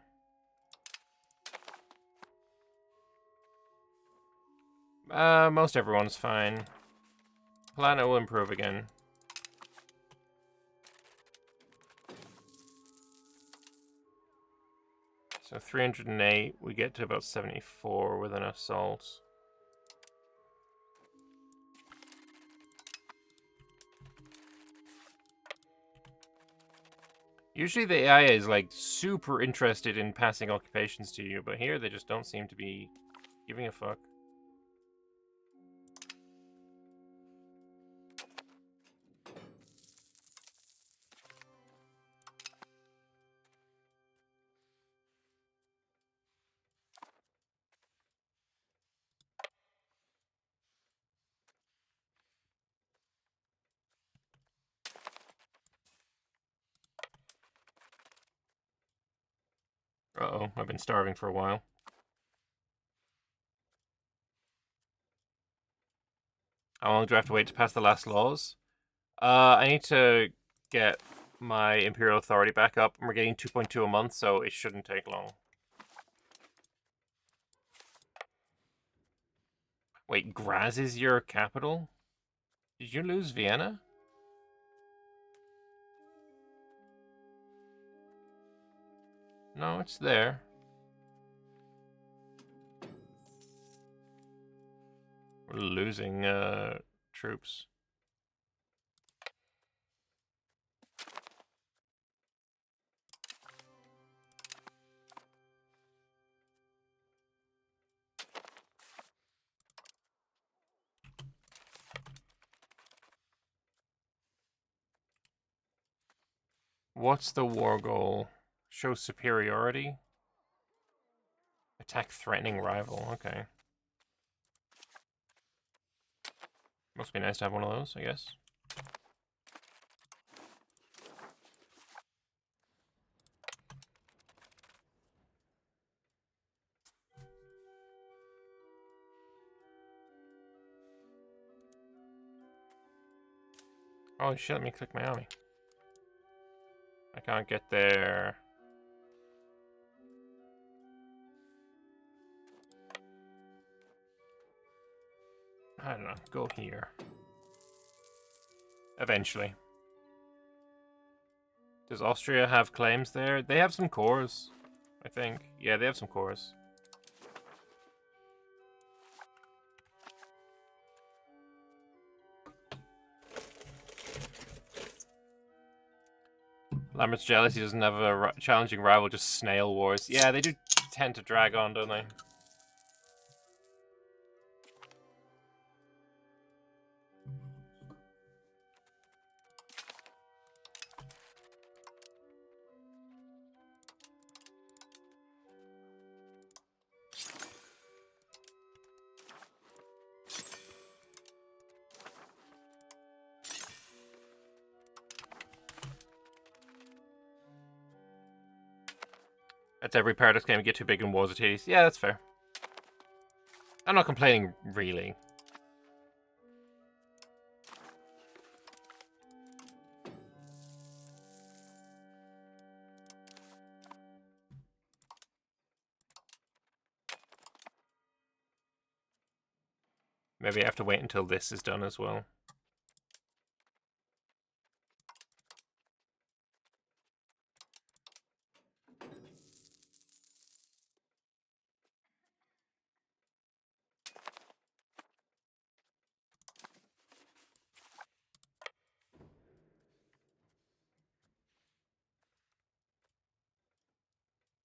Most everyone's fine. Planet will improve again. So 308, we get to about 74 with an assault. Usually the AI is like super interested in passing occupations to you, but here they just don't seem to be giving a fuck. Uh-oh, I've been starving for a while. How long do I have to wait to pass the last laws? I need to get my Imperial Authority back up, and we're getting 2.2 a month, so it shouldn't take long. Wait, Graz is your capital? Did you lose Vienna? No, it's there. We're losing troops. What's the war goal? Show superiority? Attack threatening rival, okay. Must be nice to have one of those, I guess. Oh shit, let me click my army. I can't get there. I don't know, go here. Eventually. Does Austria have claims there? They have some cores, I think. Yeah, they have some cores. Lambert's jealousy doesn't have a challenging rival, just snail wars. Yeah, they do tend to drag on, don't they? That's every Paradox game, get too big in wars or titties. Yeah, that's fair. I'm not complaining, really. Maybe I have to wait until this is done as well.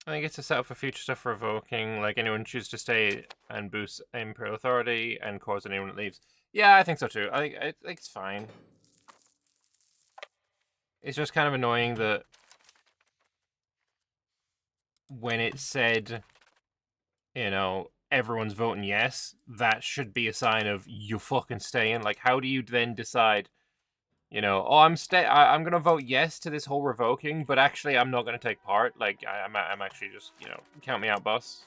I think it's a setup for future stuff revoking, like anyone choose to stay and boost Imperial Authority and cause anyone that leaves. Yeah, I think so too. I think it's fine. It's just kind of annoying that when it said, you know, everyone's voting yes, that should be a sign of you fucking staying. Like, how do you then decide, you know, oh, I'm gonna vote yes to this whole revoking, but actually I'm not gonna take part. Like, I'm actually just, you know, count me out, boss.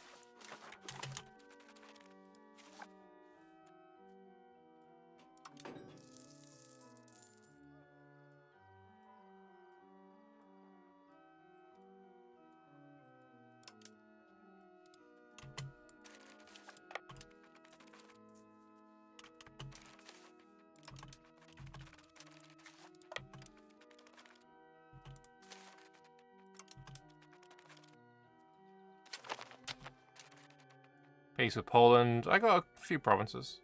Peace with Poland. I got a few provinces.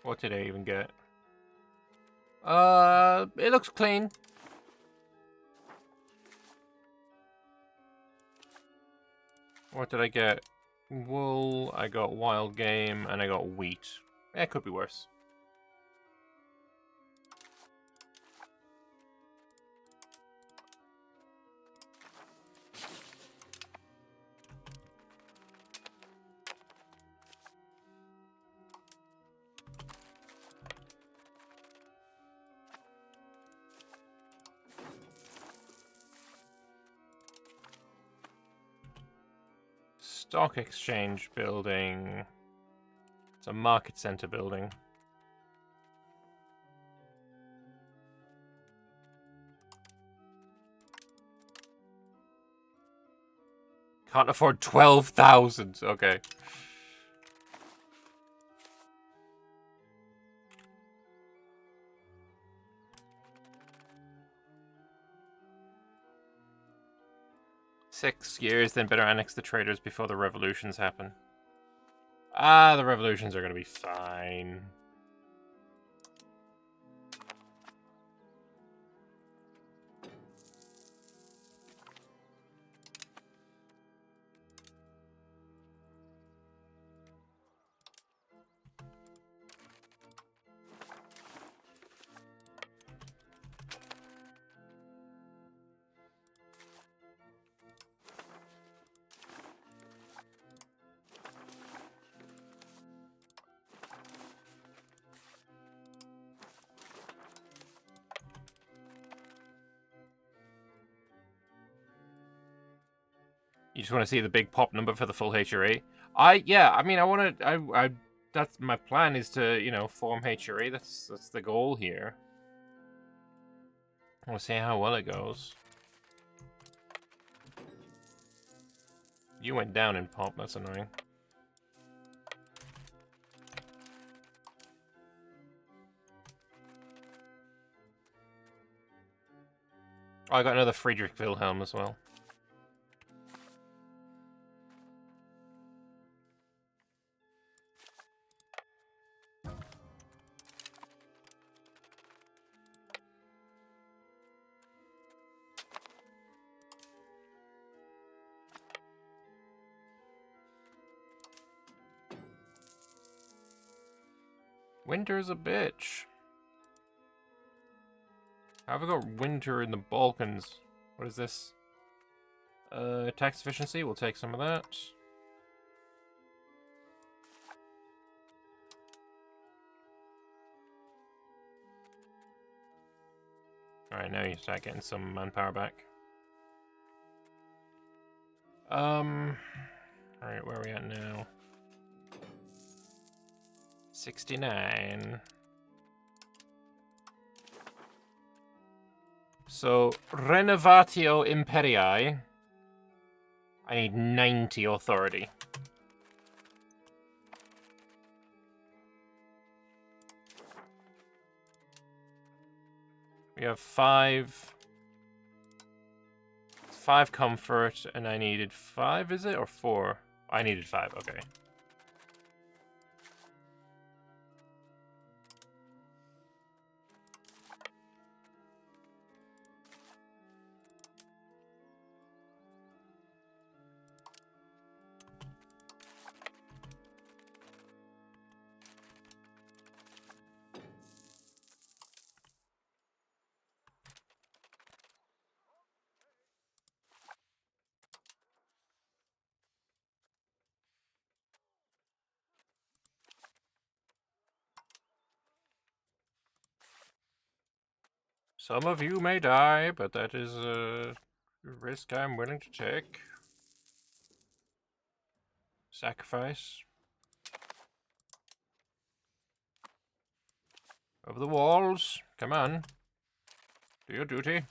What did I even get? It looks clean. What did I get? Wool, I got wild game, and I got wheat. It could be worse. Stock exchange building. It's a market center building. Can't afford 12,000. Okay. Six years, then better annex the traders before the revolutions happen. Ah, the revolutions are gonna be fine. You just want to see the big pop number for the full HRE? Yeah, I mean, that's my plan is to, you know, form HRE. That's the goal here. We'll see how well it goes. You went down in pop, that's annoying. Oh, I got another Friedrich Wilhelm as well. Winter's a bitch. How have I got winter in the Balkans? What is this? Tax efficiency, we'll take some of that. Alright, now you start getting some manpower back. Alright, where are we at now? 69. So, Renovatio Imperii. I need 90 authority. We have 5 comfort, and I needed 5, is it? Or 4? I needed 5, okay. Some of you may die, but that is a risk I'm willing to take. Sacrifice. Over the walls. Come on. Do your duty.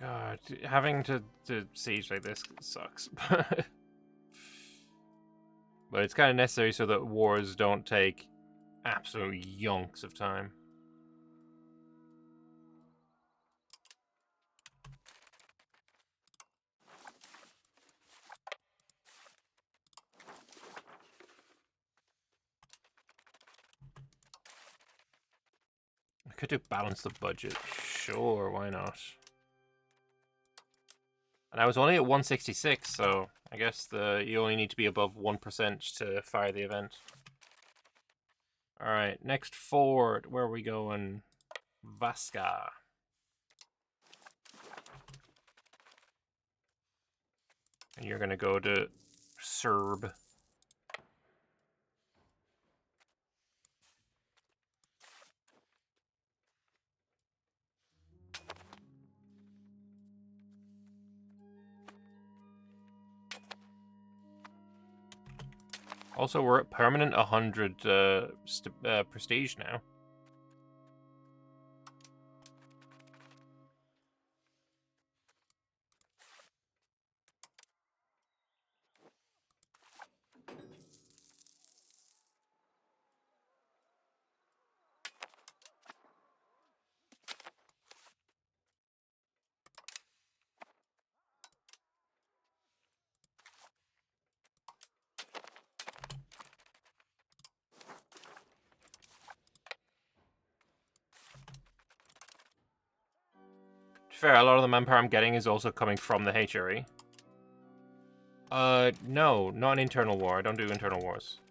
God, having to siege like this sucks. But it's kind of necessary so that wars don't take absolute yonks of time. I could do balance the budget. Sure, why not? And I was only at 166, so I guess you only need to be above 1% to fire the event. Alright, next fort. Where are we going? Vasca. And you're gonna go to Serb. Also, we're at permanent 100 prestige now. Fair, a lot of the manpower I'm getting is also coming from the HRE. No, not an internal war. I don't do internal wars.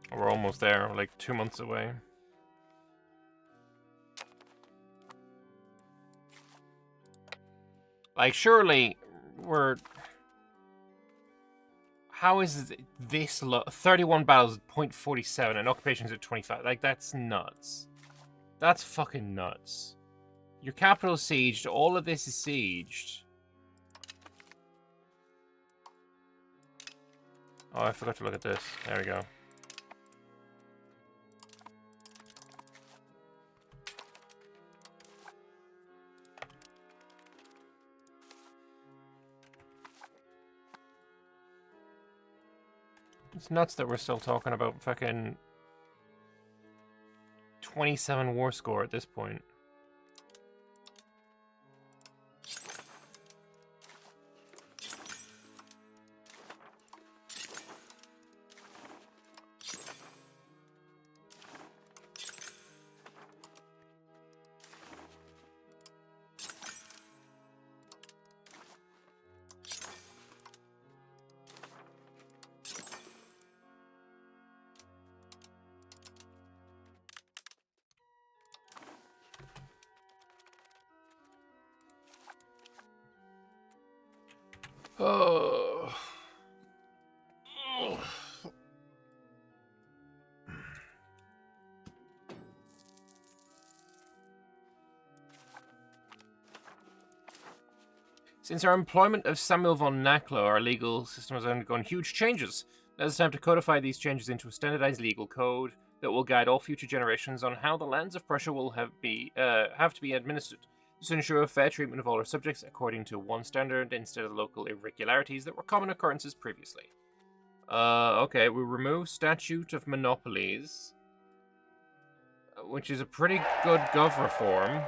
We're almost there, we're like 2 months away. Like, surely we're... How is this low? 31 battles, 0.47, and occupations at 25. Like, that's nuts. That's fucking nuts. Your capital is sieged. All of this is sieged. Oh, I forgot to look at this. There we go. It's nuts that we're still talking about fucking 27 war score at this point. Oh. Since our employment of Samuel von Naklo, our legal system has undergone huge changes. Now it's time to codify these changes into a standardized legal code that will guide all future generations on how the lands of Prussia will have to be administered. This will ensure a fair treatment of all our subjects according to one standard instead of the local irregularities that were common occurrences previously. Okay, we remove Statute of Monopolies, which is a pretty good gov reform.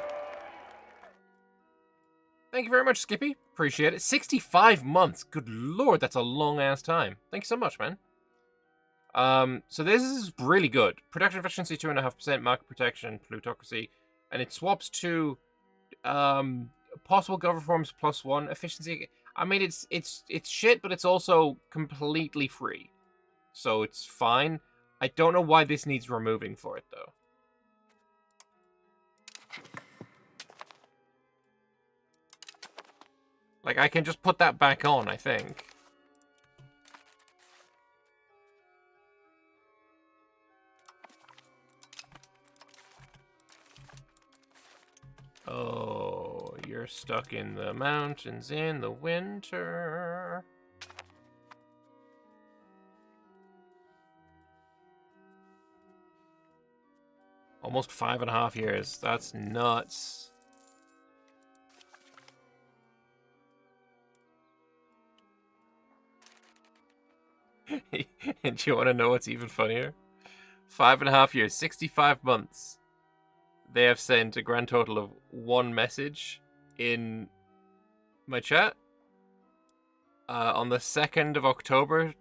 Thank you very much, Skippy. Appreciate it. 65 months. Good lord, that's a long-ass time. Thank you so much, man. So this is really good. Production efficiency 2.5%, market protection, plutocracy, and it swaps to possible gov reforms +1 efficiency. I mean, it's shit, but it's also completely free, so it's fine. I don't know why this needs removing for it though. Like, I can just put that back on, I think. Oh, you're stuck in the mountains in the winter. Almost 5.5 years. That's nuts. And do you want to know what's even funnier? 5.5 years, 65 months. They have sent a grand total of 1 message in my chat. On the 2nd of October,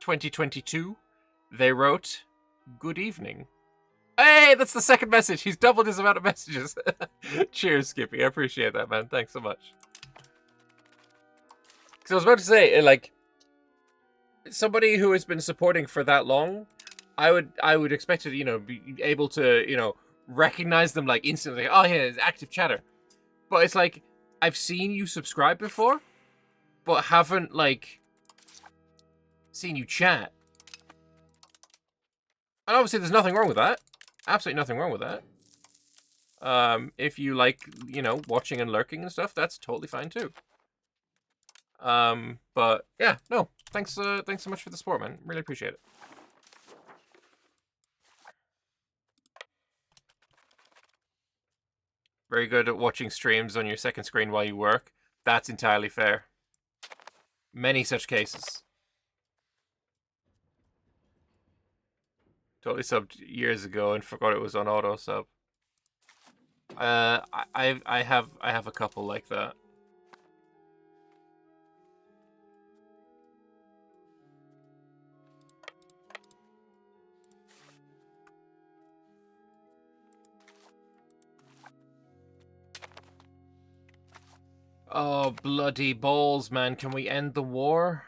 2022, they wrote, "Good evening." Hey, that's the second message. He's doubled his amount of messages. Cheers, Skippy. I appreciate that, man. Thanks so much. Because I was about to say, like, somebody who has been supporting for that long, I would expect to, be able to, recognize them like instantly. Oh yeah, it's active chatter. But it's like, I've seen you subscribe before, but haven't like seen you chat. And obviously there's nothing wrong with that. Absolutely nothing wrong with that. If you like, watching and lurking and stuff, that's totally fine too. But yeah, no. Thanks so much for the support, man. Really appreciate it. Very good at watching streams on your second screen while you work. That's entirely fair. Many such cases. Totally subbed years ago and forgot it was on auto sub. I have a couple like that. Oh, bloody balls, man. Can we end the war?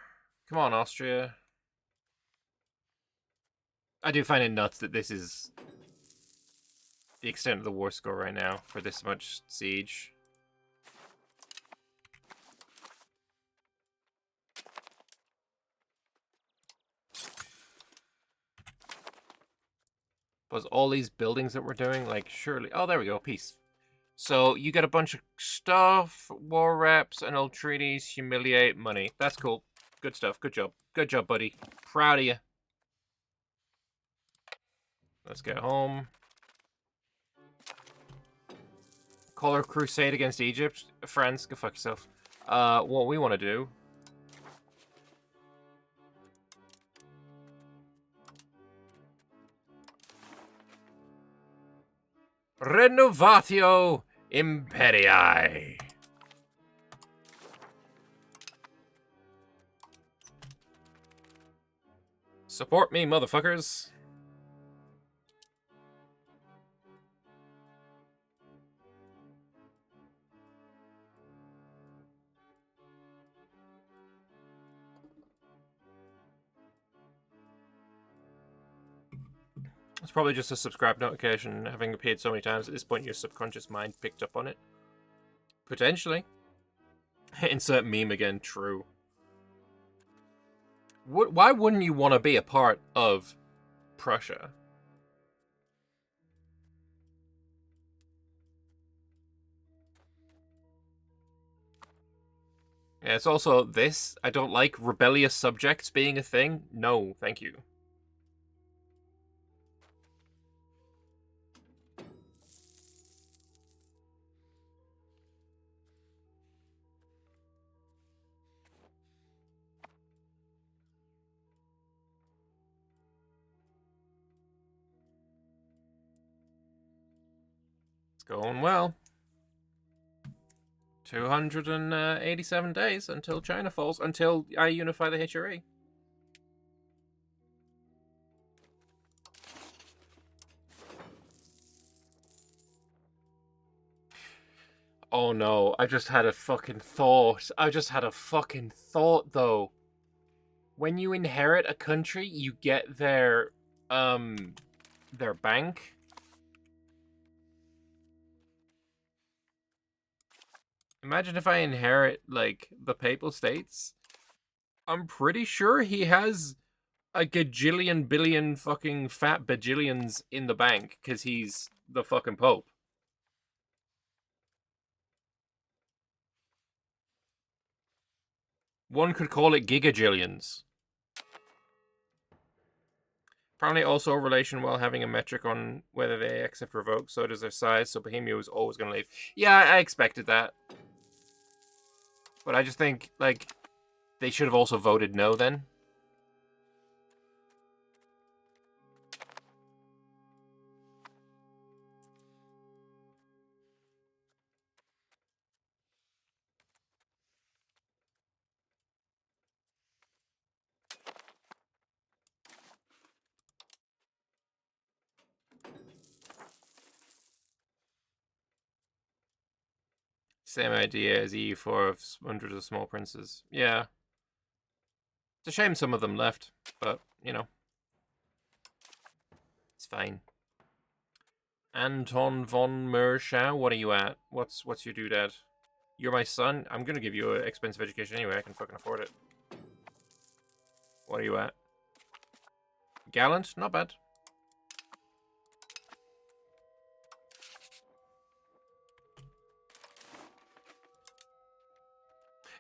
Come on, Austria. I do find it nuts that this is the extent of the war score right now for this much siege. Was all these buildings that we're doing, like, surely... Oh, there we go, peace. So, you get a bunch of stuff, war reps, and old treaties, humiliate, money. That's cool. Good stuff, good job. Good job, buddy. Proud of you. Let's get home. Call our crusade against Egypt. France, go fuck yourself. What we want to do... Renovatio Imperii. Support me, motherfuckers. It's probably just a subscribe notification. Having appeared so many times at this point, your subconscious mind picked up on it. Potentially. Insert meme again, true. Why wouldn't you want to be a part of Prussia? Yeah, it's also this. I don't like rebellious subjects being a thing. No, thank you. It's going well. 287 days until China falls, until I unify the HRE. Oh no, I just had a fucking thought. Though. When you inherit a country, you get their bank. Imagine if I inherit, like, the Papal States. I'm pretty sure he has a gajillion billion fucking fat bajillions in the bank, because he's the fucking Pope. One could call it gigajillions. Apparently also a relation while having a metric on whether they accept revoke, so does their size, so Bohemia was always going to leave. Yeah, I expected that. But I just think, like, they should have also voted no then. Same idea as EU4 of hundreds of small princes. Yeah. It's a shame some of them left, but, you know. It's fine. Anton von Merschau, what are you at? What's your doodad? You're my son? I'm gonna give you an expensive education anyway, I can fucking afford it. What are you at? Gallant? Not bad.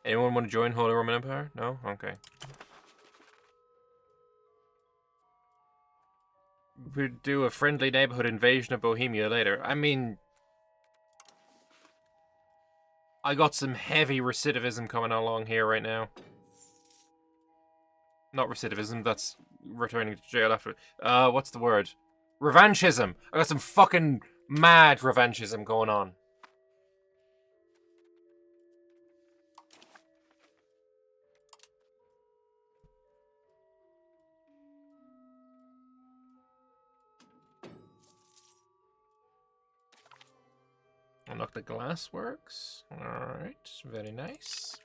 Anyone want to join Holy Roman Empire? No? Okay. We'd do a friendly neighborhood invasion of Bohemia later. I mean... I got some heavy recidivism coming along here right now. Not recidivism, that's returning to jail after... what's the word? Revanchism! I got some fucking mad revanchism going on. Unlock the glass works. Alright, very nice.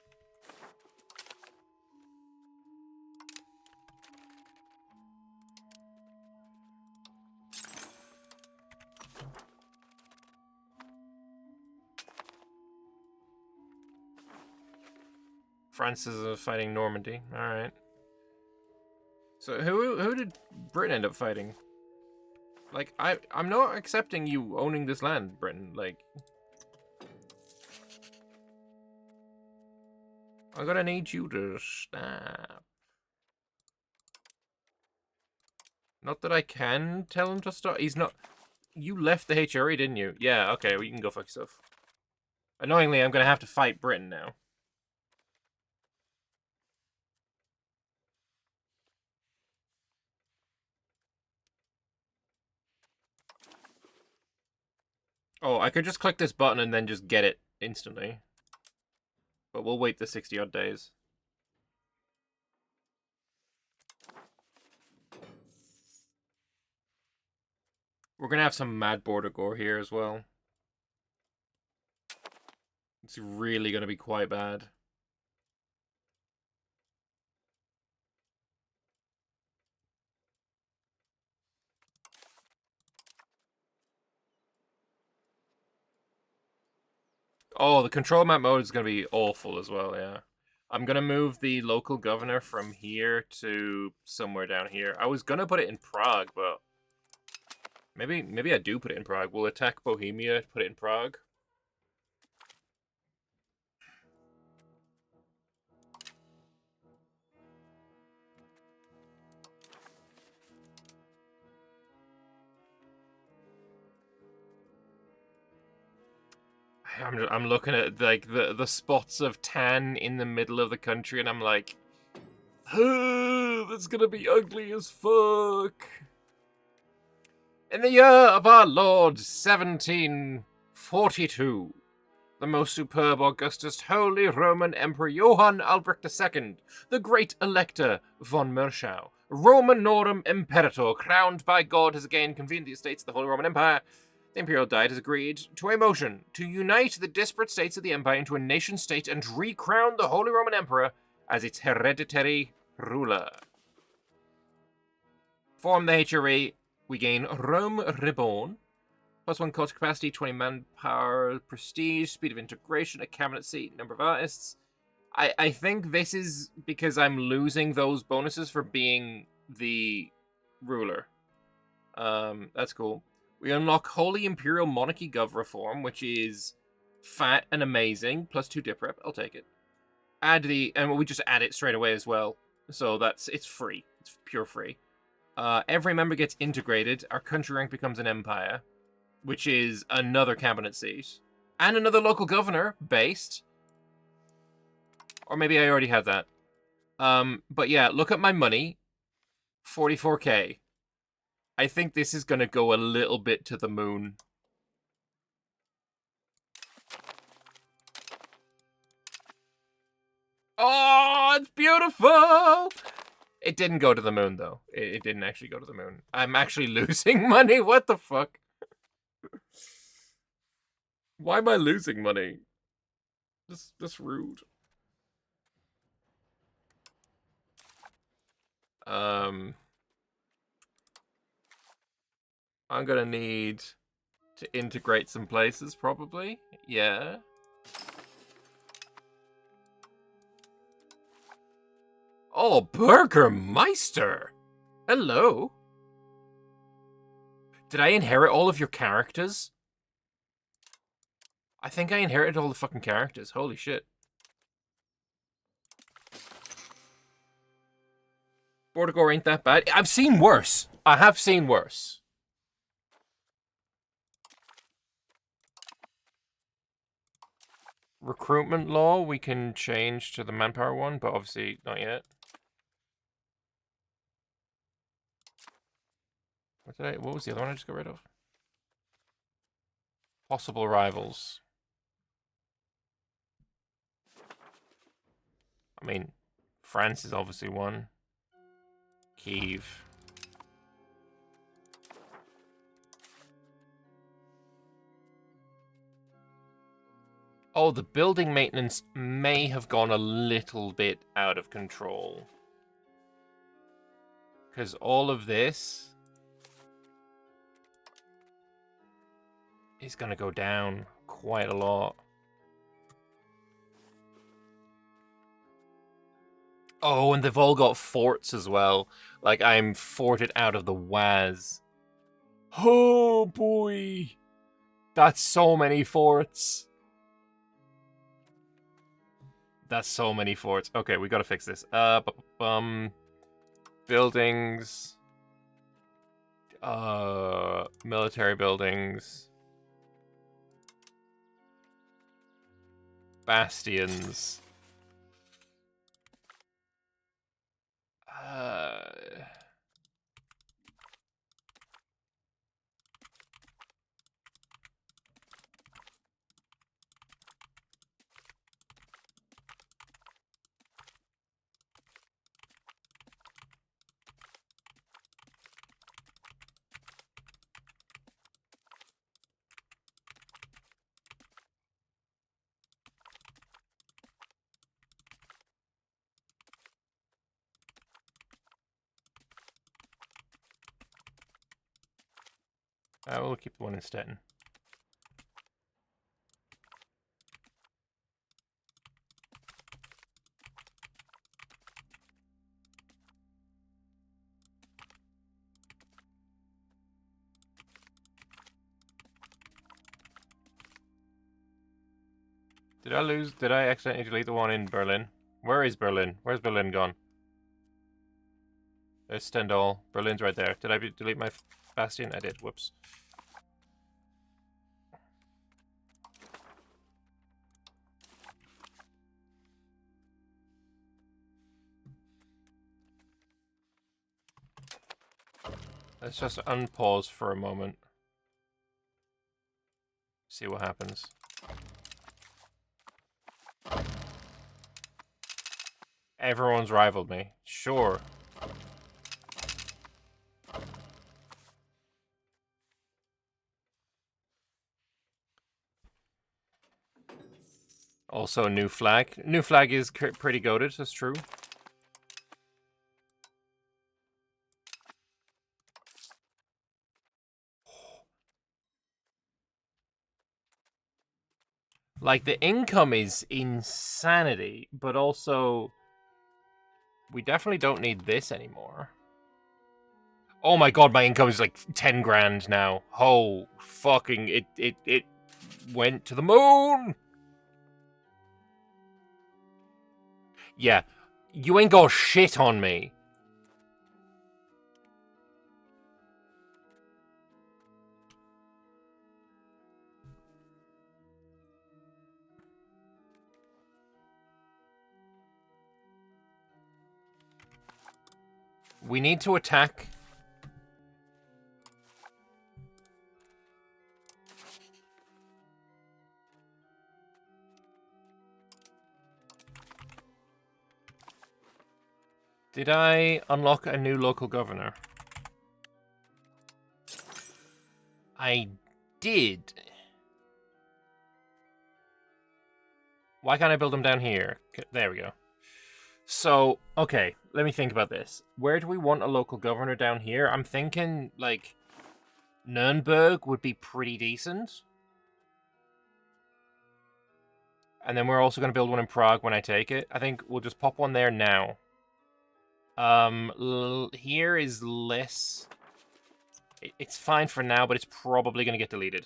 France is fighting Normandy. Alright. So who did Britain end up fighting? Like, I'm not accepting you owning this land, Britain. Like, I'm gonna need you to stop. Not that I can tell him to stop. He's not... You left the HRE, didn't you? Yeah, okay, well, you can go fuck yourself. Annoyingly, I'm gonna have to fight Britain now. Oh, I could just click this button and then just get it instantly. But we'll wait the 60-odd days. We're gonna have some mad border gore here as well. It's really gonna be quite bad. Oh, the control map mode is gonna be awful as well, yeah. I'm gonna move the local governor from here to somewhere down here. I was gonna put it in Prague, but maybe I do put it in Prague. We'll attack Bohemia, put it in Prague. I'm looking at like the spots of tan in the middle of the country, and I'm like, that's gonna be ugly as fuck. In the year of our Lord 1742, the most superb, Augustus, Holy Roman Emperor Johann Albrecht II, the Great Elector von Merschau, Romanorum Imperator, crowned by God, has again convened the estates of the Holy Roman Empire. The Imperial Diet has agreed to a motion to unite the disparate states of the Empire into a nation-state and recrown the Holy Roman Emperor as its hereditary ruler. Form the HRE. We gain Rome Reborn. +1 culture capacity, 20 manpower, prestige, speed of integration, a cabinet seat, number of artists. I think this is because I'm losing those bonuses for being the ruler. That's cool. We unlock Holy Imperial Monarchy Gov Reform, which is fat and amazing, +2 dip rep. I'll take it. And we just add it straight away as well. So it's free. It's pure free. Every member gets integrated. Our country rank becomes an empire, which is another cabinet seat. And another local governor, based. Or maybe I already had that. But yeah, look at my money. 44k. I think this is going to go a little bit to the moon. Oh, it's beautiful! It didn't go to the moon, though. It didn't actually go to the moon. I'm actually losing money. What the fuck? Why am I losing money? That's rude. I'm gonna need to integrate some places, probably. Yeah. Oh, Burgermeister! Hello. Did I inherit all of your characters? I think I inherited all the fucking characters. Holy shit. Border ain't that bad. I've seen worse. I have seen worse. Recruitment law, we can change to the manpower one, but obviously not yet. What was the other one I just got rid of? Possible rivals. I mean, France is obviously one. Kiev. Oh, the building maintenance may have gone a little bit out of control. Because all of this is going to go down quite a lot. Oh, and they've all got forts as well. Like, I'm forted out of the Waz. Oh boy. That's so many forts. That's so many forts. Okay, we gotta fix this. Buildings. Military buildings. Bastions. We'll keep the one in Stettin. Did I accidentally delete the one in Berlin? Where is Berlin? Where's Berlin gone? There's Stendhal. Berlin's right there. Did I delete my bastion? I did. Whoops. Let's just unpause for a moment. See what happens. Everyone's rivaled me. Sure. Also, new flag. New flag is pretty goated, that's true. Like, the income is insanity, but also... we definitely don't need this anymore. Oh my god, my income is like 10 grand now. Oh, fucking... It went to the moon! Yeah, you ain't got shit on me. We need to attack. Did I unlock a new local governor? I did. Why can't I build them down here? There we go. So, okay, let me think about this. Where do we want a local governor down here? I'm thinking, like, Nuremberg would be pretty decent. And then we're also going to build one in Prague when I take it. I think we'll just pop one there now. Here is less... it's fine for now, but it's probably going to get deleted.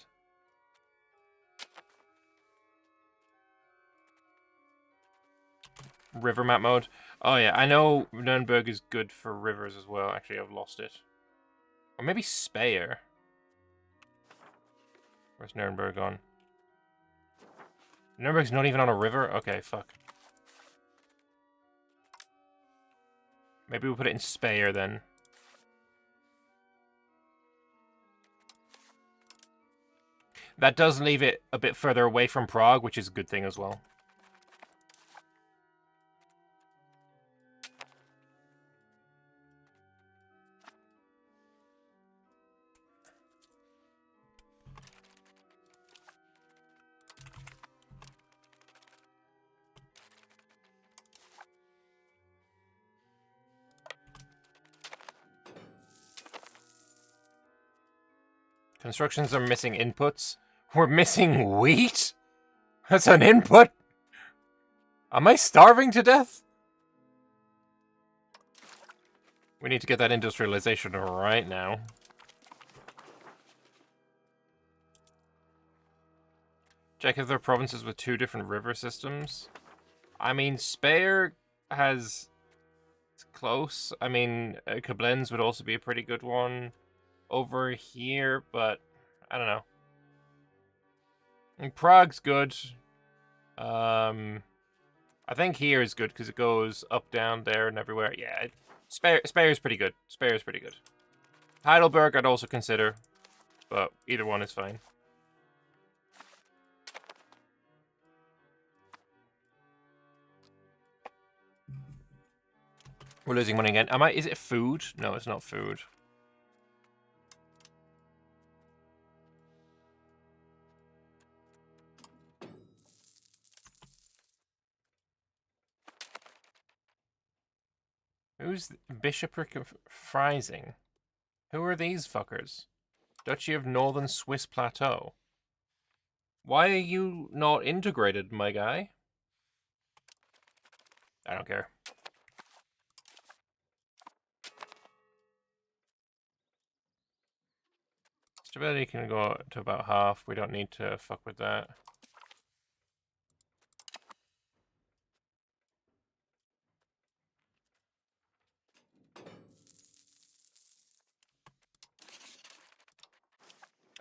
River map mode. Oh yeah, I know Nuremberg is good for rivers as well. Actually, I've lost it. Or maybe Speyer. Where's Nuremberg on? Nuremberg's not even on a river? Okay, fuck. Maybe we'll put it in Speyer then. That does leave it a bit further away from Prague, which is a good thing as well. Constructions are missing inputs. We're missing wheat? That's an input? Am I starving to death? We need to get that industrialization right now. Check if there are provinces with 2 different river systems. I mean, Speyer has... It's close. I mean, Koblenz would also be a pretty good one over here, but I don't know. And Prague's good. I think here is good because it goes up, down, there, and everywhere. Yeah, Speyer's pretty good. Speyer's pretty good. Heidelberg I'd also consider, but either one is fine. We're losing money again. Is it food? No, it's not food. Who's Bishopric of Freising? Who are these fuckers? Duchy of Northern Swiss Plateau. Why are you not integrated, my guy? I don't care. Stability can go to about half. We don't need to fuck with that.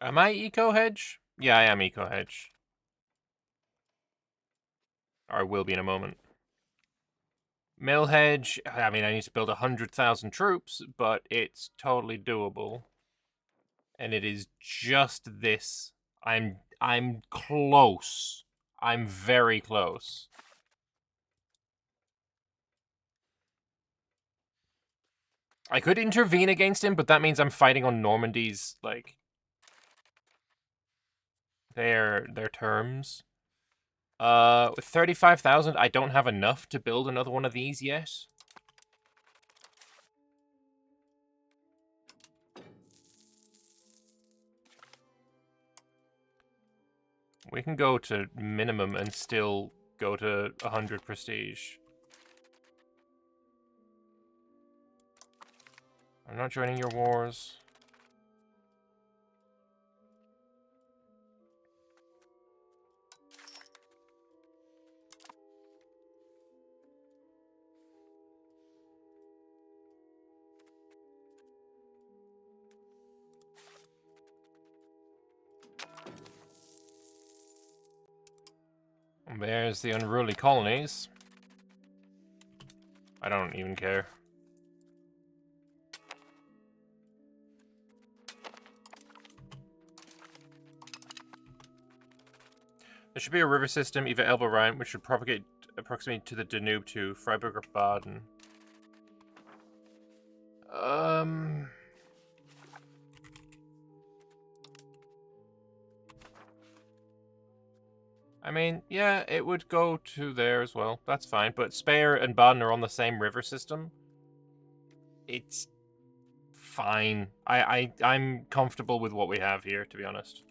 Am I eco-hedge? Yeah, I am eco-hedge. Or I will be in a moment. Mill hedge, I mean, I need to build 100,000 troops, but it's totally doable. And it is just this. I'm close. I'm very close. I could intervene against him, but that means I'm fighting on Normandy's, like, their terms. With 35,000, I don't have enough to build another one of these yet. We can go to minimum and still go to 100 prestige. I'm not joining your wars. There's the unruly colonies. I don't even care. There should be a river system, either Elbe or Rhine, which should propagate approximately to the Danube to Freiburg or Baden. I mean, yeah, it would go to there as well. That's fine. But Speyer and Baden are on the same river system. It's fine. I'm comfortable with what we have here, to be honest.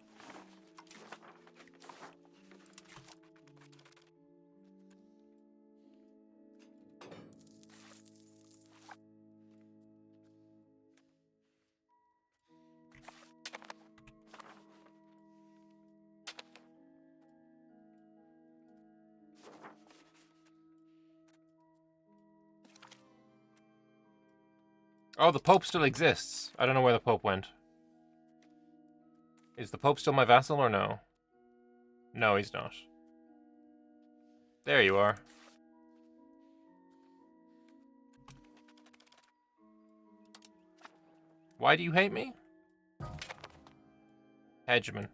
Oh, the Pope still exists. I don't know where the Pope went. Is the Pope still my vassal or no? No, he's not. There you are. Why do you hate me? Hegemon.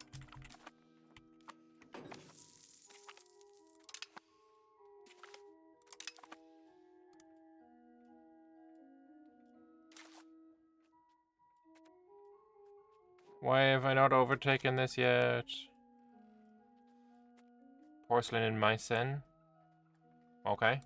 Why have I not overtaken this yet? Porcelain in Meissen. Okay.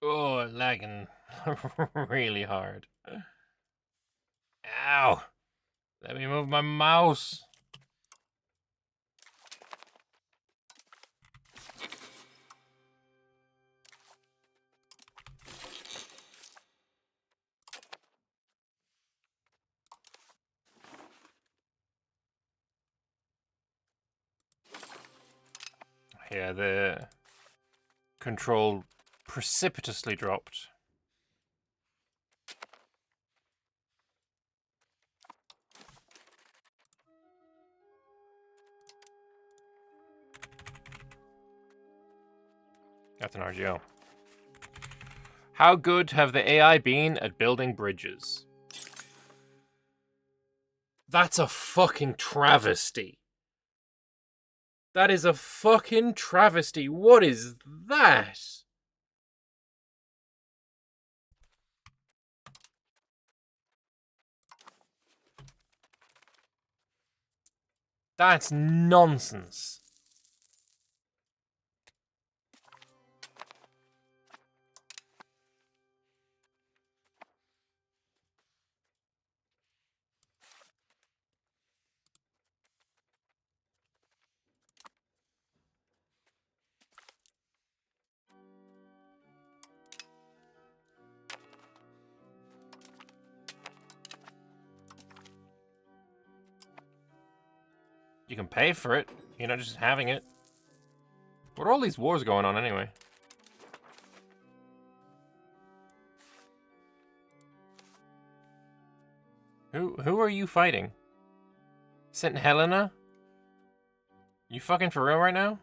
Oh, lagging really hard. Ow! Let me move my mouse. Yeah, the control precipitously dropped. That's an RGO. How good have the AI been at building bridges? That's a fucking travesty. That is a fucking travesty. What is that? That's nonsense. You can pay for it. You're not just having it. What are all these wars going on anyway? Who are you fighting? St. Helena? You fucking for real right now?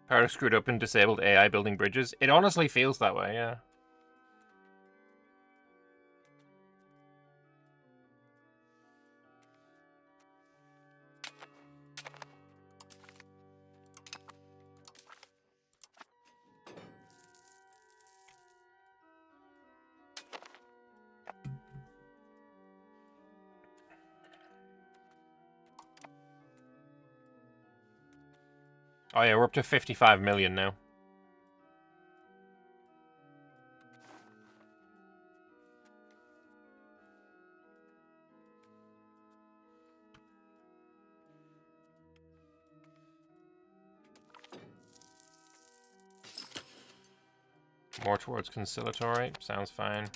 Power screwed up and disabled AI building bridges. It honestly feels that way, yeah. Oh yeah, we're up to 55 million now. More towards conciliatory. Sounds fine.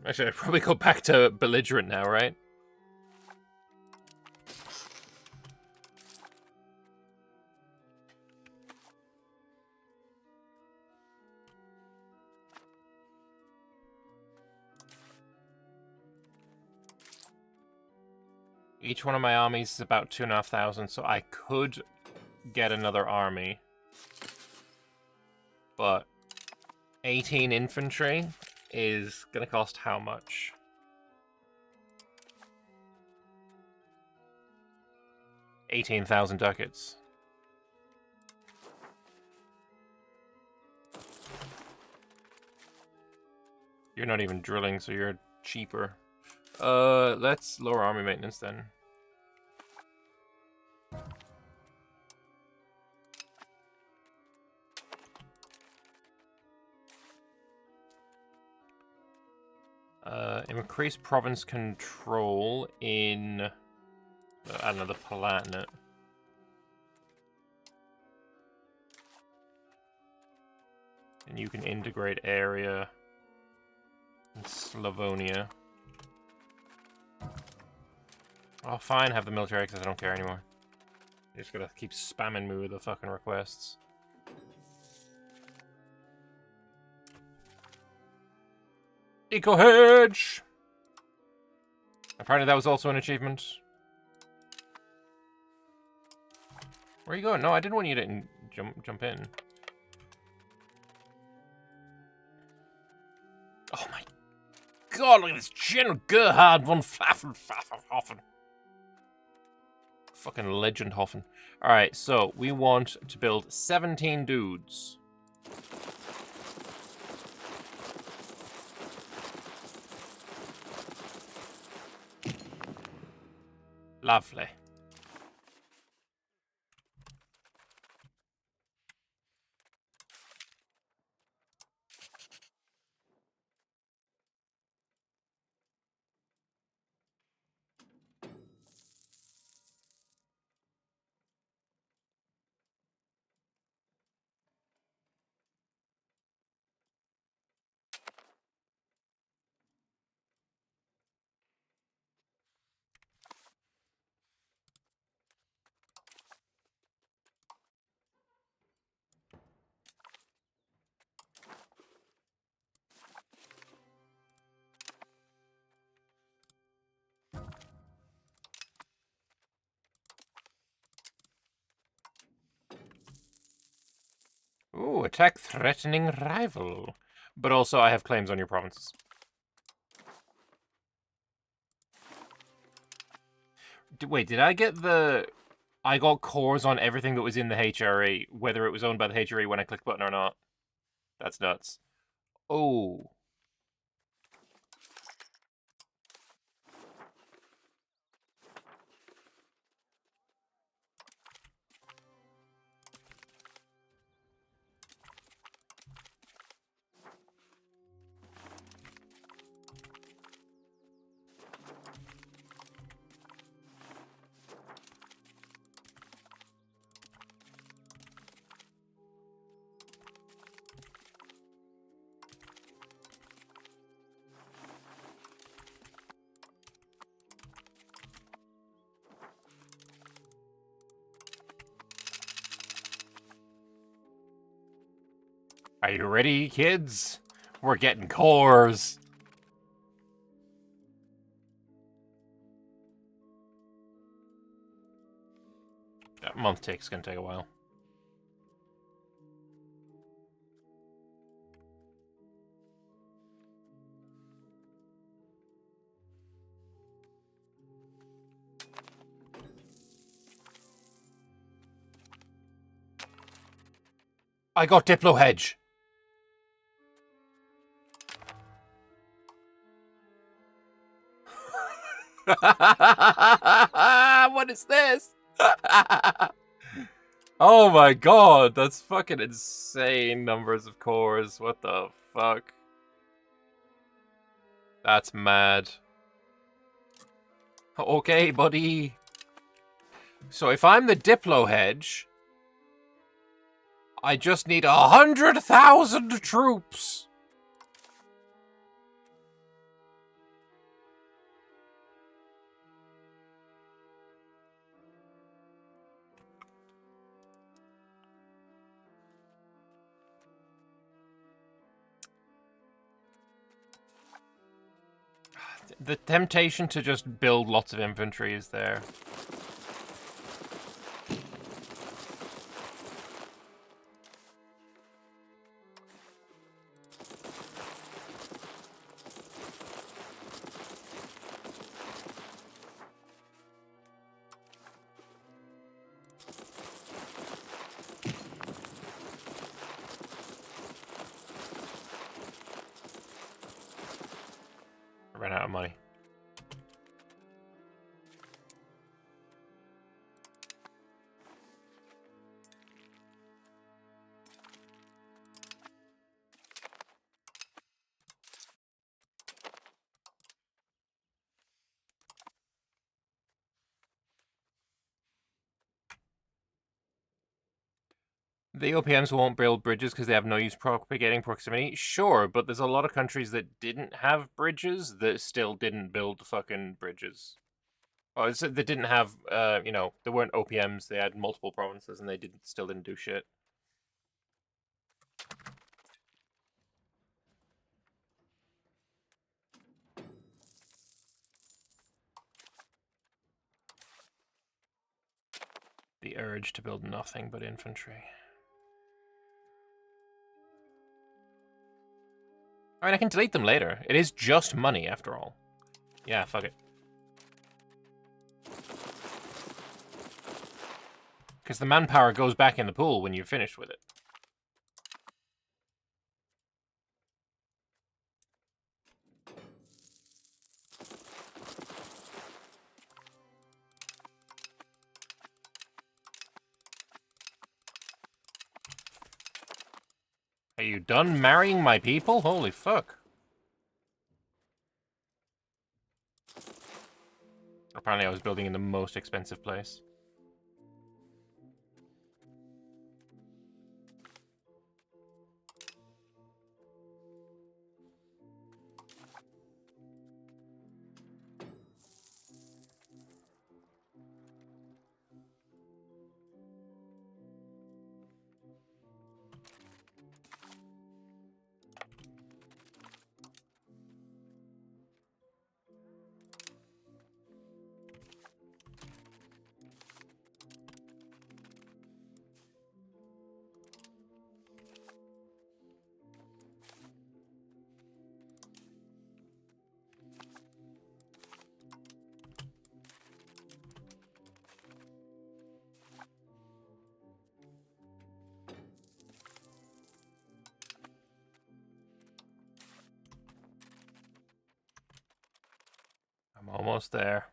Actually, I'd probably go back to belligerent now, right? Each one of my armies is about 2,500, so I could get another army. But 18 infantry is gonna cost how much? 18,000 ducats. You're not even drilling, so you're cheaper. Let's lower army maintenance then. Increase province control in... I don't know, the Palatinate. And you can integrate area in Slavonia. Oh, fine, have the military access, I don't care anymore. You just gotta keep spamming me with the fucking requests. Eco hedge! Apparently that was also an achievement. Where are you going? No, I didn't want you to jump in. Oh my god, look at this General Gerhard von Pfaffenhofen. Fucking Legendhofen. Alright, so we want to build 17 dudes. Lovely. Attack threatening rival. But also, I have claims on your provinces. Wait, did I get the... I got cores on everything that was in the HRE, whether it was owned by the HRE when I clicked button or not. That's nuts. Oh. Are you ready, kids? We're getting cores. That month take's gonna take a while. I got Diplo Hedge. What is this? Oh my god, that's fucking insane numbers of cores. What the fuck? That's mad. Okay, buddy. So if I'm the Diplo Hedge, I just need 100,000 troops. The temptation to just build lots of infantry is there. I ran out of money. The OPMs won't build bridges because they have no use propagating proximity. Sure, but there's a lot of countries that didn't have bridges that still didn't build fucking bridges. Oh, they didn't have, you know, there weren't OPMs. They had multiple provinces and they still didn't do shit. The urge to build nothing but infantry. I mean, I can delete them later. It is just money, after all. Yeah, fuck it. Because the manpower goes back in the pool when you're finished with it. Are you done marrying my people? Holy fuck. Apparently I was building in the most expensive place. Almost there.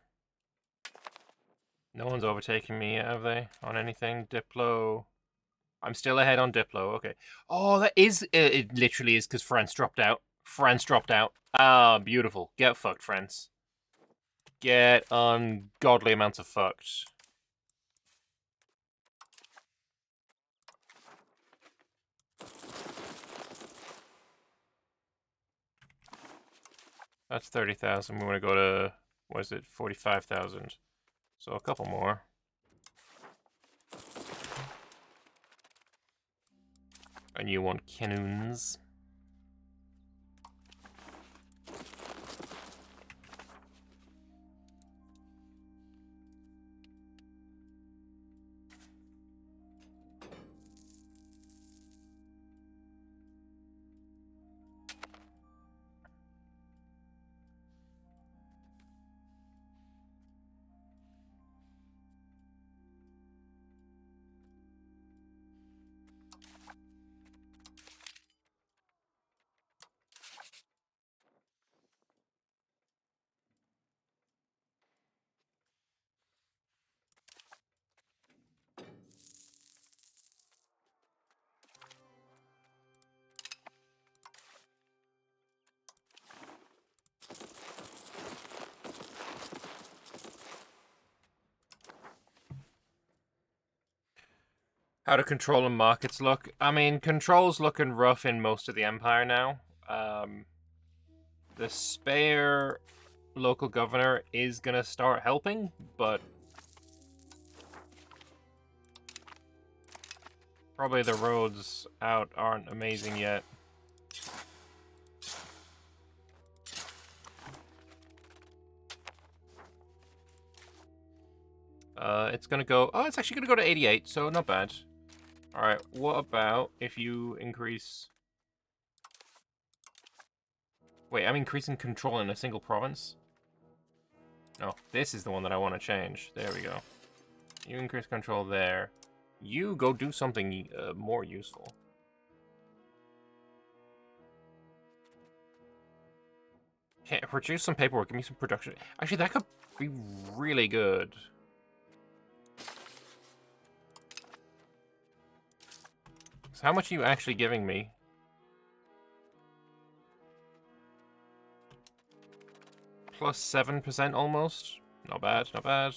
No one's overtaking me yet, have they? On anything? Diplo. I'm still ahead on Diplo, okay. Oh, that is... It literally is because France dropped out. France dropped out. Ah, beautiful. Get fucked, France. Get ungodly amounts of fucked. That's 30,000. We want to go to... What is it? 45,000. So a couple more. And you want cannons. How do control and markets look? I mean, control's looking rough in most of the Empire now. The spare local governor is gonna start helping, but probably the roads out aren't amazing yet. It's gonna go... Oh, it's actually gonna go to 88, so not bad. Alright, what about if you increase... Wait, I'm increasing control in a single province? No, this is the one that I want to change. There we go. You increase control there. You go do something more useful. Yeah, produce some paperwork, give me some production. Actually, that could be really good. So how much are you actually giving me? Plus 7% almost. Not bad, not bad.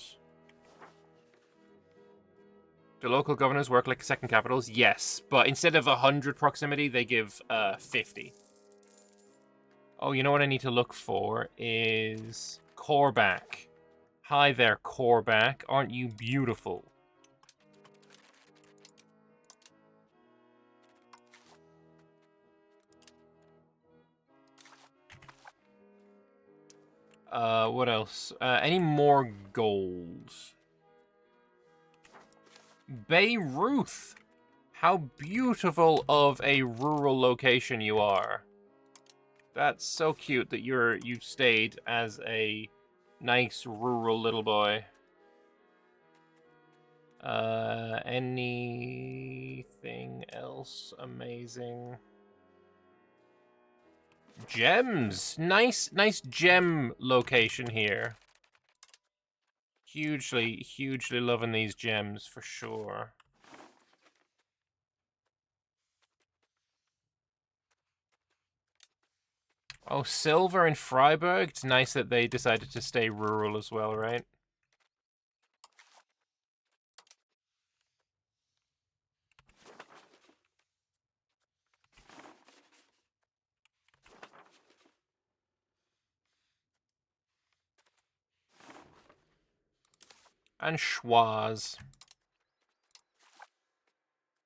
Do local governors work like second capitals? Yes, but instead of 100 proximity, they give 50. Oh, you know what I need to look for is Corbach. Hi there, Corbach. Aren't you beautiful? What else? Any more gold? Beirut! How beautiful of a rural location you are. That's so cute that you stayed as a nice rural little boy. Anything else amazing? Gems! Nice gem location here. Hugely loving these gems for sure. Oh, silver in Freiburg. It's nice that they decided to stay rural as well, right? And Schwaz.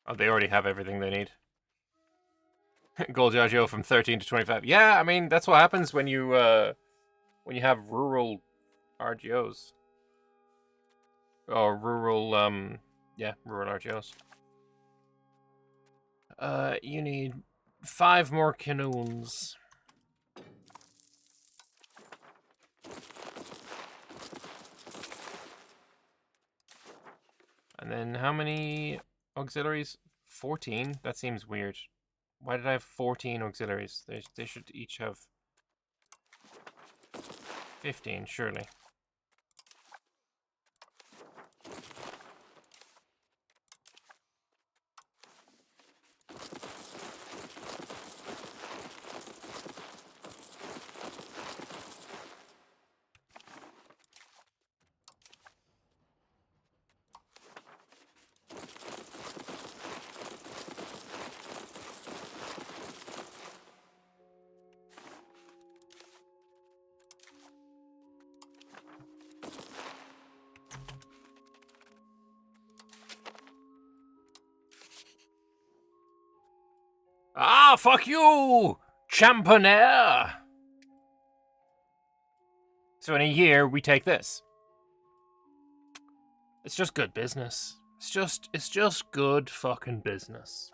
Oh, they already have everything they need. Gold Giorgio from 13 to 25. Yeah, I mean, that's what happens when you have rural RGOs. Or rural, yeah, rural RGOs. You need 5 more canoons. And then how many auxiliaries? 14? That seems weird. Why did I have 14 auxiliaries? They should each have 15, surely. Ah, fuck you! Champonair! So in a year, we take this. It's just good business. It's just good fucking business.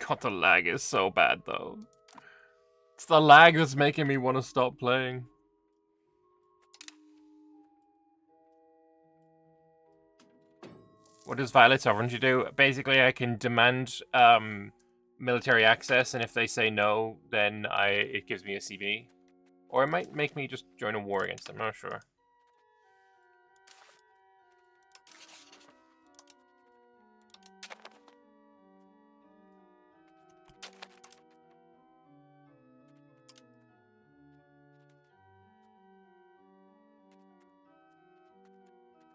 God, the lag is so bad, though. It's the lag that's making me want to stop playing. What does Violet Sovereignty do? Basically, I can demand military access, and if they say no, then it gives me a CV. Or it might make me just join a war against them, I'm not sure.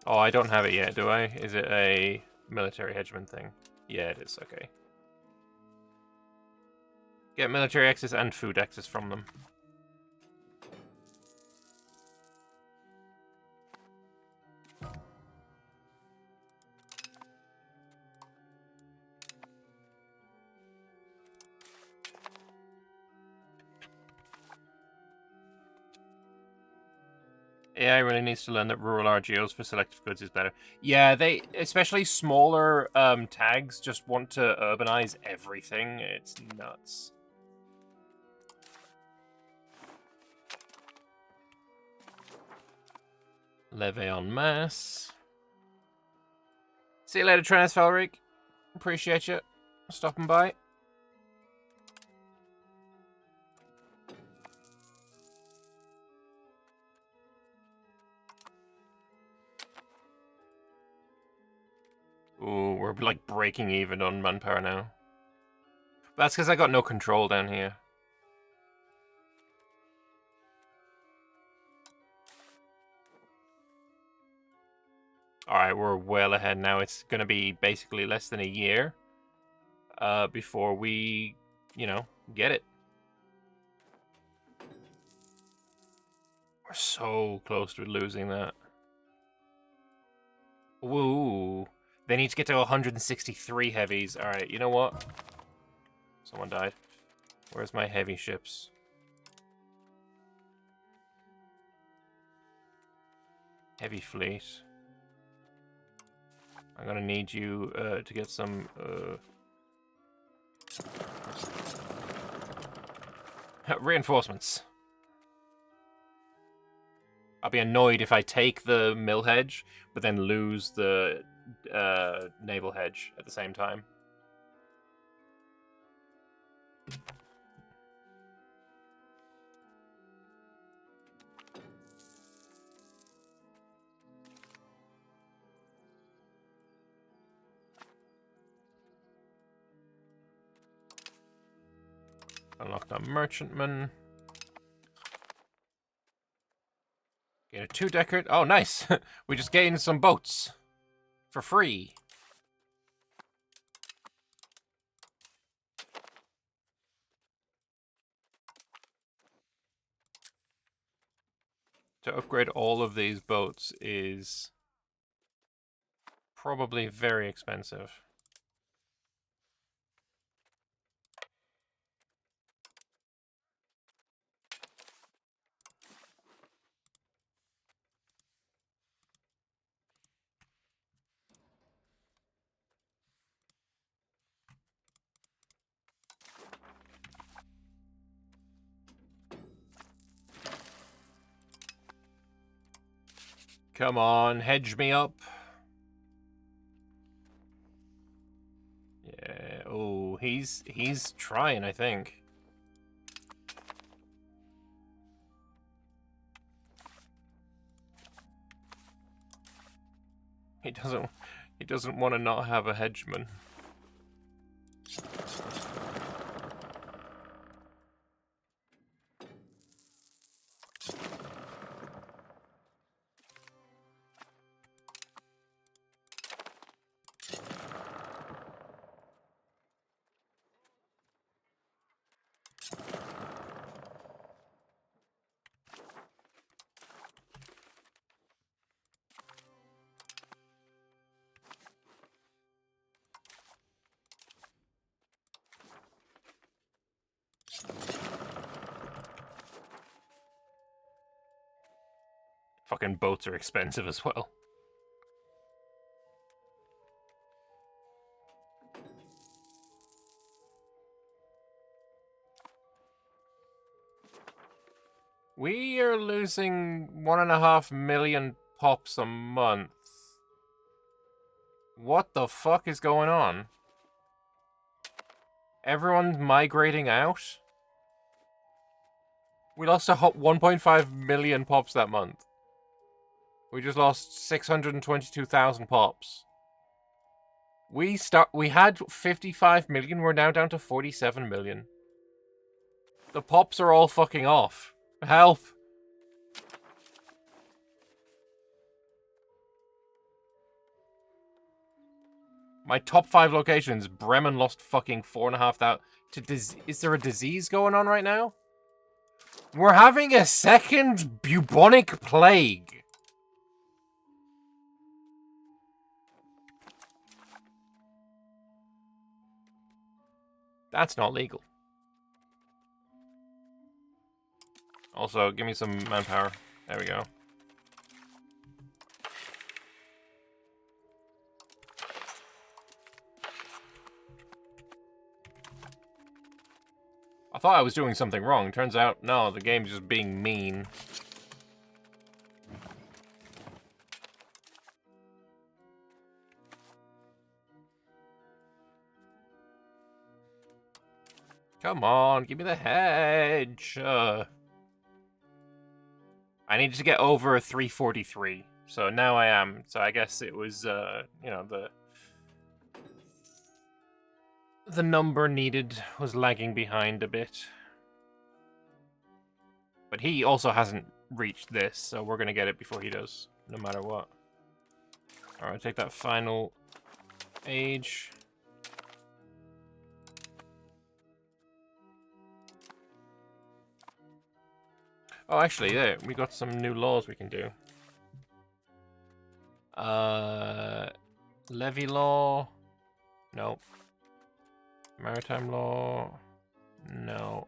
Oh, I don't have it yet, do I? Is it a military hegemon thing? Yeah, it is, okay. Get military access and food access from them. AI really needs to learn that rural RGOs for selective goods is better. Yeah, they, especially smaller tags, just want to urbanize everything. It's nuts. Levy en masse. See you later, Transfalric. Appreciate you stopping by. Ooh, we're like breaking even on manpower now. That's because I got no control down here. Alright, we're well ahead now. It's going to be basically less than a year before we, you know, get it. We're so close to losing that. Woo. They need to get to 163 heavies. Alright, you know what? Someone died. Where's my heavy ships? Heavy fleet. I'm gonna need you to get some reinforcements. I'll be annoyed if I take the mill hedge, but then lose the naval hedge at the same time. Unlocked our merchantman. Get a 2-decker. Oh, nice. We just gained some boats for free. To upgrade all of these boats is probably very expensive. Come on, hedge me up. Yeah, Oh, he's trying, I think. He doesn't want to not have a hegemon. Fucking boats are expensive as well. We are losing 1.5 million pops a month. What the fuck is going on? Everyone's migrating out? We lost 1.5 million pops that month. We just lost 622,000 pops. We had 55 million, we're now down to 47 million. The pops are all fucking off. Help! My top 5 locations, Bremen lost fucking 4,500 to is there a disease going on right now? We're having a second bubonic plague. That's not legal. Also, give me some manpower. There we go. I thought I was doing something wrong. Turns out, no, the game's just being mean. Come on, give me the hedge. I needed to get over 343. So now I am. So I guess it was, you know, the number needed was lagging behind a bit. But he also hasn't reached this, so we're going to get it before he does, no matter what. Alright, take that final age. Oh, actually, there, we got some new laws we can do. Levy law. No. Maritime law. No.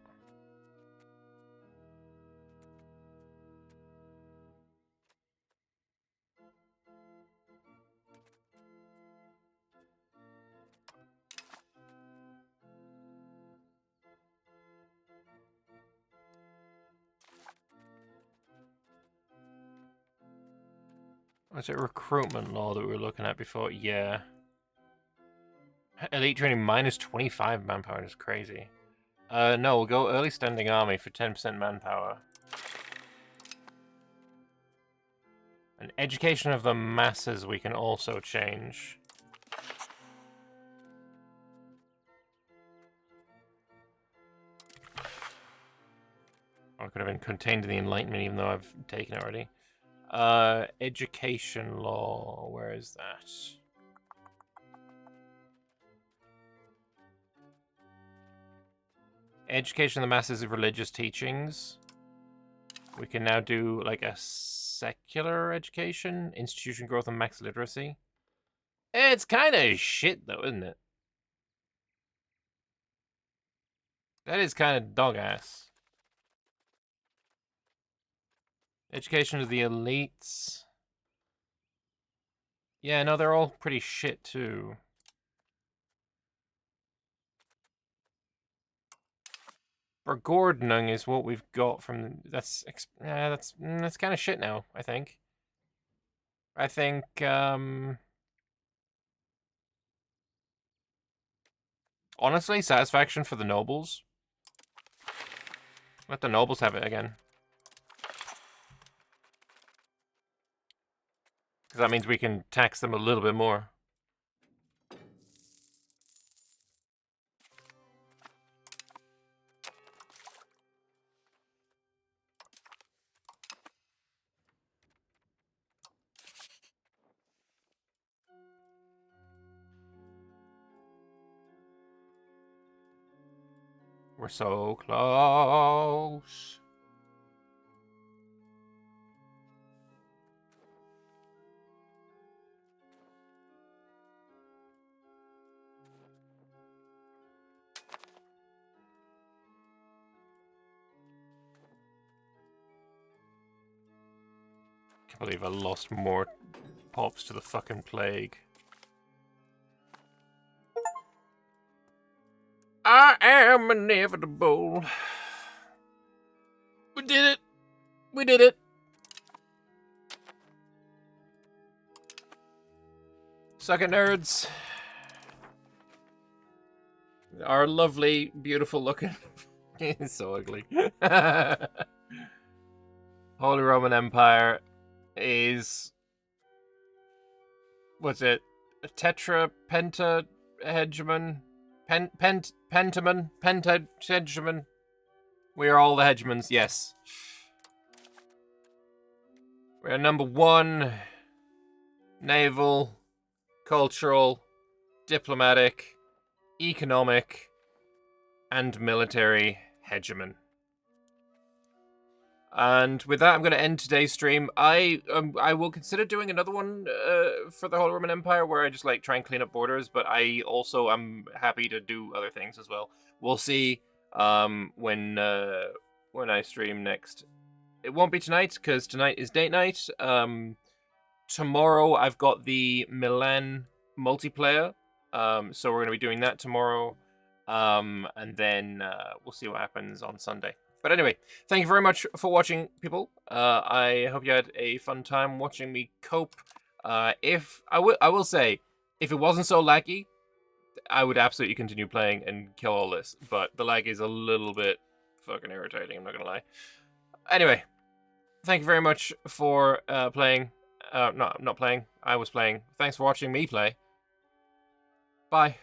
Was it recruitment law that we were looking at before? Yeah. Elite training minus 25 manpower is crazy. No, we'll go early standing army for 10% manpower. And education of the masses we can also change. Or it could have been contained in the Enlightenment even though I've taken it already. Education law, where is that? Education of the masses of religious teachings. We can now do like a secular education, institution growth and max literacy. It's kind of shit though, isn't it? That is kind of dog ass. Education of the elites. Yeah, no, they're all pretty shit too. Verordnung is what we've got from that's kind of shit now, I think. I think Honestly, satisfaction for the nobles. Let the nobles have it again. Because that means we can tax them a little bit more. We're so close. Can't believe I lost more pops to the fucking plague. I am inevitable. We did it. We did it. Suck it, nerds. Our lovely, beautiful looking... It's so ugly. Holy Roman Empire is... What's it? Penta, hegemon? Pentamon? Hegemon? We are all the hegemons, yes. We are number 1. Naval, cultural, diplomatic, economic, and military hegemon. And with that, I'm going to end today's stream. I will consider doing another one for the Holy Roman Empire where I just like try and clean up borders, but I also am happy to do other things as well. We'll see when I stream next. It won't be tonight because tonight is date night. Tomorrow I've got the Milan multiplayer, so we're going to be doing that tomorrow, and then we'll see what happens on Sunday. But anyway, thank you very much for watching, people. I hope you had a fun time watching me cope. I will say, if it wasn't so laggy, I would absolutely continue playing and kill all this. But the lag is a little bit fucking irritating, I'm not gonna lie. Anyway, thank you very much for playing. No, not playing. I was playing. Thanks for watching me play. Bye.